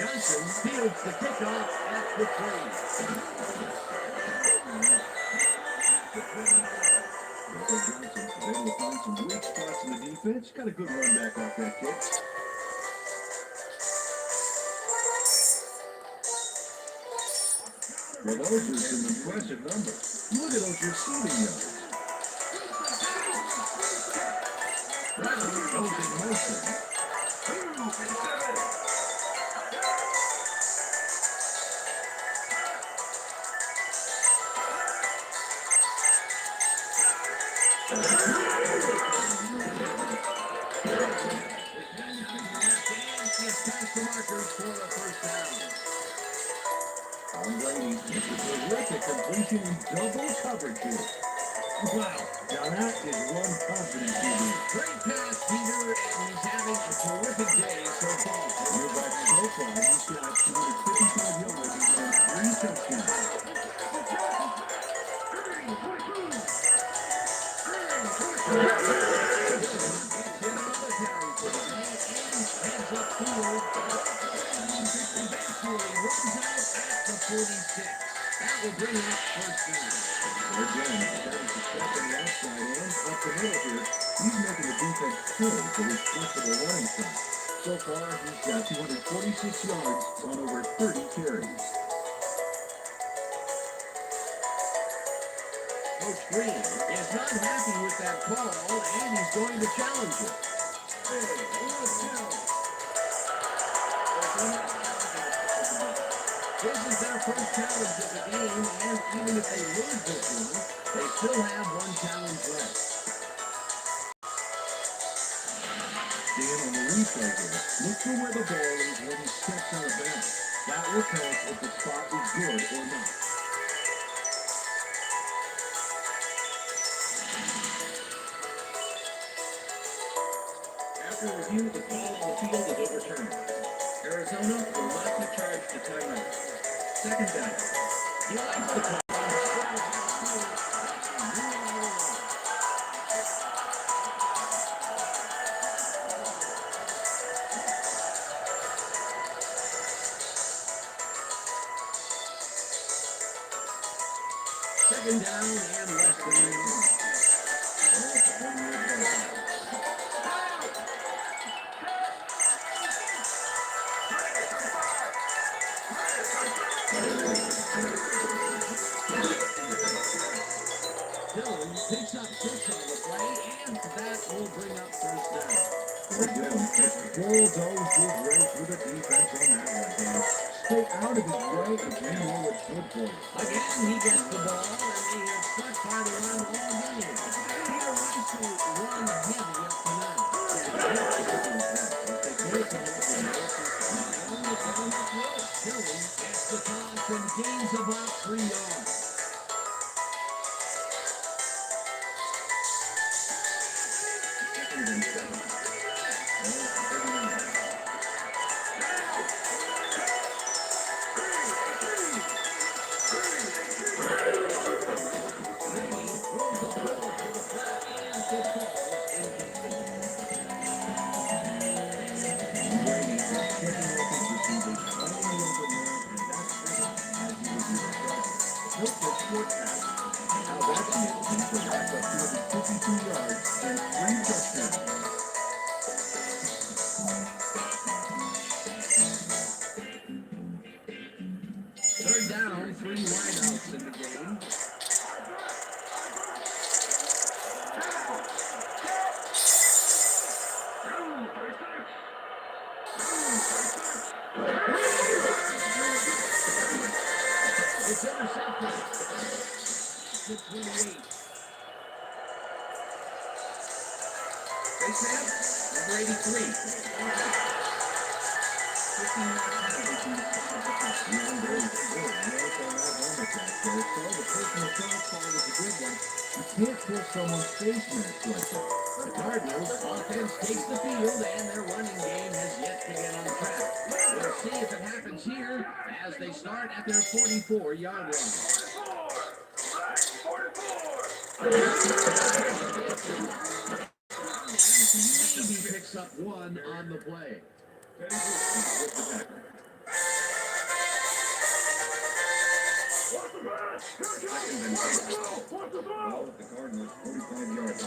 [SPEAKER 1] Johnson fields the kickoff at the 3.
[SPEAKER 3] Johnson was able to find some weak spots in the defense. Got a good run back off that kick. Well, those are some impressive numbers. Look at those receiving yards.
[SPEAKER 1] Brown goes in motion. Past the markers for a first down.
[SPEAKER 3] Tom Brady makes a terrific completion in double coverage here. Wow, now that is one confident QB.
[SPEAKER 1] Great pass, Peter, and he's having a terrific day so far.
[SPEAKER 3] You're back so far, he's got 255 yards and 3 touchdowns.
[SPEAKER 1] That will bring up first down.
[SPEAKER 3] So again, starting to step on the outside and up the middle here. He's making the defense pay for his flexible running side. So far, he's got 246 yards on over 30 carries.
[SPEAKER 1] Coach Green is not happy with that call, and he's going to challenge it. This is their first challenge of the game, and even if they lose this one, they still have one challenge left.
[SPEAKER 3] Dan, on the replay here, look for where the ball is when he steps out of bounds. That will tell us if the spot is good or not.
[SPEAKER 1] After review, the call on the field is overturned. Arizona will not be charged a timeout. Second down. He likes the call. Second down and less than a minute. Dillon picks up 6 on the play, and that will bring up first down.
[SPEAKER 3] Again, it's bulldoze his way through the defense on that one, Dan. Stay out of his way and you know what's good for you.
[SPEAKER 1] Again, he gets the ball, and they have stuck by the run all game. Peter wants to run heavy up to now. Dillon gets the toss and gains about 3 yards. Third down, 3 wideouts in the game. It's intercepted. To 28. Face snap, number 83. 15
[SPEAKER 3] You can't pull someone's face mask like that.
[SPEAKER 1] The Cardinals offense takes the field, and their running game has yet to get on track. We'll see if it happens here as they start at their 44-yard line. Maybe picks up 1 on the play.
[SPEAKER 3] Ball at the Cardinals, 45 yards.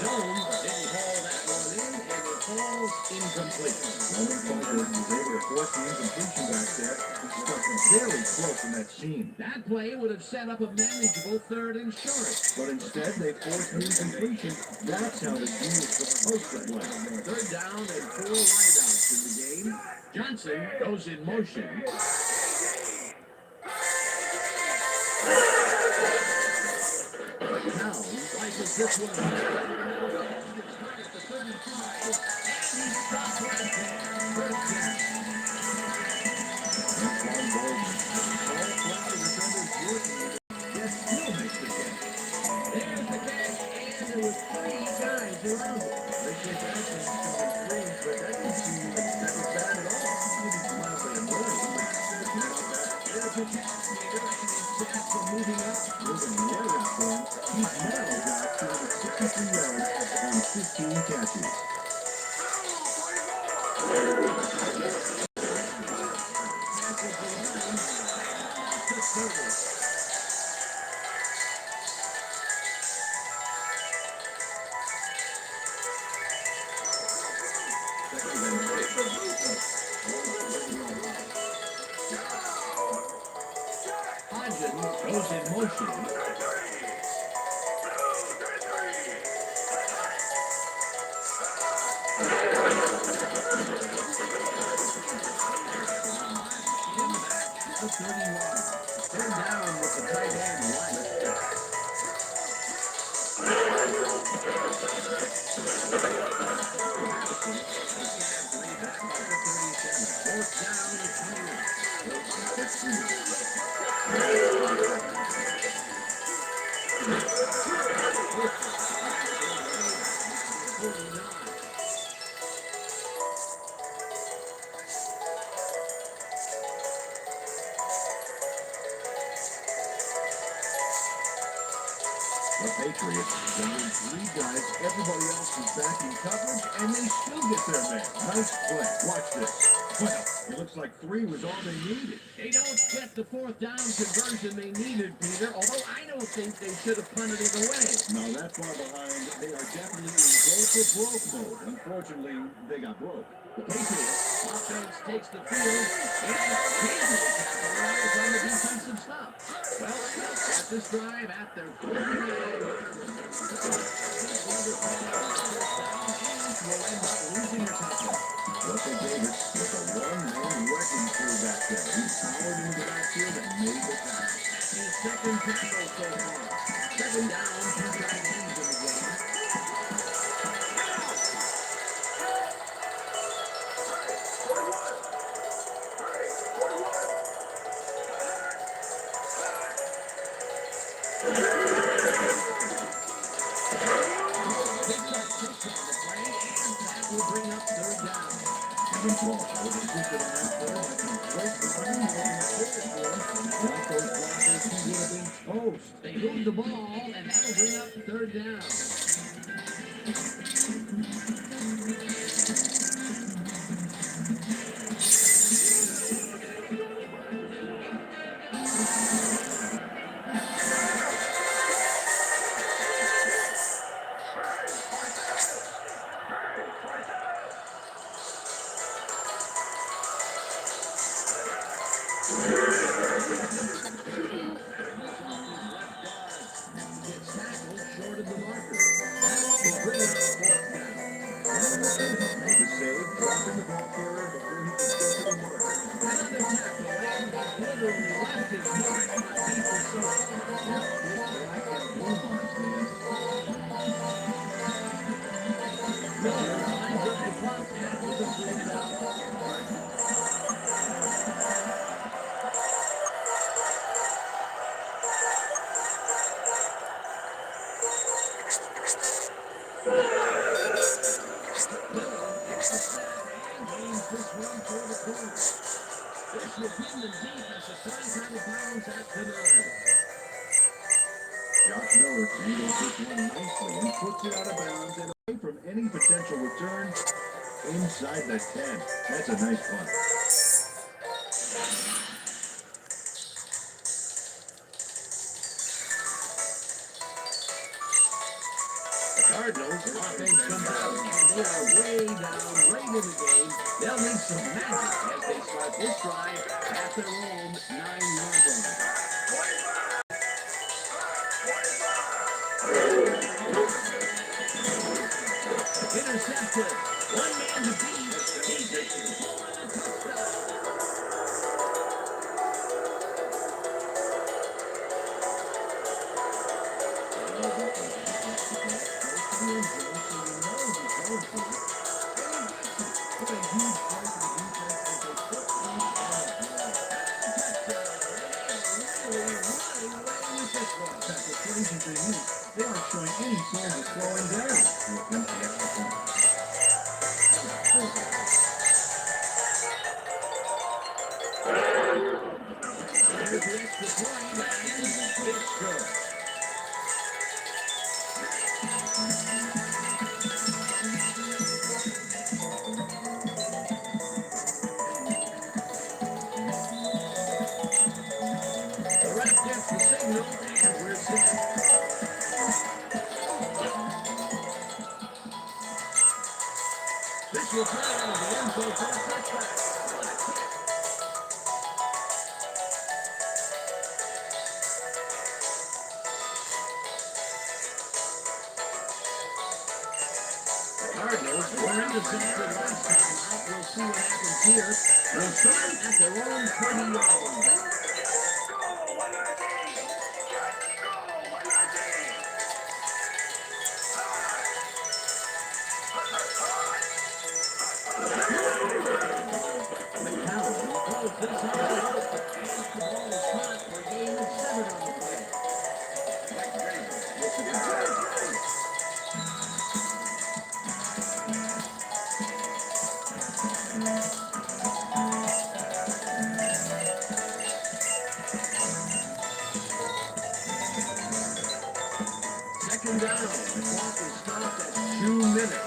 [SPEAKER 1] Jones didn't call that one in, and it falls incomplete.
[SPEAKER 3] Roman Pollard was able to force the incompletion back there. He stuck very close in that seam.
[SPEAKER 1] That play would have set up a manageable 3rd and short.
[SPEAKER 3] But instead, they forced the incompletion. That's how the team is supposed to play.
[SPEAKER 1] Third down and 4 wideouts in the game. Johnson goes in motion. Now, slices this one.
[SPEAKER 3] Yes, still makes the catch.
[SPEAKER 1] There's the catch, and there was 3 guys around it.
[SPEAKER 3] They take action to the screens, but that didn't seem like that was bad at all. Maybe mildly annoying, but
[SPEAKER 1] There's a catch leader, and it's set for moving up.
[SPEAKER 3] moving near that point, he's now got 263 yards on 15 catches.
[SPEAKER 2] Fourth down and 20.
[SPEAKER 1] The Patriots send in three guys. Everybody else is back in coverage, and they still get their man. Nice play. Watch this. Well, it looks like three was all they needed.
[SPEAKER 2] They don't get the fourth down conversion they needed, Peter, although I don't think they should have punted it away.
[SPEAKER 1] Now, that far behind, they are definitely in go-for-broke mode. Unfortunately, they got broke.
[SPEAKER 2] The Patriots offense takes the field and capitalize on the defensive stop. Well, they'll start this drive at their 49. Will end up losing the touchdown.
[SPEAKER 1] Russell Davis was a one-man wrecking crew back there. He powered into the backfield and made the pass.
[SPEAKER 2] His second tackle so far. 7 down, 2 tight ends in the game. Will bring up third down.
[SPEAKER 1] Even Paul overshooted on that play like a great running making a pivot for him. Like those blockers, he would have been toast.
[SPEAKER 2] They move the ball, and that'll bring up third down.
[SPEAKER 1] Josh Miller handles this one nicely and puts it out of bounds and away from any potential return inside the 10. That's a nice punt.
[SPEAKER 2] Cardinals offense comes out and they are way down late in the game. They'll need some magic as they start this drive at their own 9-yard line. Intercepted. One man to beat. He's in for the touchdown.
[SPEAKER 1] They aren't showing any signs of slowing down.
[SPEAKER 2] There's the extra point, and it's good. The ref gets the signal, and we're set. This will turn out of the end zone for a touchback. Cardinals were intercepted last time out. We'll see what happens here. They'll start at their own 20-yard line. second down. The clock is stopped at 2 minutes.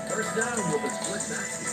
[SPEAKER 2] First down with a split basket.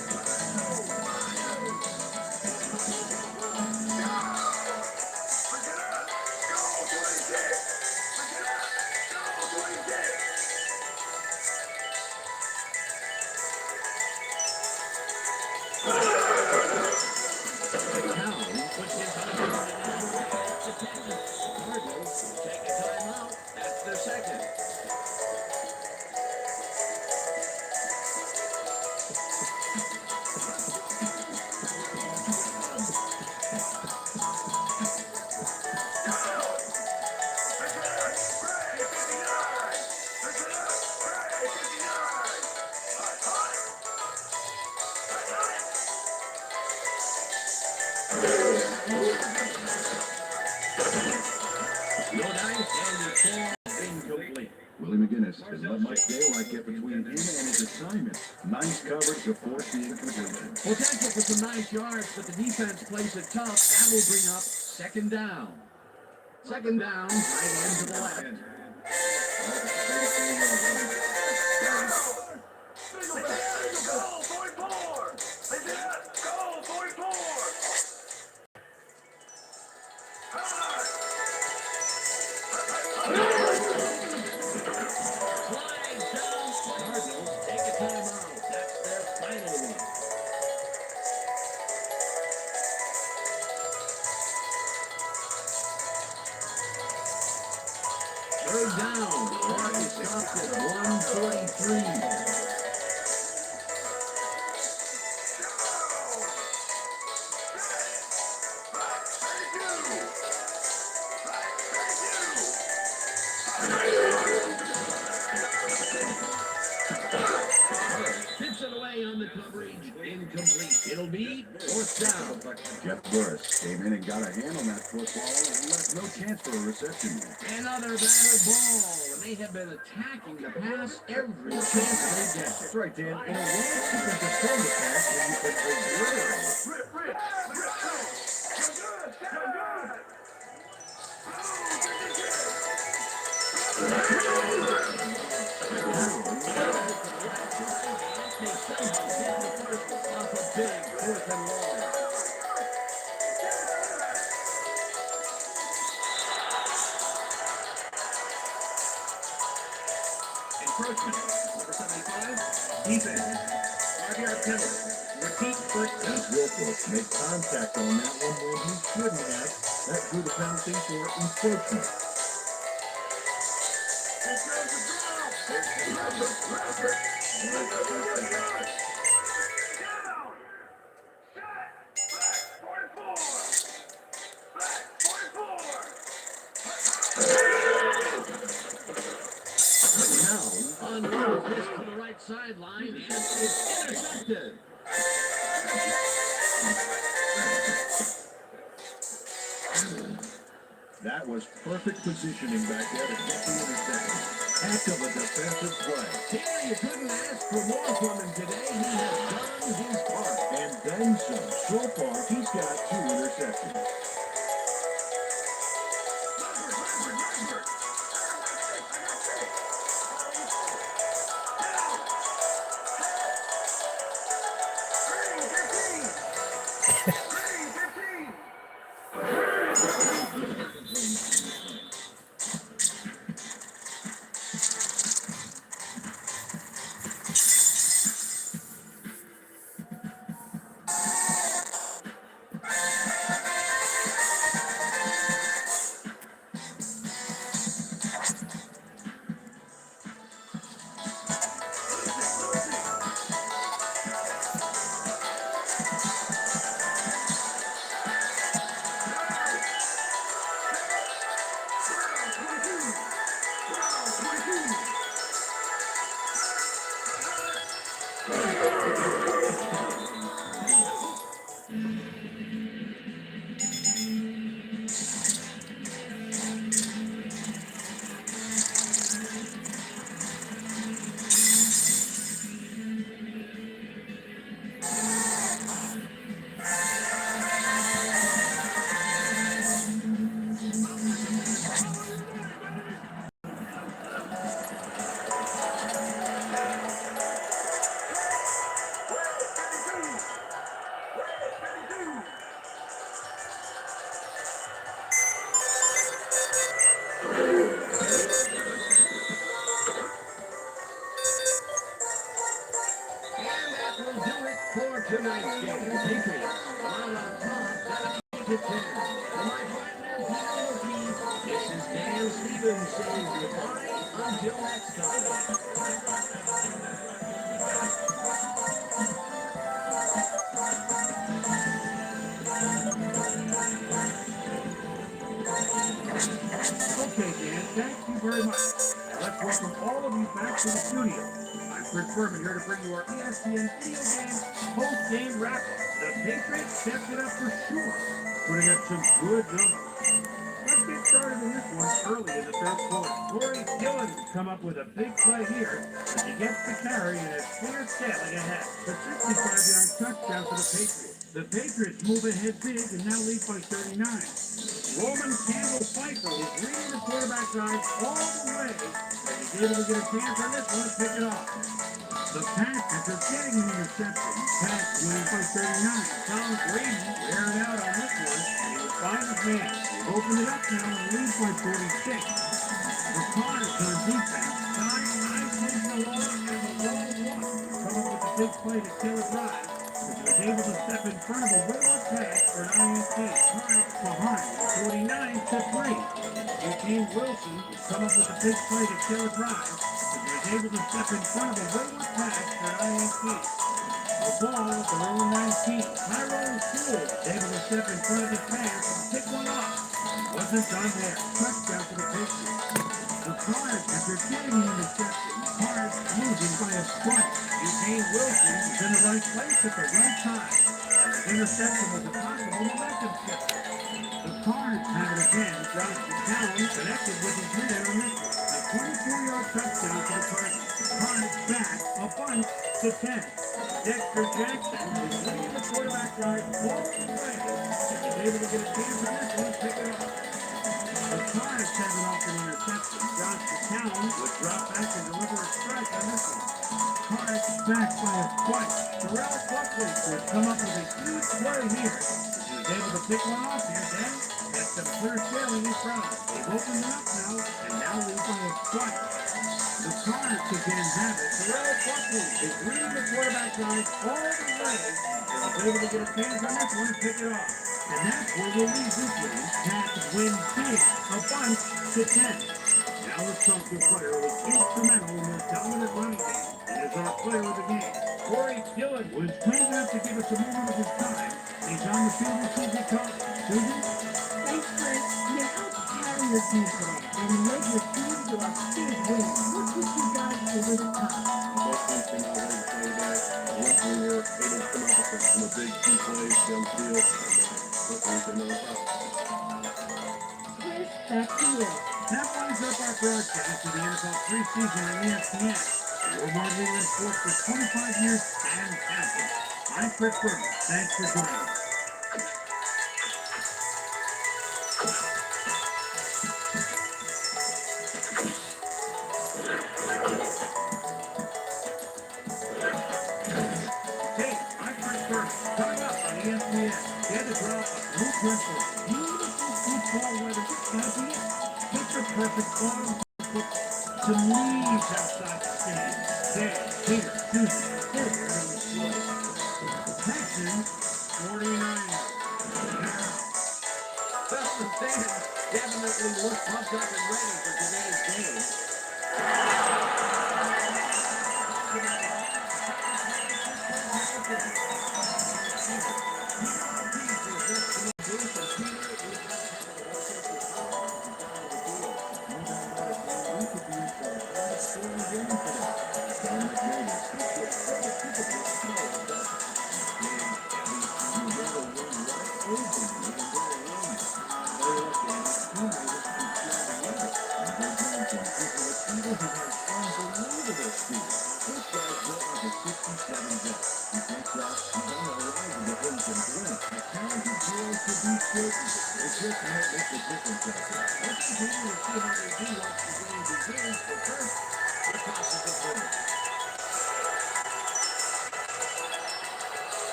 [SPEAKER 1] Willie McGinnis has let much daylight get between him and his assignment. Nice coverage to force the incompletion.
[SPEAKER 2] Potential for some nice yards, but the defense plays it tough. That will bring up second down. Second down, right end to the left. Third down. Clock is stopped at 1:43. Tips it away on the coverage. Incomplete. It'll be fourth down.
[SPEAKER 1] Jeff Burris came in and got a hand on that football and left no chance for a reception.
[SPEAKER 2] Another battered ball. And they have been attacking the pass every chance they get.
[SPEAKER 1] That's right, Dan. In a way, you can defend the pass when you can obliterate it.
[SPEAKER 2] Encroachment. Number 75. Defense. 5-yard penalty. Repeat first down.
[SPEAKER 1] Vulpix made contact on that one when he shouldn't have. That drew the penalty for encroachment.
[SPEAKER 2] Unload this to the right sideline, and it's intercepted.
[SPEAKER 1] That was perfect positioning back there to get the interception. Heck of a defensive play.
[SPEAKER 2] Terry, you couldn't ask for more from him today. He has done his part.
[SPEAKER 1] And then some. So far, he's got 2 interceptions. Stevens saying goodbye until next time.
[SPEAKER 2] Okay, Dan, thank you very much. And let's welcome all of you back to the studio. I'm Chris Berman here to bring you our ESPN video game post-game wrap-up. The Patriots stepped it up for sure, putting up some good numbers. Let's get started in this one early in the third quarter. Corey Dillon come up with a big play here as he gets the carry and is clear sailing ahead. The 65-yard touchdown for the Patriots. The Patriots move ahead big and now lead by 39. Roman Campbell Pfeiffer was reading the quarterback's eyes all the way, and he's able to get a chance on this one to pick it off. The pass after getting an interception. Pass wins by 39. Tom Brady wear it out on this one, and he would find his man. He opened it up now and leads by 46. The Connors on defense. Time I the law and the law won. Come up with a big play to kill a drive. He was able to step in front of a Whitlock pass for an INT. Connors behind 49 to 3. Eugene Wilson come up with a big play to kill a drive. He was able to step in front of a Whitlock pass for an INT. The ball at their own 19. Tyrone Sewell able to step in front of the pass and pick one off. Wasn't done there. Touchdown for the Patriots. The Cards, after getting an interception, Cards losing by a slight. Eugene Wilson is in the right place at the right time. The interception was a possible momentum shifter. The Cards have it again. Josh McCown connected with his man on this one. A 24-yard touchdown for the Cardinals. Cards back a bunch to 10. Dexter Jackson is leading the quarterback drive all the way. He's able to get a chance on this one and pick it up. The Cards have it off an interception. Josh McCown would drop back and deliver a strike on this one. Cards back by a bunch. Terrell Buckley would come up with a huge play here. He was able to pick one off here, then get some clear sailing in front. They've opened it up now, and now lead by a bunch. The Cards again have it. Terrell Buckley is leading the quarterback drive all the way, and he's able to get a chance on this one and pick it off. And that's where we'll leave this game. Pats win big, a bunch to 10. Now let's talk to a player who was instrumental in their dominant running game, and is our player of the game. Corey Dillon was kind enough to give us a moment of his time. He's on the field with Susie Cox. Susie?
[SPEAKER 4] Thanks, Chris. You helped carry your team today, and you made your team to a big win. What took you guys over the top?
[SPEAKER 3] Both teams came out ready to play today. Luckily, we were able to come out with some big key plays downfield. Hopefully, we can know what's up.
[SPEAKER 4] Chris, back to you.
[SPEAKER 2] That winds up our broadcast of the NFL preseason on ESPN. Your award-winning in sports for 25 years and counting. I'm Chris Berman. Thanks for joining us. Hey, I'm Chris Berman. Coming up on ESPN, get a drop of blueprint for beautiful football weather. This might be it. Picture perfect autumn football. Some leaves outside the stadium. There, here, Tuesday, third early slow. Texans, 49ers.
[SPEAKER 1] Well, the fans definitely look pumped up and ready for today's game.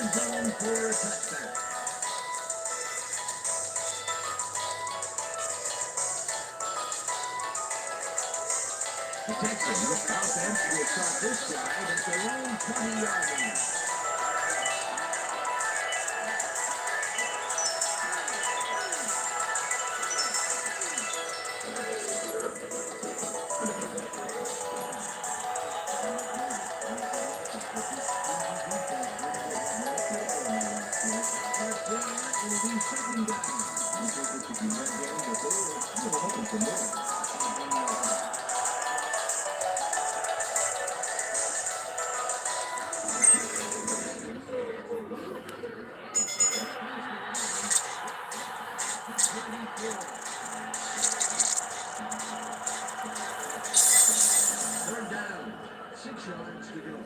[SPEAKER 1] red zone for a touchdown. The Texans offense will start this drive at their own 20-yard line. It'll be second down. I think it should be right down, but they were hoping for more. Third down, 6 yards to go.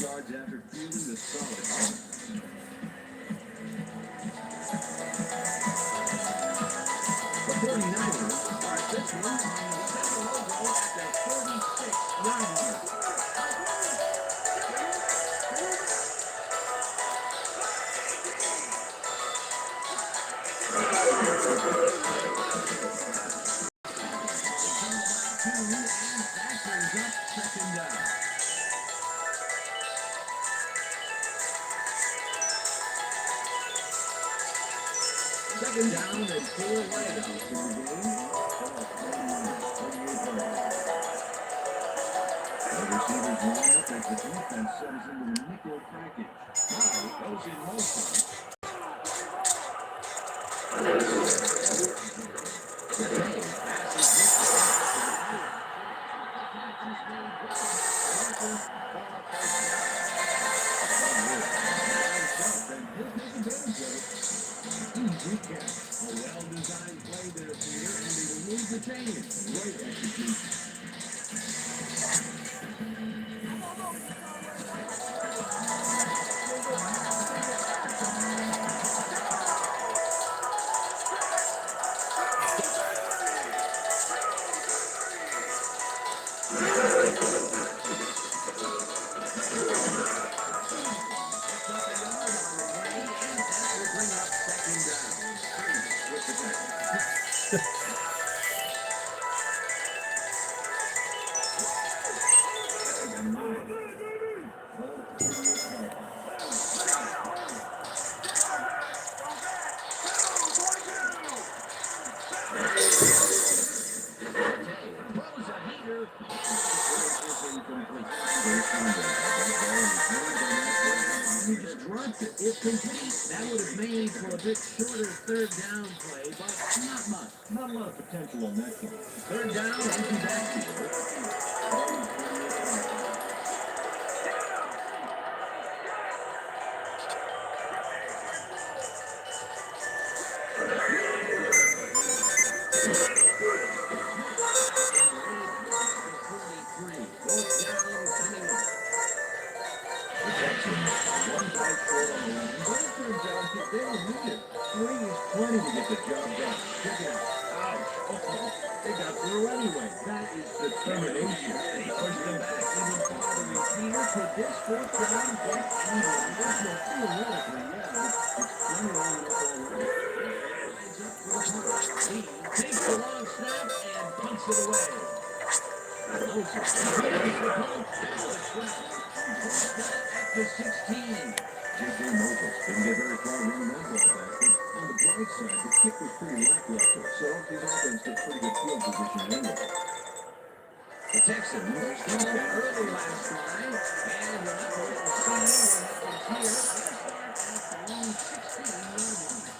[SPEAKER 1] Yards after fielding the solid. The 49ers start this one on the center logo at their 46-yard line. Second down. Second down and 4 wideouts in the game. The receivers line up as the defense settles into the nickel package. Now goes in motion. Easy catch. A well-designed play there, Peter, and they remove the chain. Great execution. It's complete. That would have made for a bit shorter third down play, but not much. Not a lot of potential on that one. Third down, empty backfield. Plenty to get the job done. Check it out. Ouch. Oh, they got through anyway. That is determination. They pushed them back even farther. Peter, could this fourth down get even? Theoretically, yeah. It's plenty long enough already. Lines up for the punt. He takes the long snap and punts it away. Moses takes the punt. At the 16. J.J. Moses didn't get very far running that ball back, but on the bright side, the kick was pretty lackluster, so his offense took pretty good field position anyway. The Texans
[SPEAKER 2] From
[SPEAKER 1] start
[SPEAKER 2] that
[SPEAKER 1] out
[SPEAKER 2] early last drive, and we're not going to see what happens here. They'll start at the 16-yard line.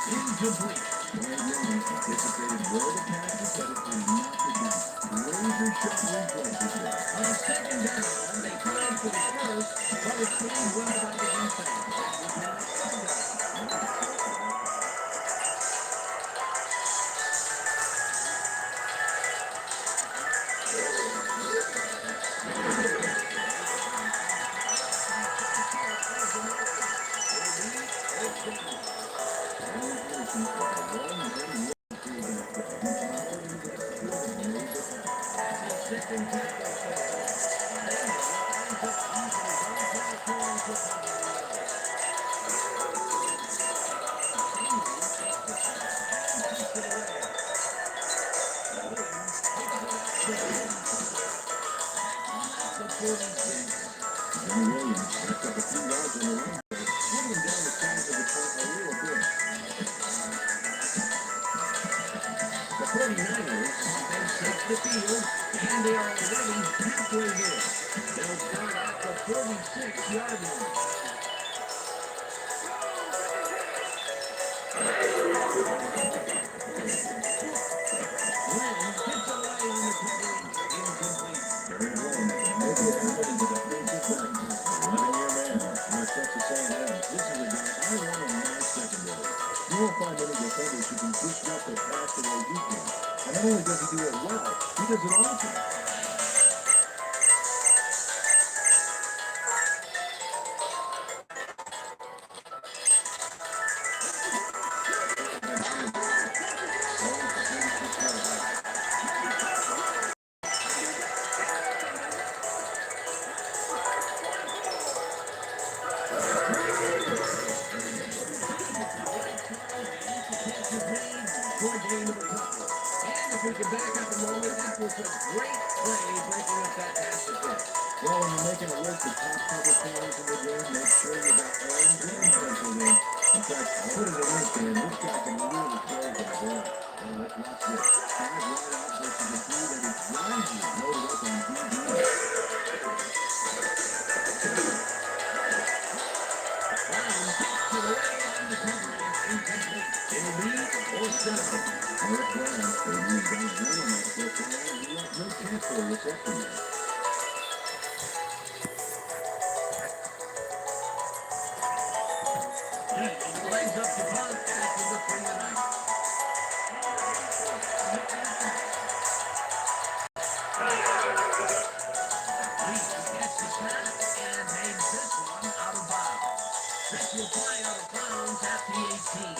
[SPEAKER 2] Incomplete.
[SPEAKER 1] anticipated where the pass is headed and knocked it down. Razor sharp reflexes there.
[SPEAKER 2] On second down, they tried for the first, but it's being well by the defense.
[SPEAKER 1] Jimmy Williams picked up a few yards on the run, slimming down the size of the truck a little bit.
[SPEAKER 2] The 49ers, they set the field, and they are already halfway there. They'll start at the 46-yard line. Glenn gets away on the coverage, incomplete.
[SPEAKER 1] Very well, maybe it happened into the defensive back. 11-year man. Like Texas A&M, this is a guy I want on my secondary. You won't find many defenders who can disrupt the pass the way he can. And not only does he do it well, he does it often.
[SPEAKER 2] For a gain of a couple. And if we can back up a moment, that was a great play breaking up that pass attempt.
[SPEAKER 1] Well, when you're making a list of top cover players in the game, make sure you got Aaron Glenn penciled in. In fact, I'll put it in this game. This guy can really close that ball. Well, let's watch this. Five right out versus a few that is wisely loaded up on DB. Eric Brown, they moved down one on that first round. He left no chance for a reception there.
[SPEAKER 2] Lays up the punt after the 3-9. Lee gets the snap and makes this one out of bounds. This will fly out of bounds at the 18.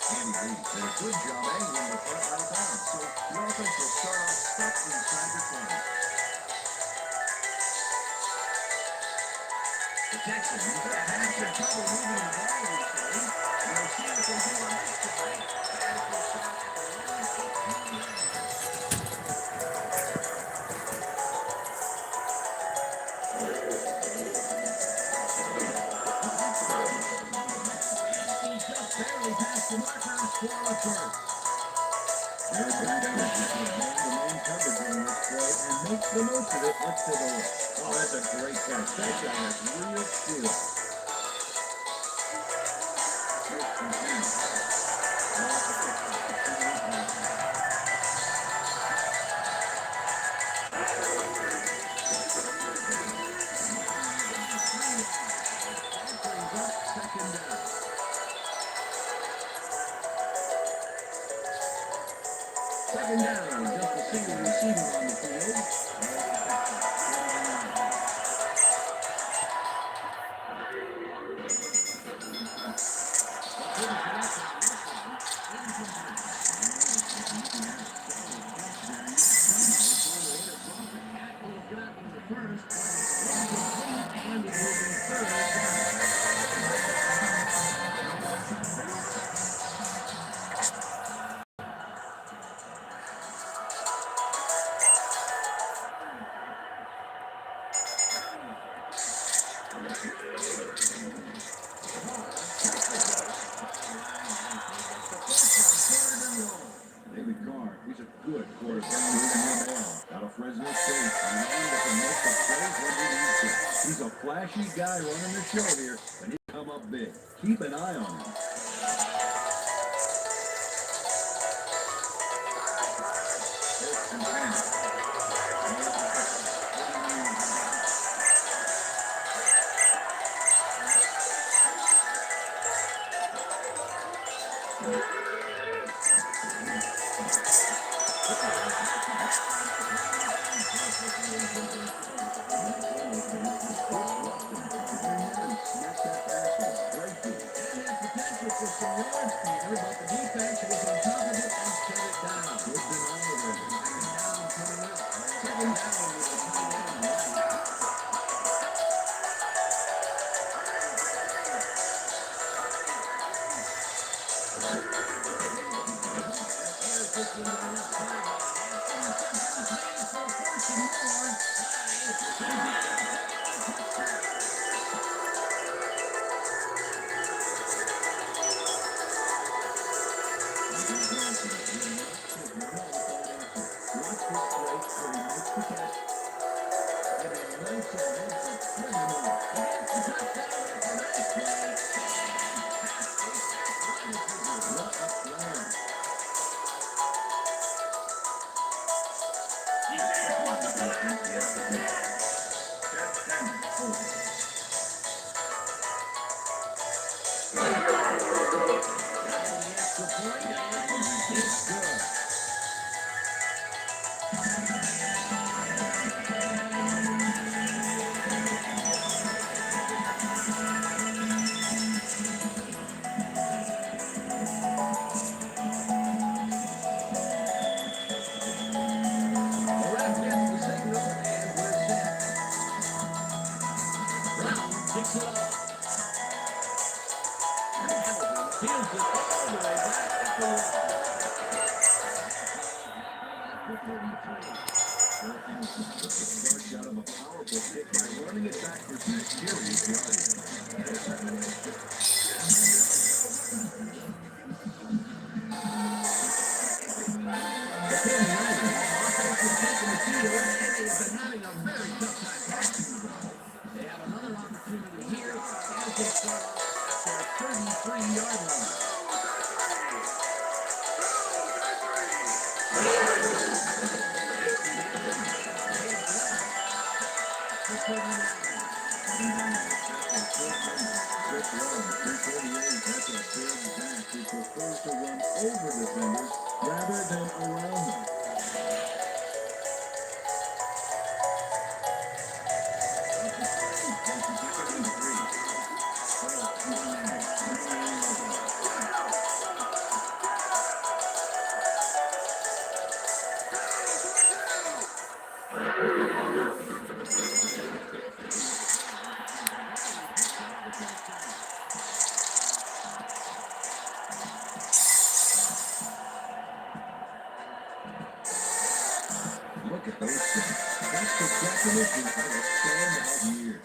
[SPEAKER 1] Andy Reid did a good job angling the punt out of bounds, so the offense will start off stuck inside the 20.
[SPEAKER 2] The Texans have had some trouble moving the ball recently. We'll see what they do on this drive as they start at the 1-18 line. He just barely passed the markers for a first.
[SPEAKER 1] Eric Brown uses man-to-man coverage on this play and makes the most of it. Let's take a look. Oh, that's a great catch. That guy has real skill.
[SPEAKER 2] Second down, just a single receiver on the field.
[SPEAKER 1] David Carr, he's a good quarterback. Out of Fresno State, a man that can make the plays when he needs to. He's a flashy guy running the show here, and he'll come up big. Keep an eye on him. Look at those stats. That's the definition of a standout year.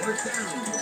[SPEAKER 1] First down for the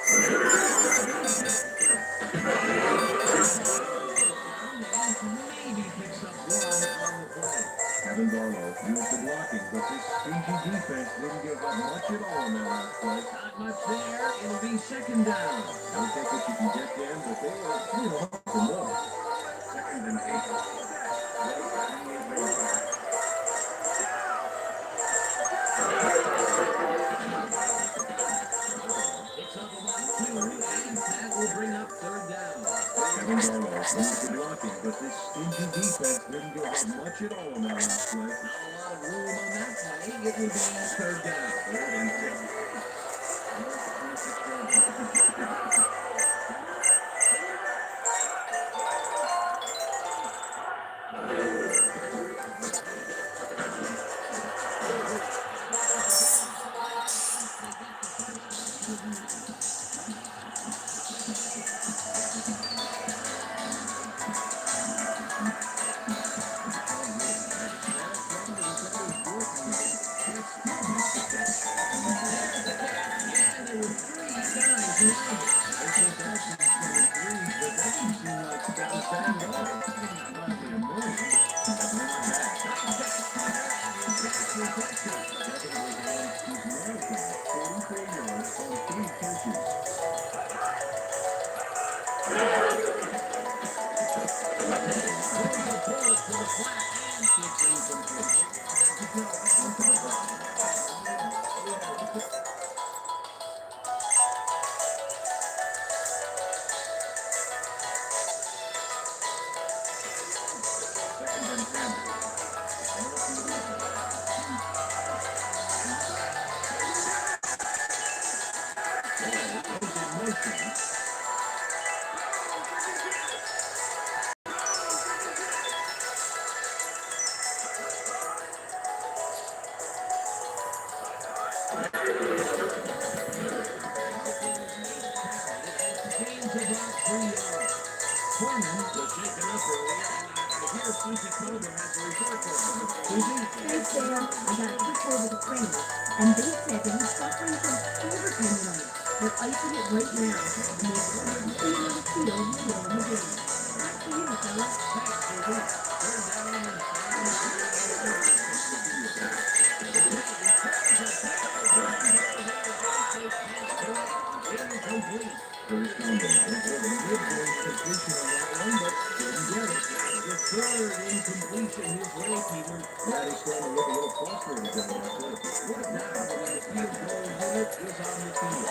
[SPEAKER 1] Maybe picks up one on the play.
[SPEAKER 3] Kevin Garlow used the blocking, but this stingy defense didn't give up much at all on that last play.
[SPEAKER 1] Not much there. It'll be second down.
[SPEAKER 3] Don't take what you can get, Dan, but they were, hoping more.
[SPEAKER 2] Second and 8.
[SPEAKER 1] Picks up about 2, and that will bring up third down.
[SPEAKER 3] Kevin Garlow used the blocking, but this stingy defense didn't give up much at all on that last play.
[SPEAKER 1] Not a lot of room on that play. It will be third down.
[SPEAKER 3] Third and 6.
[SPEAKER 4] Thanks, Sam. I got a quick over the trainer, and they said that he's suffering from shoulder tendonitis. They're icing it right now, and they're going to see him on the field later in the game. Back to you, fellas.
[SPEAKER 3] First down, mid-range completion on that one, but didn't get it.
[SPEAKER 1] The third incompletion his way, Peter.
[SPEAKER 3] Yeah, he's starting to look a little frustrated down there, too.
[SPEAKER 1] What now when the field goal unit is on the field?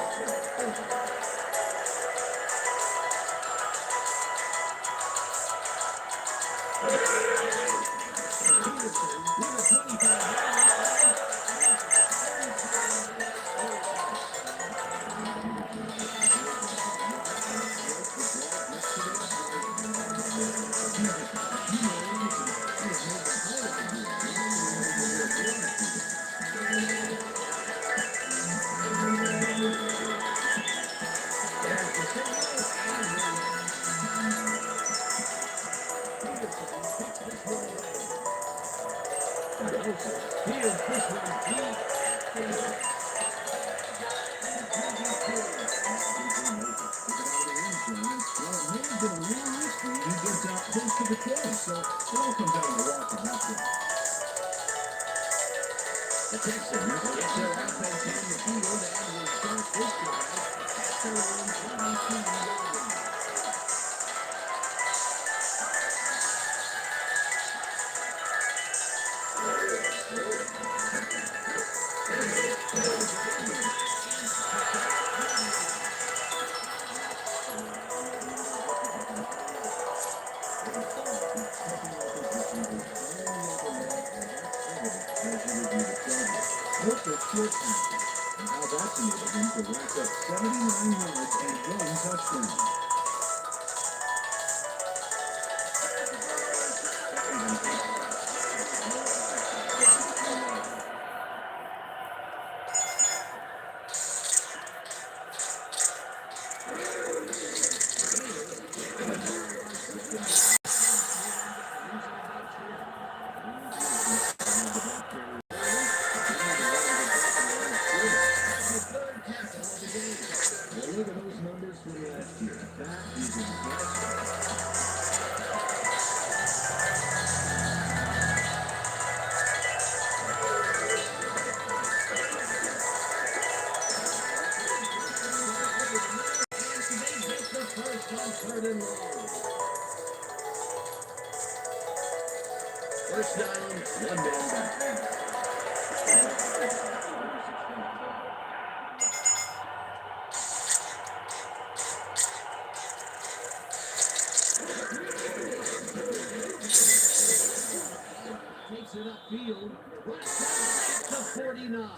[SPEAKER 1] Peterson with a 25-yard Here's this one deep.
[SPEAKER 3] He gets out close to the 12, so it all comes down to the walk at that point.
[SPEAKER 1] The Texans get their offense on the field and will start this drive at their own 22-yard line.
[SPEAKER 3] Vulpix short passes, and how that's enabled him to rack up 79 yards and 1 touchdown.
[SPEAKER 1] look at those numbers from last year. That is impressive. Third and long. First down, one man back. Takes it upfield. To 49.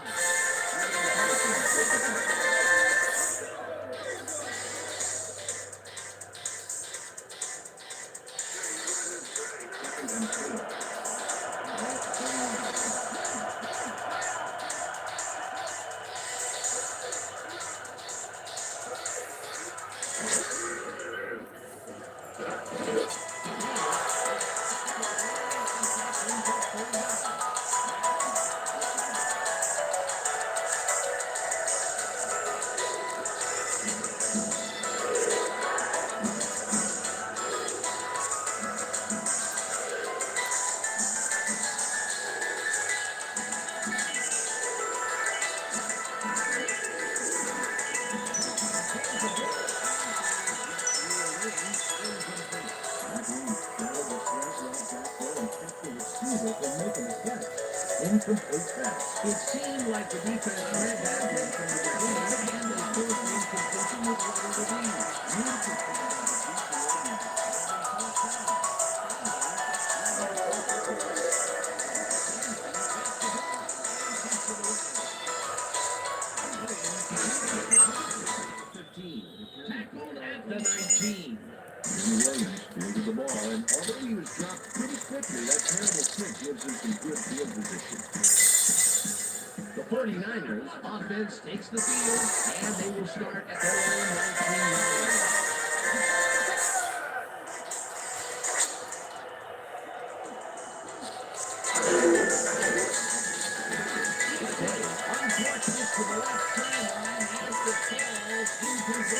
[SPEAKER 1] Incomplete pass. It seemed like the defense read that one from the beginning, and they forced an incompletion with one of the lead. Beautiful tackled at the 19. Jimmy Williams fielded the ball, and although he was dropped pretty quickly, that terrible kick gives him some good field position. The 49ers offense takes the field, and they will start at their own 19-yard line. Unfortunate to the left sideline as the tail incomplete.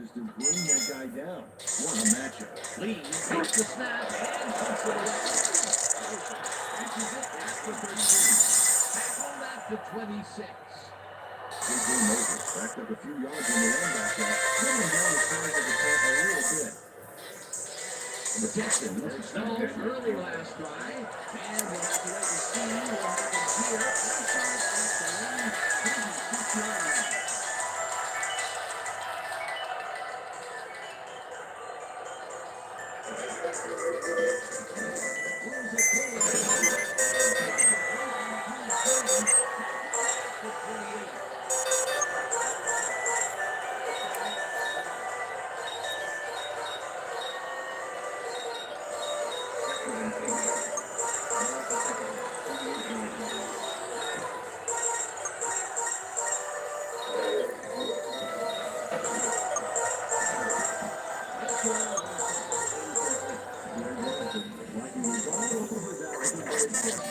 [SPEAKER 1] To bring that guy down. What a matchup. Lee takes the snap and puts it away. After 13. Tackled at the 26. Big game over. Backed up a few yards on the end back there. Coming down the sides of the top a little bit. The Texans
[SPEAKER 2] So early last drive, and we'll have to wait and see what happens here. Inside at the 26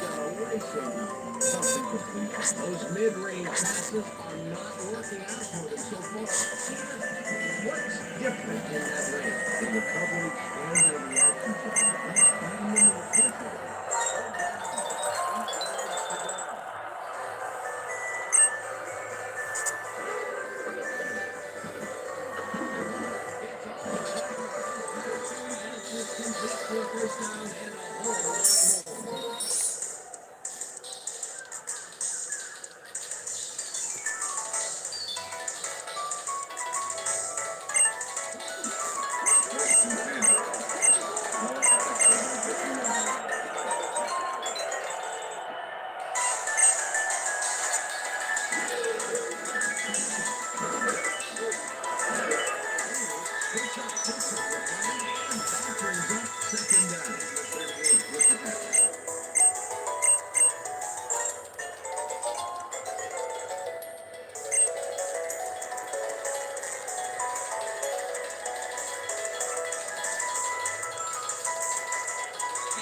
[SPEAKER 2] yard line. Those mid-range passes are not working out for them so far. What's different in that range?
[SPEAKER 1] in the coverage and their reaction time. He's finding them more quickly.
[SPEAKER 2] First down and a whole lot more.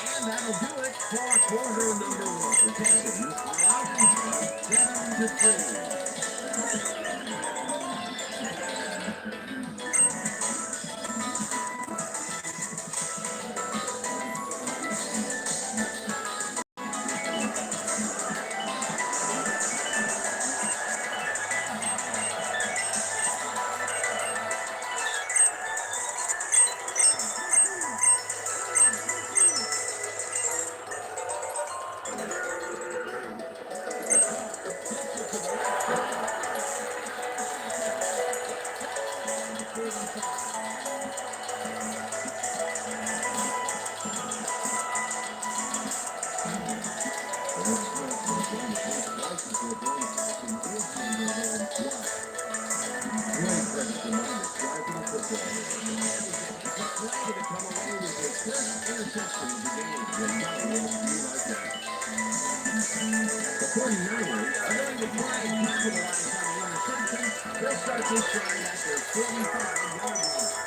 [SPEAKER 2] And that'll do it for quarter number one. The Texans are out in front, 7-3. The 49ers are going to try and capitalize on the interception. They'll start this drive at their 45-yard line.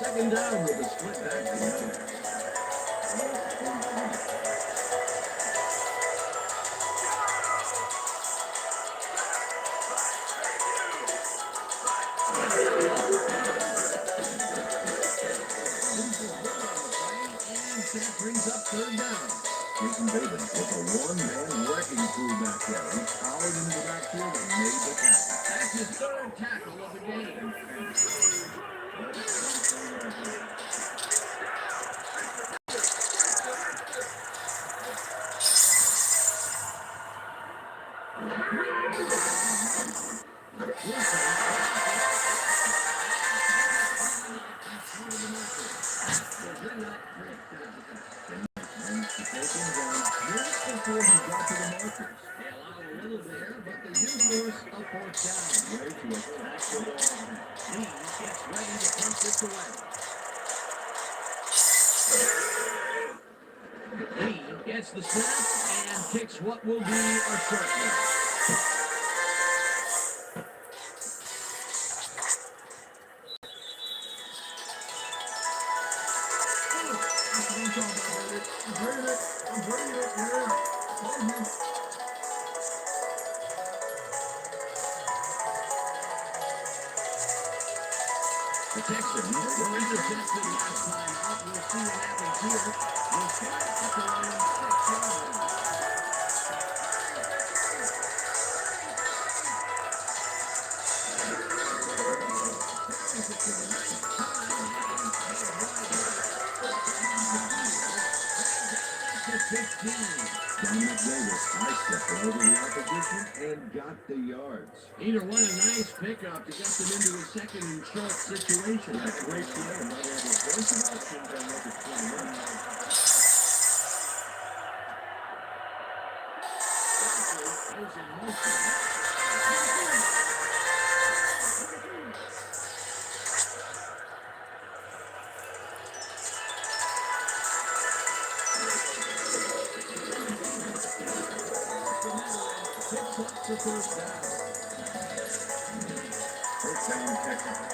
[SPEAKER 2] Second down with a split back. And
[SPEAKER 1] brings up third down.
[SPEAKER 3] Jason Bateman with a one-man wrecking crew back there. He powered into the backfield and made the tackle.
[SPEAKER 1] That's his third tackle of the game.
[SPEAKER 3] Before he got to the markers.
[SPEAKER 1] They allow a little there, but they do force a fourth down.
[SPEAKER 3] Way to attack the ball.
[SPEAKER 1] Lee gets ready to punch this away. Lee gets the snap and kicks what will be a short one. The Texans were intercepted last time out. We'll see what happens here. We'll start at the line 6 yards.
[SPEAKER 3] Dominic Davis high-stepped over the opposition and got the yards.
[SPEAKER 1] Either one a nice pickup to get them into a second and short situation.
[SPEAKER 3] That's a great play. And might have a bunch of options on what it's going to run.
[SPEAKER 1] Goes in motion. The first down.
[SPEAKER 3] First down, Texans.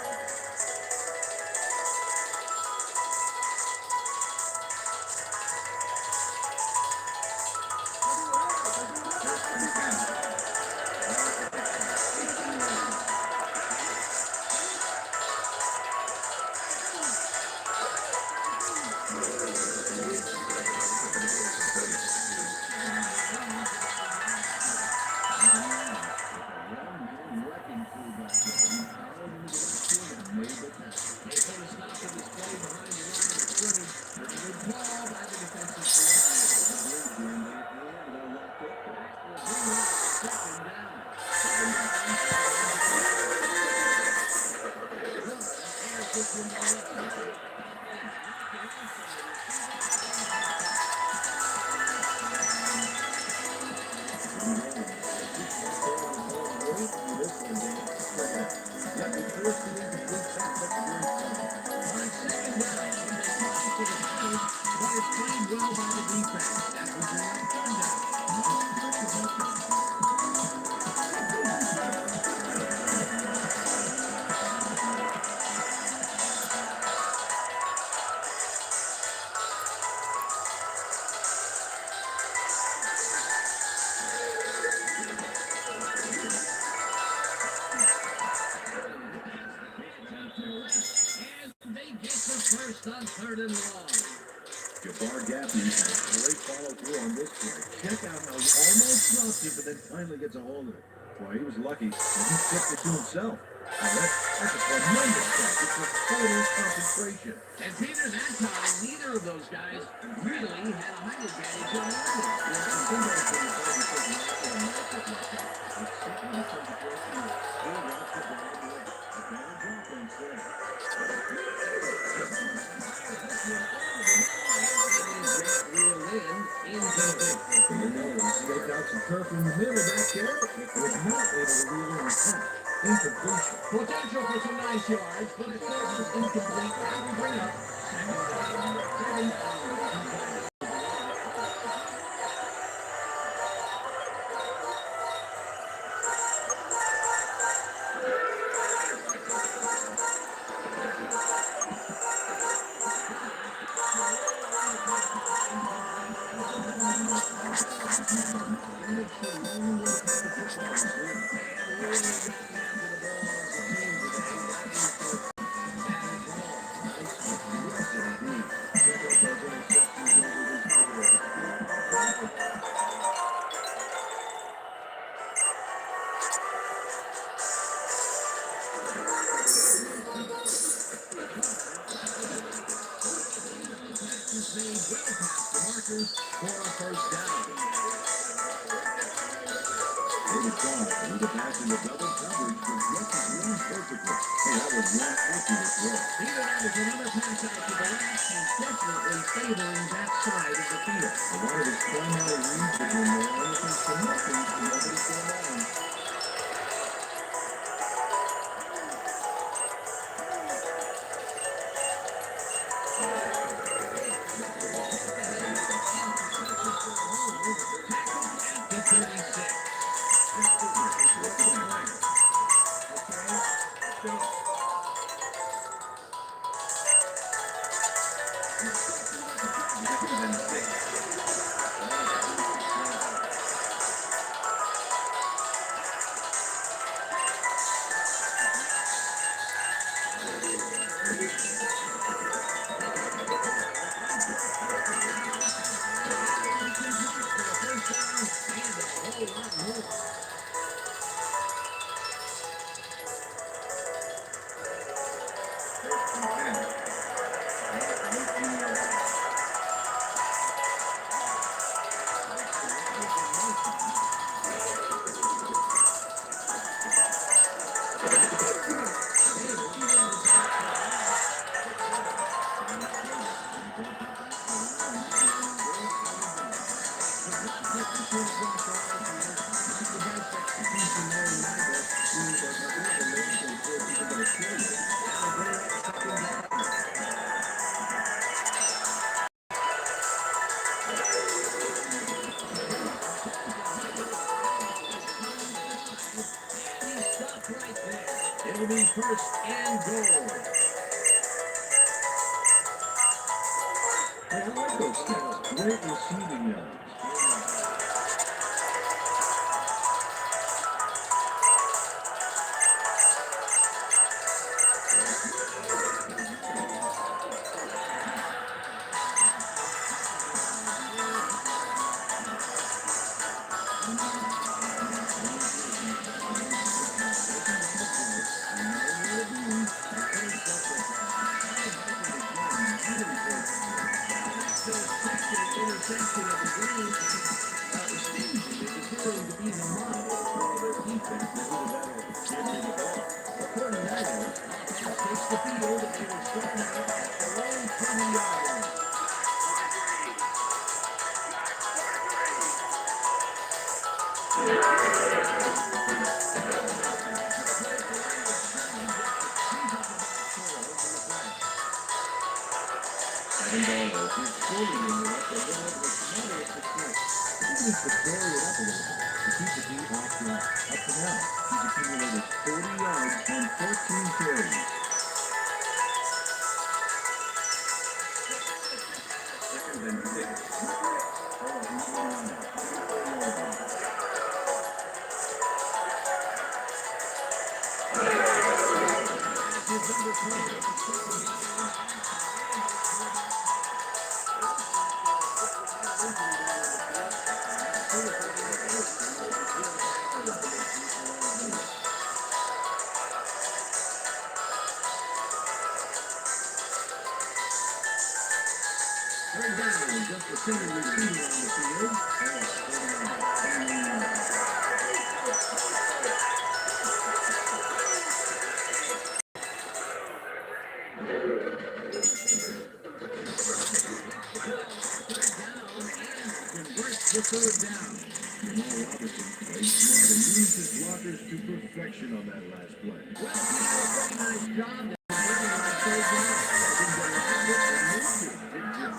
[SPEAKER 3] First on third and long. Jabbar Gaffney has great follow-through on this play. Check out how he almost dropped it, but then finally gets a hold of it. Boy, he was lucky, and he tipped it to himself. Now that's a tremendous catch. It's a total concentration.
[SPEAKER 1] And Peter, that time, neither of those guys really had a height advantage on the other.
[SPEAKER 3] Staked out some turf in the middle back there. Was not able to reel in the pass. Incompletion.
[SPEAKER 1] Potential for some nice yards, but it was incomplete. That will bring up second down. blockers for a first down. David Carr with a pass into double coverage for Jesse Green perfectly. Hey, that was one accurate throw.
[SPEAKER 2] Here that was another pass out to the left. He's definitely favoring that side of the field.
[SPEAKER 1] A lot of his primary reads have been there, anything from nothing to nobody for long.
[SPEAKER 2] The 36. It'll be first and goal.
[SPEAKER 1] Hey, I like those stats. Great receiving yards.
[SPEAKER 2] Interception of the game. Stingy is appearing to be the model for their defense. The 49ers takes the field and they will start out at their own 20-yard line.
[SPEAKER 1] Having ball is scoring in Europe, they're going to have moderate success. He needs to carry it up a little bit to keep the team up to now. He's accumulated 40 yards on 14 carries. Second and
[SPEAKER 2] Third down, just a single receiver on the field. Converts the third down.
[SPEAKER 1] Jamal Robinson played smart and used his blockers to perfection on that last play.
[SPEAKER 2] Well, he did a very nice job there. Making that third down. Didn't get around it and moved it. Good job.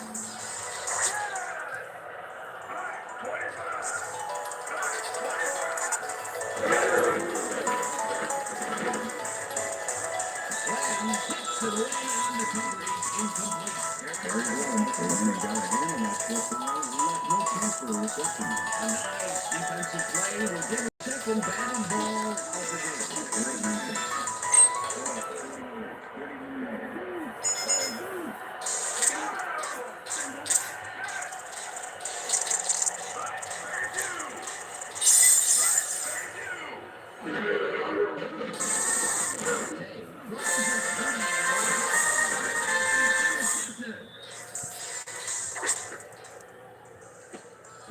[SPEAKER 2] And takes it away on the coverage. Incomplete.
[SPEAKER 1] Very well. They only got a hand on that first down. He left no chance for a reception.
[SPEAKER 2] A nice defensive play will give a second batted ball of the game.
[SPEAKER 1] Great defense.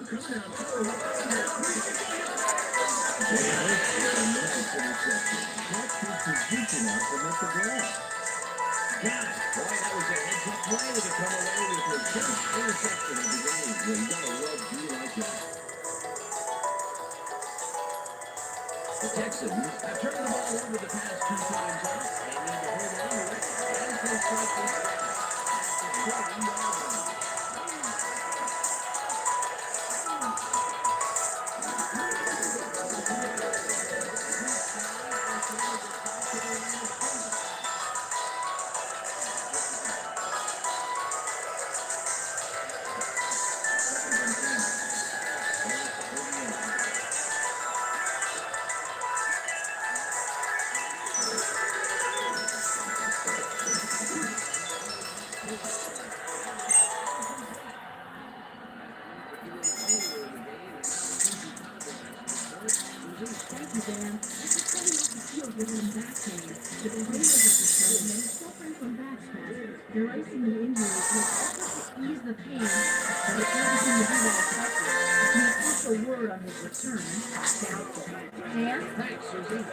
[SPEAKER 3] coming out through. And this is a nice interception. That keeps his position out from at the ground.
[SPEAKER 1] Got it. Boy, that was a heads-up play to come away with his first interception of the game.
[SPEAKER 3] Yeah, you gotta love D like that.
[SPEAKER 1] The Texans have turned the ball over the past 2 times out. They need to hold on to it as they start this drive at the 30-yard line.
[SPEAKER 4] Thank you, Dan. After coming off the field with him back pain, the Raiders have determined that he's suffering from back spasms. They're icing the injury with efforts to ease the pain, but it doesn't seem to be that effective. The official word on his return, doubtful. Dan?
[SPEAKER 1] Thanks, Susie.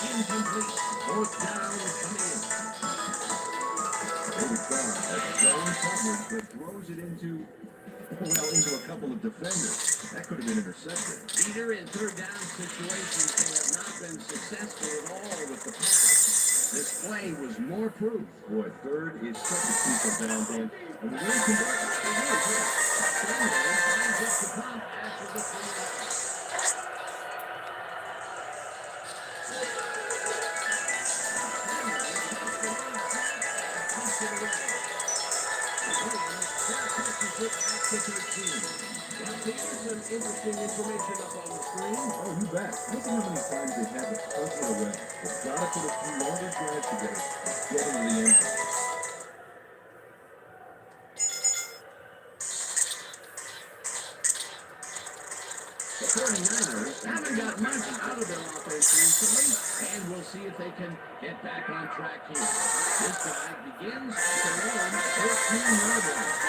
[SPEAKER 1] Incomplete. 4th down coming in.
[SPEAKER 3] Big Star has zone coverage, but throws it into a couple of defenders. That could have been intercepted.
[SPEAKER 1] Either in 3rd down situations, they have not been successful at all with the pass. This play was more proof.
[SPEAKER 3] Boy, 3rd is such a crucial down, Dan. And we really convert
[SPEAKER 1] Finds us the pump after the 3 some interesting information up on the screen.
[SPEAKER 3] Oh, you bet. Look at how many times they've had to punt it away. They've got to put a few longer drives together and get into the end zone.
[SPEAKER 1] The 49ers haven't got much out of their offense recently, and we'll see if they can get back on track here. This drive begins at their own 13-yard line.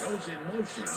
[SPEAKER 1] Goes in motion.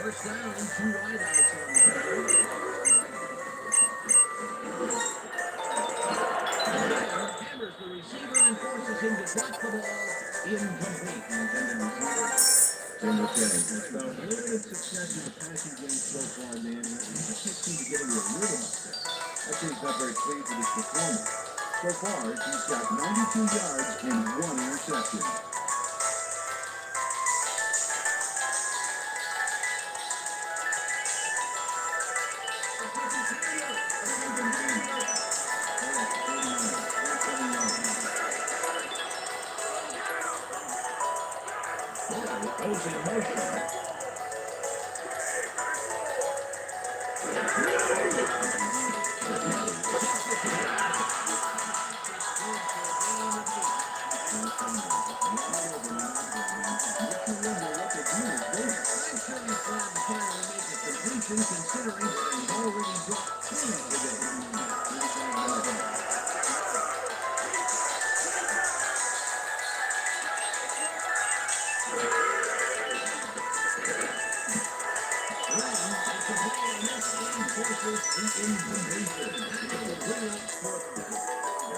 [SPEAKER 1] First down, 2 wideouts on the field. Hammers the receiver and forces him to drop the ball incomplete.
[SPEAKER 3] Intended receiver, Tim Jennings. Now, limited success in the passing game so far, man. He just can't seem to get into a rhythm out there. I'd say he's not very pleased with his performance. So far, he's got 92 yards and 1 interception.
[SPEAKER 1] Goes in motion. Considering he's already dropped 2 today.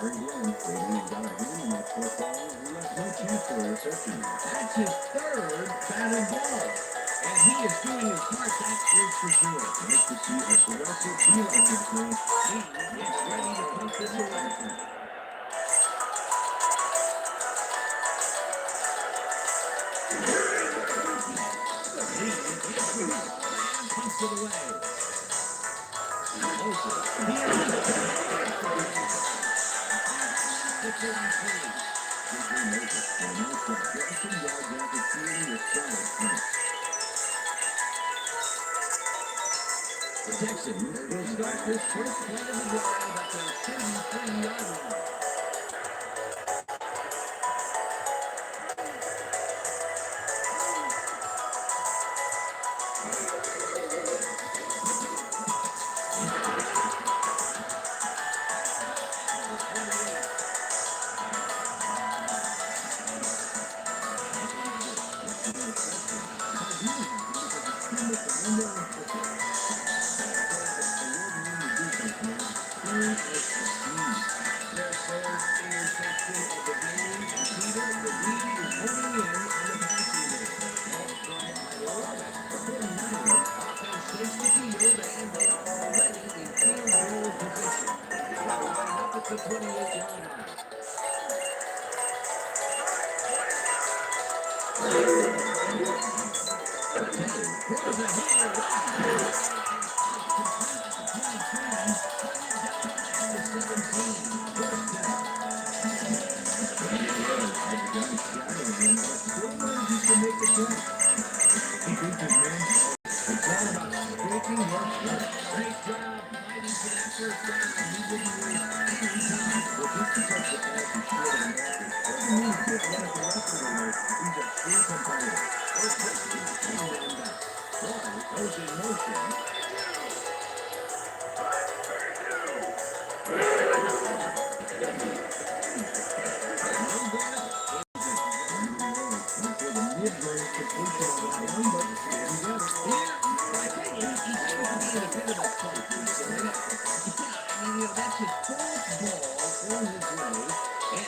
[SPEAKER 3] Very good. Brady got a hand in that football. He left no chance for a reception.
[SPEAKER 1] That's his third batted ball. And he is doing his part, that is for sure.
[SPEAKER 3] Nice to see a aggressive defense now.
[SPEAKER 1] He is ready to put this away. He is through and pumps it away. Moses, here is the
[SPEAKER 3] J.J. Moses, a nice job. Getting some yards out the field with solid points.
[SPEAKER 1] The Texans will start this first play of the drive at their 33-yard line. The 28-yard line. That's his fourth ball on his way,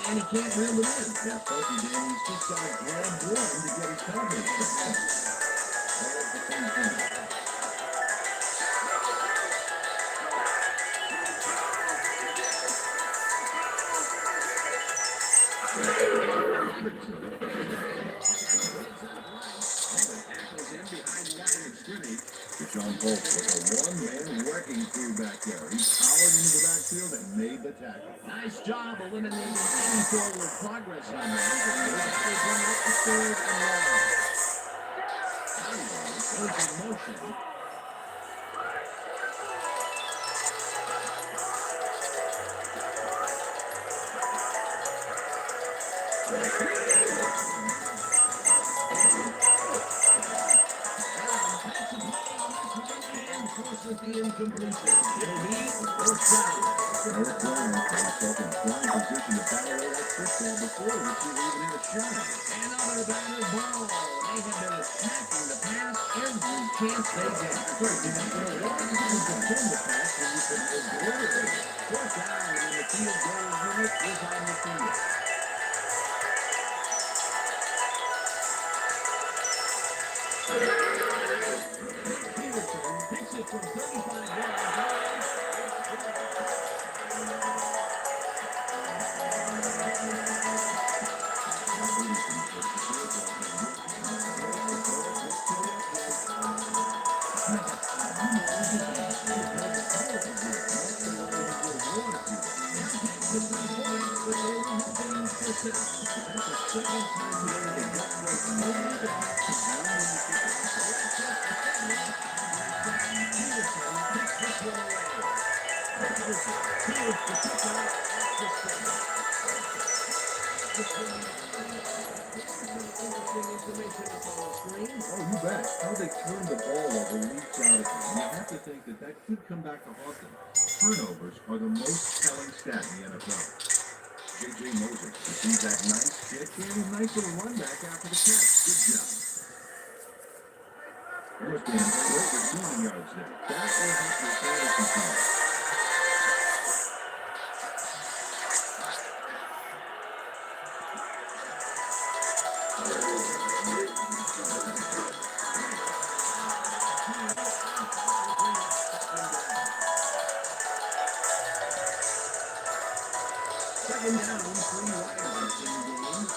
[SPEAKER 1] and he can't reel it in.
[SPEAKER 3] Yeah, Funky Danny's just got to grab one to get his confidence back. All at the same time. John Bolt was a one-man wrecking crew back there. He powered into the backfield and made the tackle.
[SPEAKER 1] Nice job eliminating any forward progress on that. They bring up the third and long. Goes in motion. With the incompletion. It'll be first down.
[SPEAKER 3] Eric Brown found himself in prime position to battle away that football before the receiver even had a shot.
[SPEAKER 1] Another batted ball. They have been attacking the pass every chance they get.
[SPEAKER 3] Right, you know, why did you defend the pass when you can obliterate it?
[SPEAKER 1] Fourth down, and the field goal unit is on the field. Peterson picks it from 35 yards.
[SPEAKER 3] Oh, you bet. How they turn the ball over leaps out of it. You have to think that that could come back to haunt them. Turnovers are the most telling stat in the NFL. J.J. Moses receives that nice kick and a nice little run back after the catch. Good job. Almost being great receiving yards there. That will help your fantasy team.
[SPEAKER 1] Second down, 3 wideouts in the game.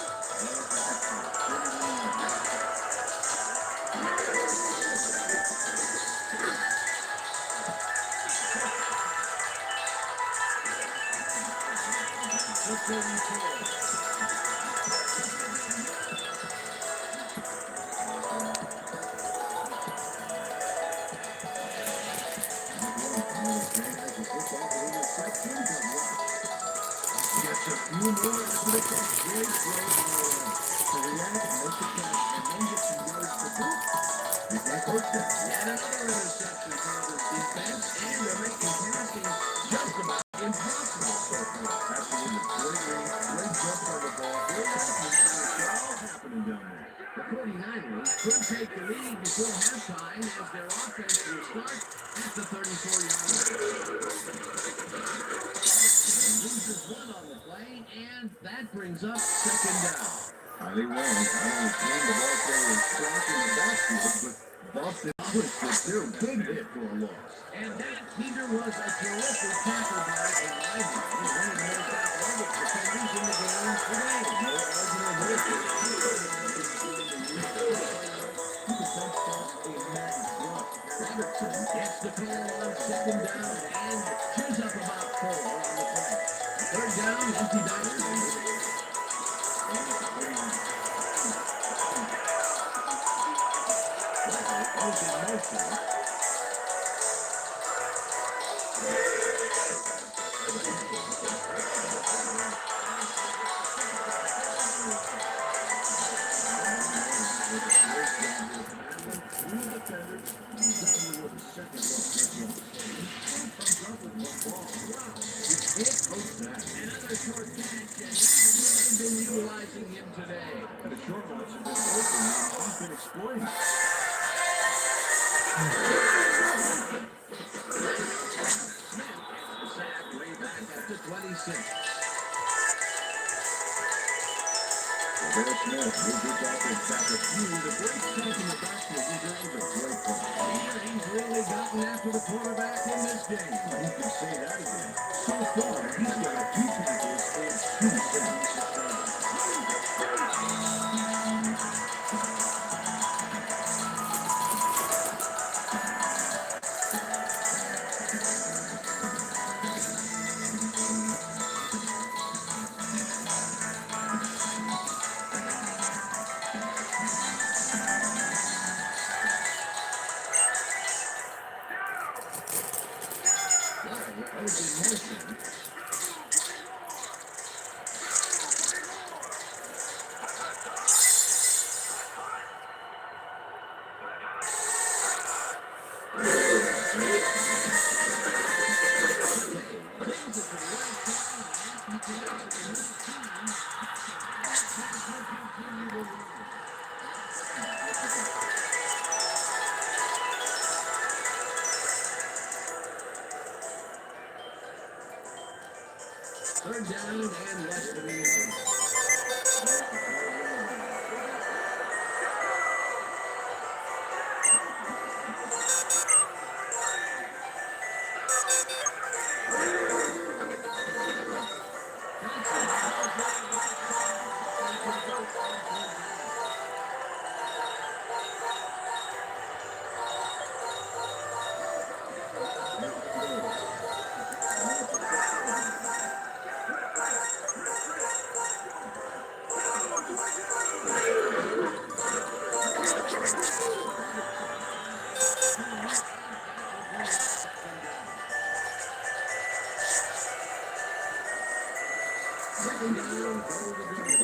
[SPEAKER 1] The 34. Gets a few more after the catch. Great throw to react, make the catch, and then get some yards to go. You can't coach that. Yet another interception for this defense, and they're making passing just about impossible so far. Absolutely. Great range, great jump on the ball. Great accuracy. It's all happening down there. The 49ers could take the lead before halftime as their offense will start at the 34-yard line. Loses one on the play, and that brings up second down. Highly wrong. I understand the ball carrier is blocking the backfield, but Boston pushed it too. Big hit for a loss. And that, Peter, was a terrific tackle by Elijah. One of the most athletic defenders in the game today. No argument with it. Robertson gets the call on second down and chews up about 4 on the play. Third down, empty Niners. Goes in motion. Another short catch, and they've been utilizing him today. The short routes have been open, and he's been exploiting. Sack way back at the 26. Bear Smith moved it back a few. The great stuff in the backfield. These are a great play. He's really gotten after the quarterback in this game. You can say that again. So far, he's got 2 tackles and 2 sacks. Third down and less than a yard. Second down, goal to go.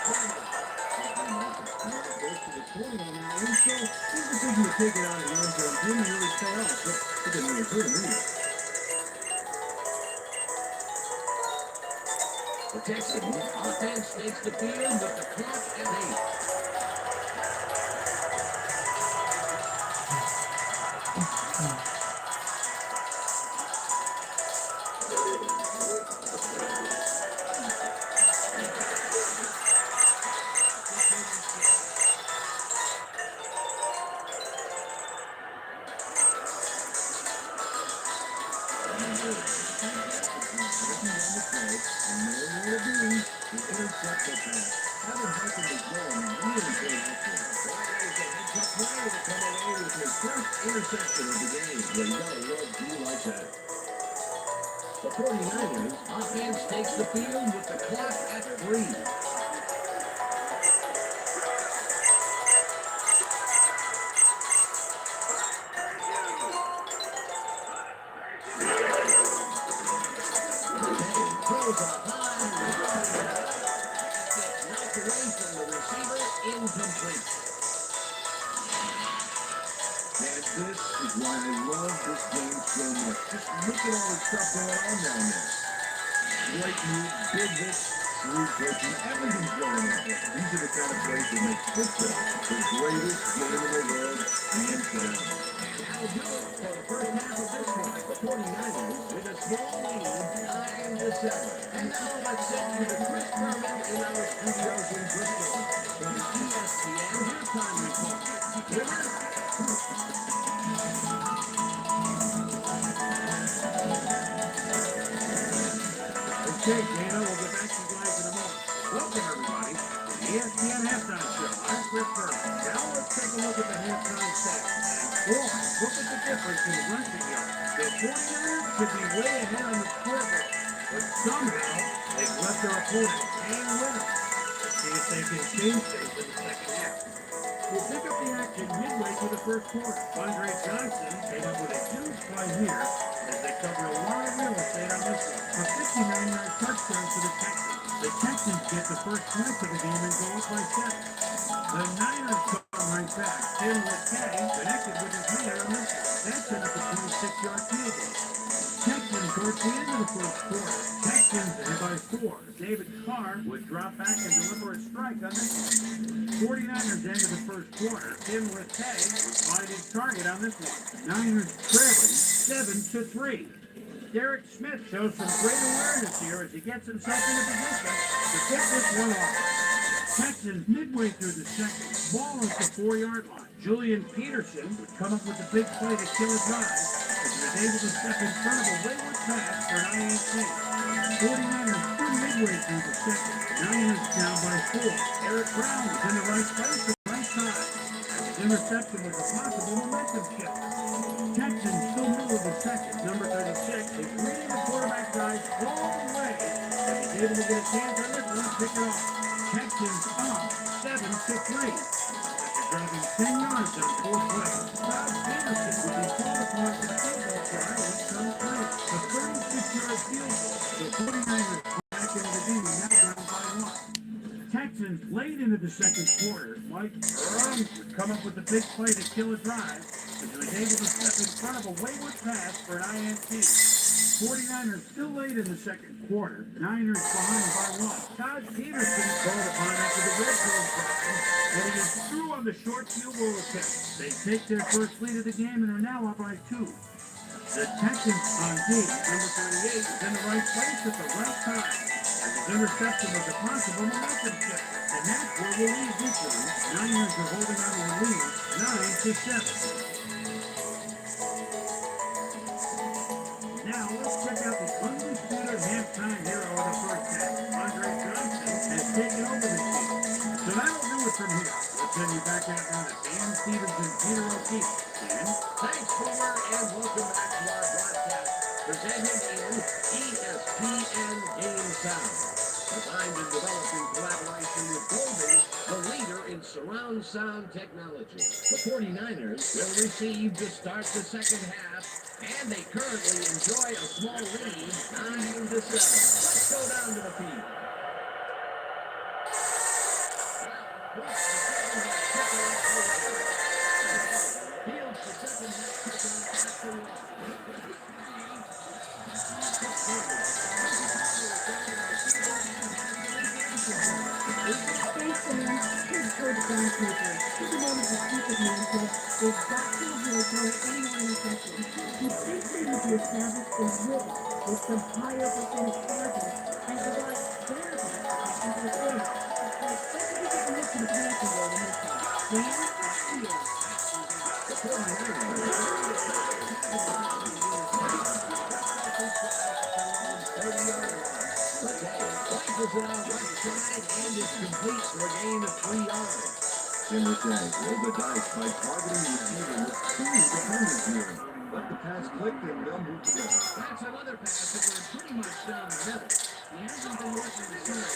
[SPEAKER 2] Goes to the 20 on that one, so his decision to take it out of the end zone didn't really pay off, but it didn't really hurt him either.
[SPEAKER 1] The Texans offense takes the field with the clock at 8. Interception of the game. Yeah, you gotta love D like that. The 49ers offense takes the field with the clock at 3. Throws a high. Gets knocked away from the receiver. Incomplete.
[SPEAKER 3] And this is why I love this game so much. Just look at all the stuff going on down there. Great move, big hit, shrewd coaching, everything's going on. These are the kind of plays that make football the greatest game in the world, hands down.
[SPEAKER 1] That'll do it for the first half of this one. The 49ers with a small lead, 9-7. And now let's send you to Chris Berman in our studios in Bristol. From ESPN, your time report. Winner.
[SPEAKER 2] Okay, Dana, we'll get back to you guys in a moment. Welcome, everybody, to the ESPN Halftime Show. I'm Chris Berman. Now let's take a look at the halftime stats. Boy, look at the difference in rushing yards. The 49ers could be way ahead on the scoreboard, but somehow they've left their opponent hang with them. Let's see if they can change things in the second half. We'll pick up the action midway through the first quarter. Andre Johnson came up with a huge play here as they cover a lot of real estate on this one. A 59-yard touchdown for the Texans. The Texans get the first points of the game and go up by 7. The Niners come right back. Tim McKay connected with his leader on this one. That set up a 26-yard field goal. Texans towards the end of the first quarter. Texans ahead by 4. David Carr would drop back and deliver a strike on this one. 49ers end of the first quarter. Tim McKay would find his target on this one. Niners trailing 7-3. Derek Smith shows some great awareness here as he gets himself in a position to pick this one off. Texans midway through the second, ball at the 4-yard line. Julian Peterson would come up with a big play to kill a drive as he was able to step in front of a wayward pass for an INT. 49ers still midway through the second. Niners down by 4. Eric Brown was in the right place at the right time. And his interception was a possible momentum shift. Texans still middle of the second. Number 36 is reading the quarterback drive all the way. And he's able to get his hands on this one and pick it off. Texans up 7-3. After driving 10 yards on 4 plays, Kyle Peterson would be called upon for the football try which comes through. A 36-yard field goal. The 49ers back into the game, now down by 1. Texans late into the second quarter. Mike Brown would come up with a big play to kill a drive, but he was able to step in front of a wayward pass for an INT. 49ers still late in the second quarter. Niners behind by 1. Todd Peterson called upon after the red zone pressure, and he is through on the short field goal attempt. They take their first lead of the game and are now up by 2. The Texans on D, number 38, is in the right place at the right time. And his interception was a possible momentum shift. And that's where we'll leave this one. Niners are holding on to the lead, 9-7. Now let's check out the undisputed halftime hero of the first half. Andre Johnson has taken over the team. So that'll do it from here. We'll send you back out now to Dan Stevens and Peter O'Keefe. Dan?
[SPEAKER 1] Thanks, Boomer, and welcome back to our broadcast, presented in ESPN Game Sound. Designed and developed in collaboration with Dolby, the leader in surround sound technology. The 49ers will receive to start the second half, and they currently enjoy a small lead, 9-7. Let's go down to the field. Fields the second half kickoff at the wall.
[SPEAKER 4] Hey Sam, here's Coach John Cooper. He wanted to speak with me and said they've got to avoid throwing any more interceptions. He thinks they need to establish a rhythm with some higher percentage targets and provide better pass protection for the quarterback. Like, let's see if we can look to the passing game in this one. Dan, back to you.
[SPEAKER 1] The 49ers Flashes it out right side and is complete for a gain of 3 yards.
[SPEAKER 3] In return, roll the dice by targeting the receiver with 2 defenders here. Let the pass click and they'll move together.
[SPEAKER 1] That's another pass that went pretty much down the middle. He hasn't been working the center.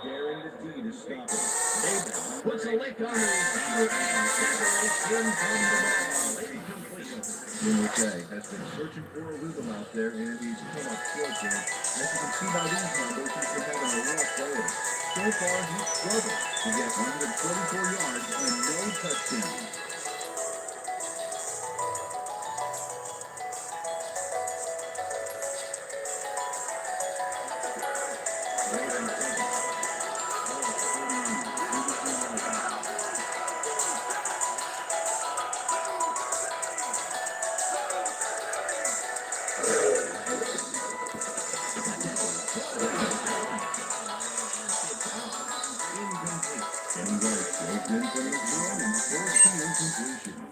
[SPEAKER 3] Daring the D to stop it.
[SPEAKER 1] Davis puts a lick on the receiver and separates him from the ball. Incomplete.
[SPEAKER 3] Jay has been searching for a rhythm out there, and he's come up short there. As you can see by these numbers, he's been having a rough day. So far, he's struggled to get 144 yards and no touchdowns.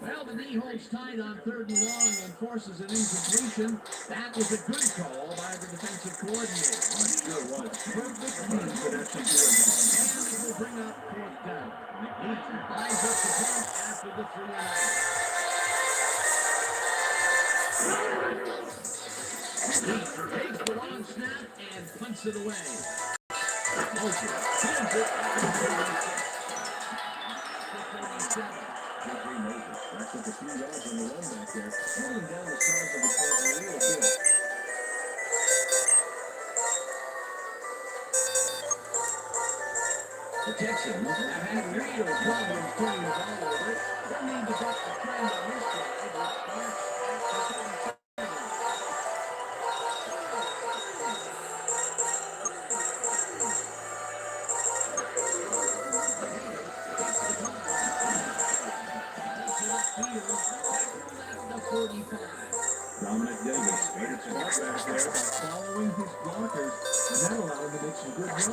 [SPEAKER 1] Well, the knee holds tight on 3rd and long and forces an incompletion. That was a good call by the defensive coordinator.
[SPEAKER 3] Sure was. Perfect means for that situation.
[SPEAKER 1] And it will bring up 4th down. McNeese buys up the punt after the 3 and out. McNeese takes the long snap and punts it away. Motion sends it after the 36.
[SPEAKER 3] Jeffrey Moses racks up a few yards on the run back there, pulling down the sides of the court a little bit.
[SPEAKER 1] The Texans have had real problems turning the ball over. They'll need to buck the trend on this drive, which starts at the 37.
[SPEAKER 3] Dominic Davis made it smart back there by following his blockers, and that allowed him to make some good yards.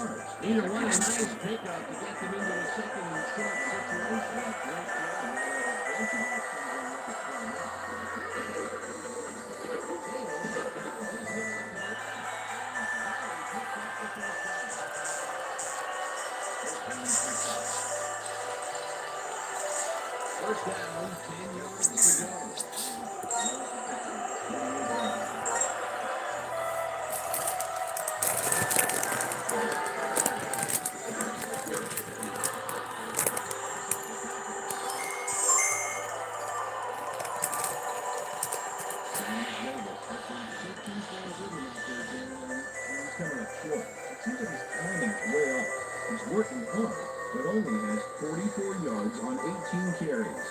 [SPEAKER 1] Either one, a nice pickup to get them into a second and short situation. First down, 10 yards to go.
[SPEAKER 3] He's working hard, but only has 44 yards on 18 carries.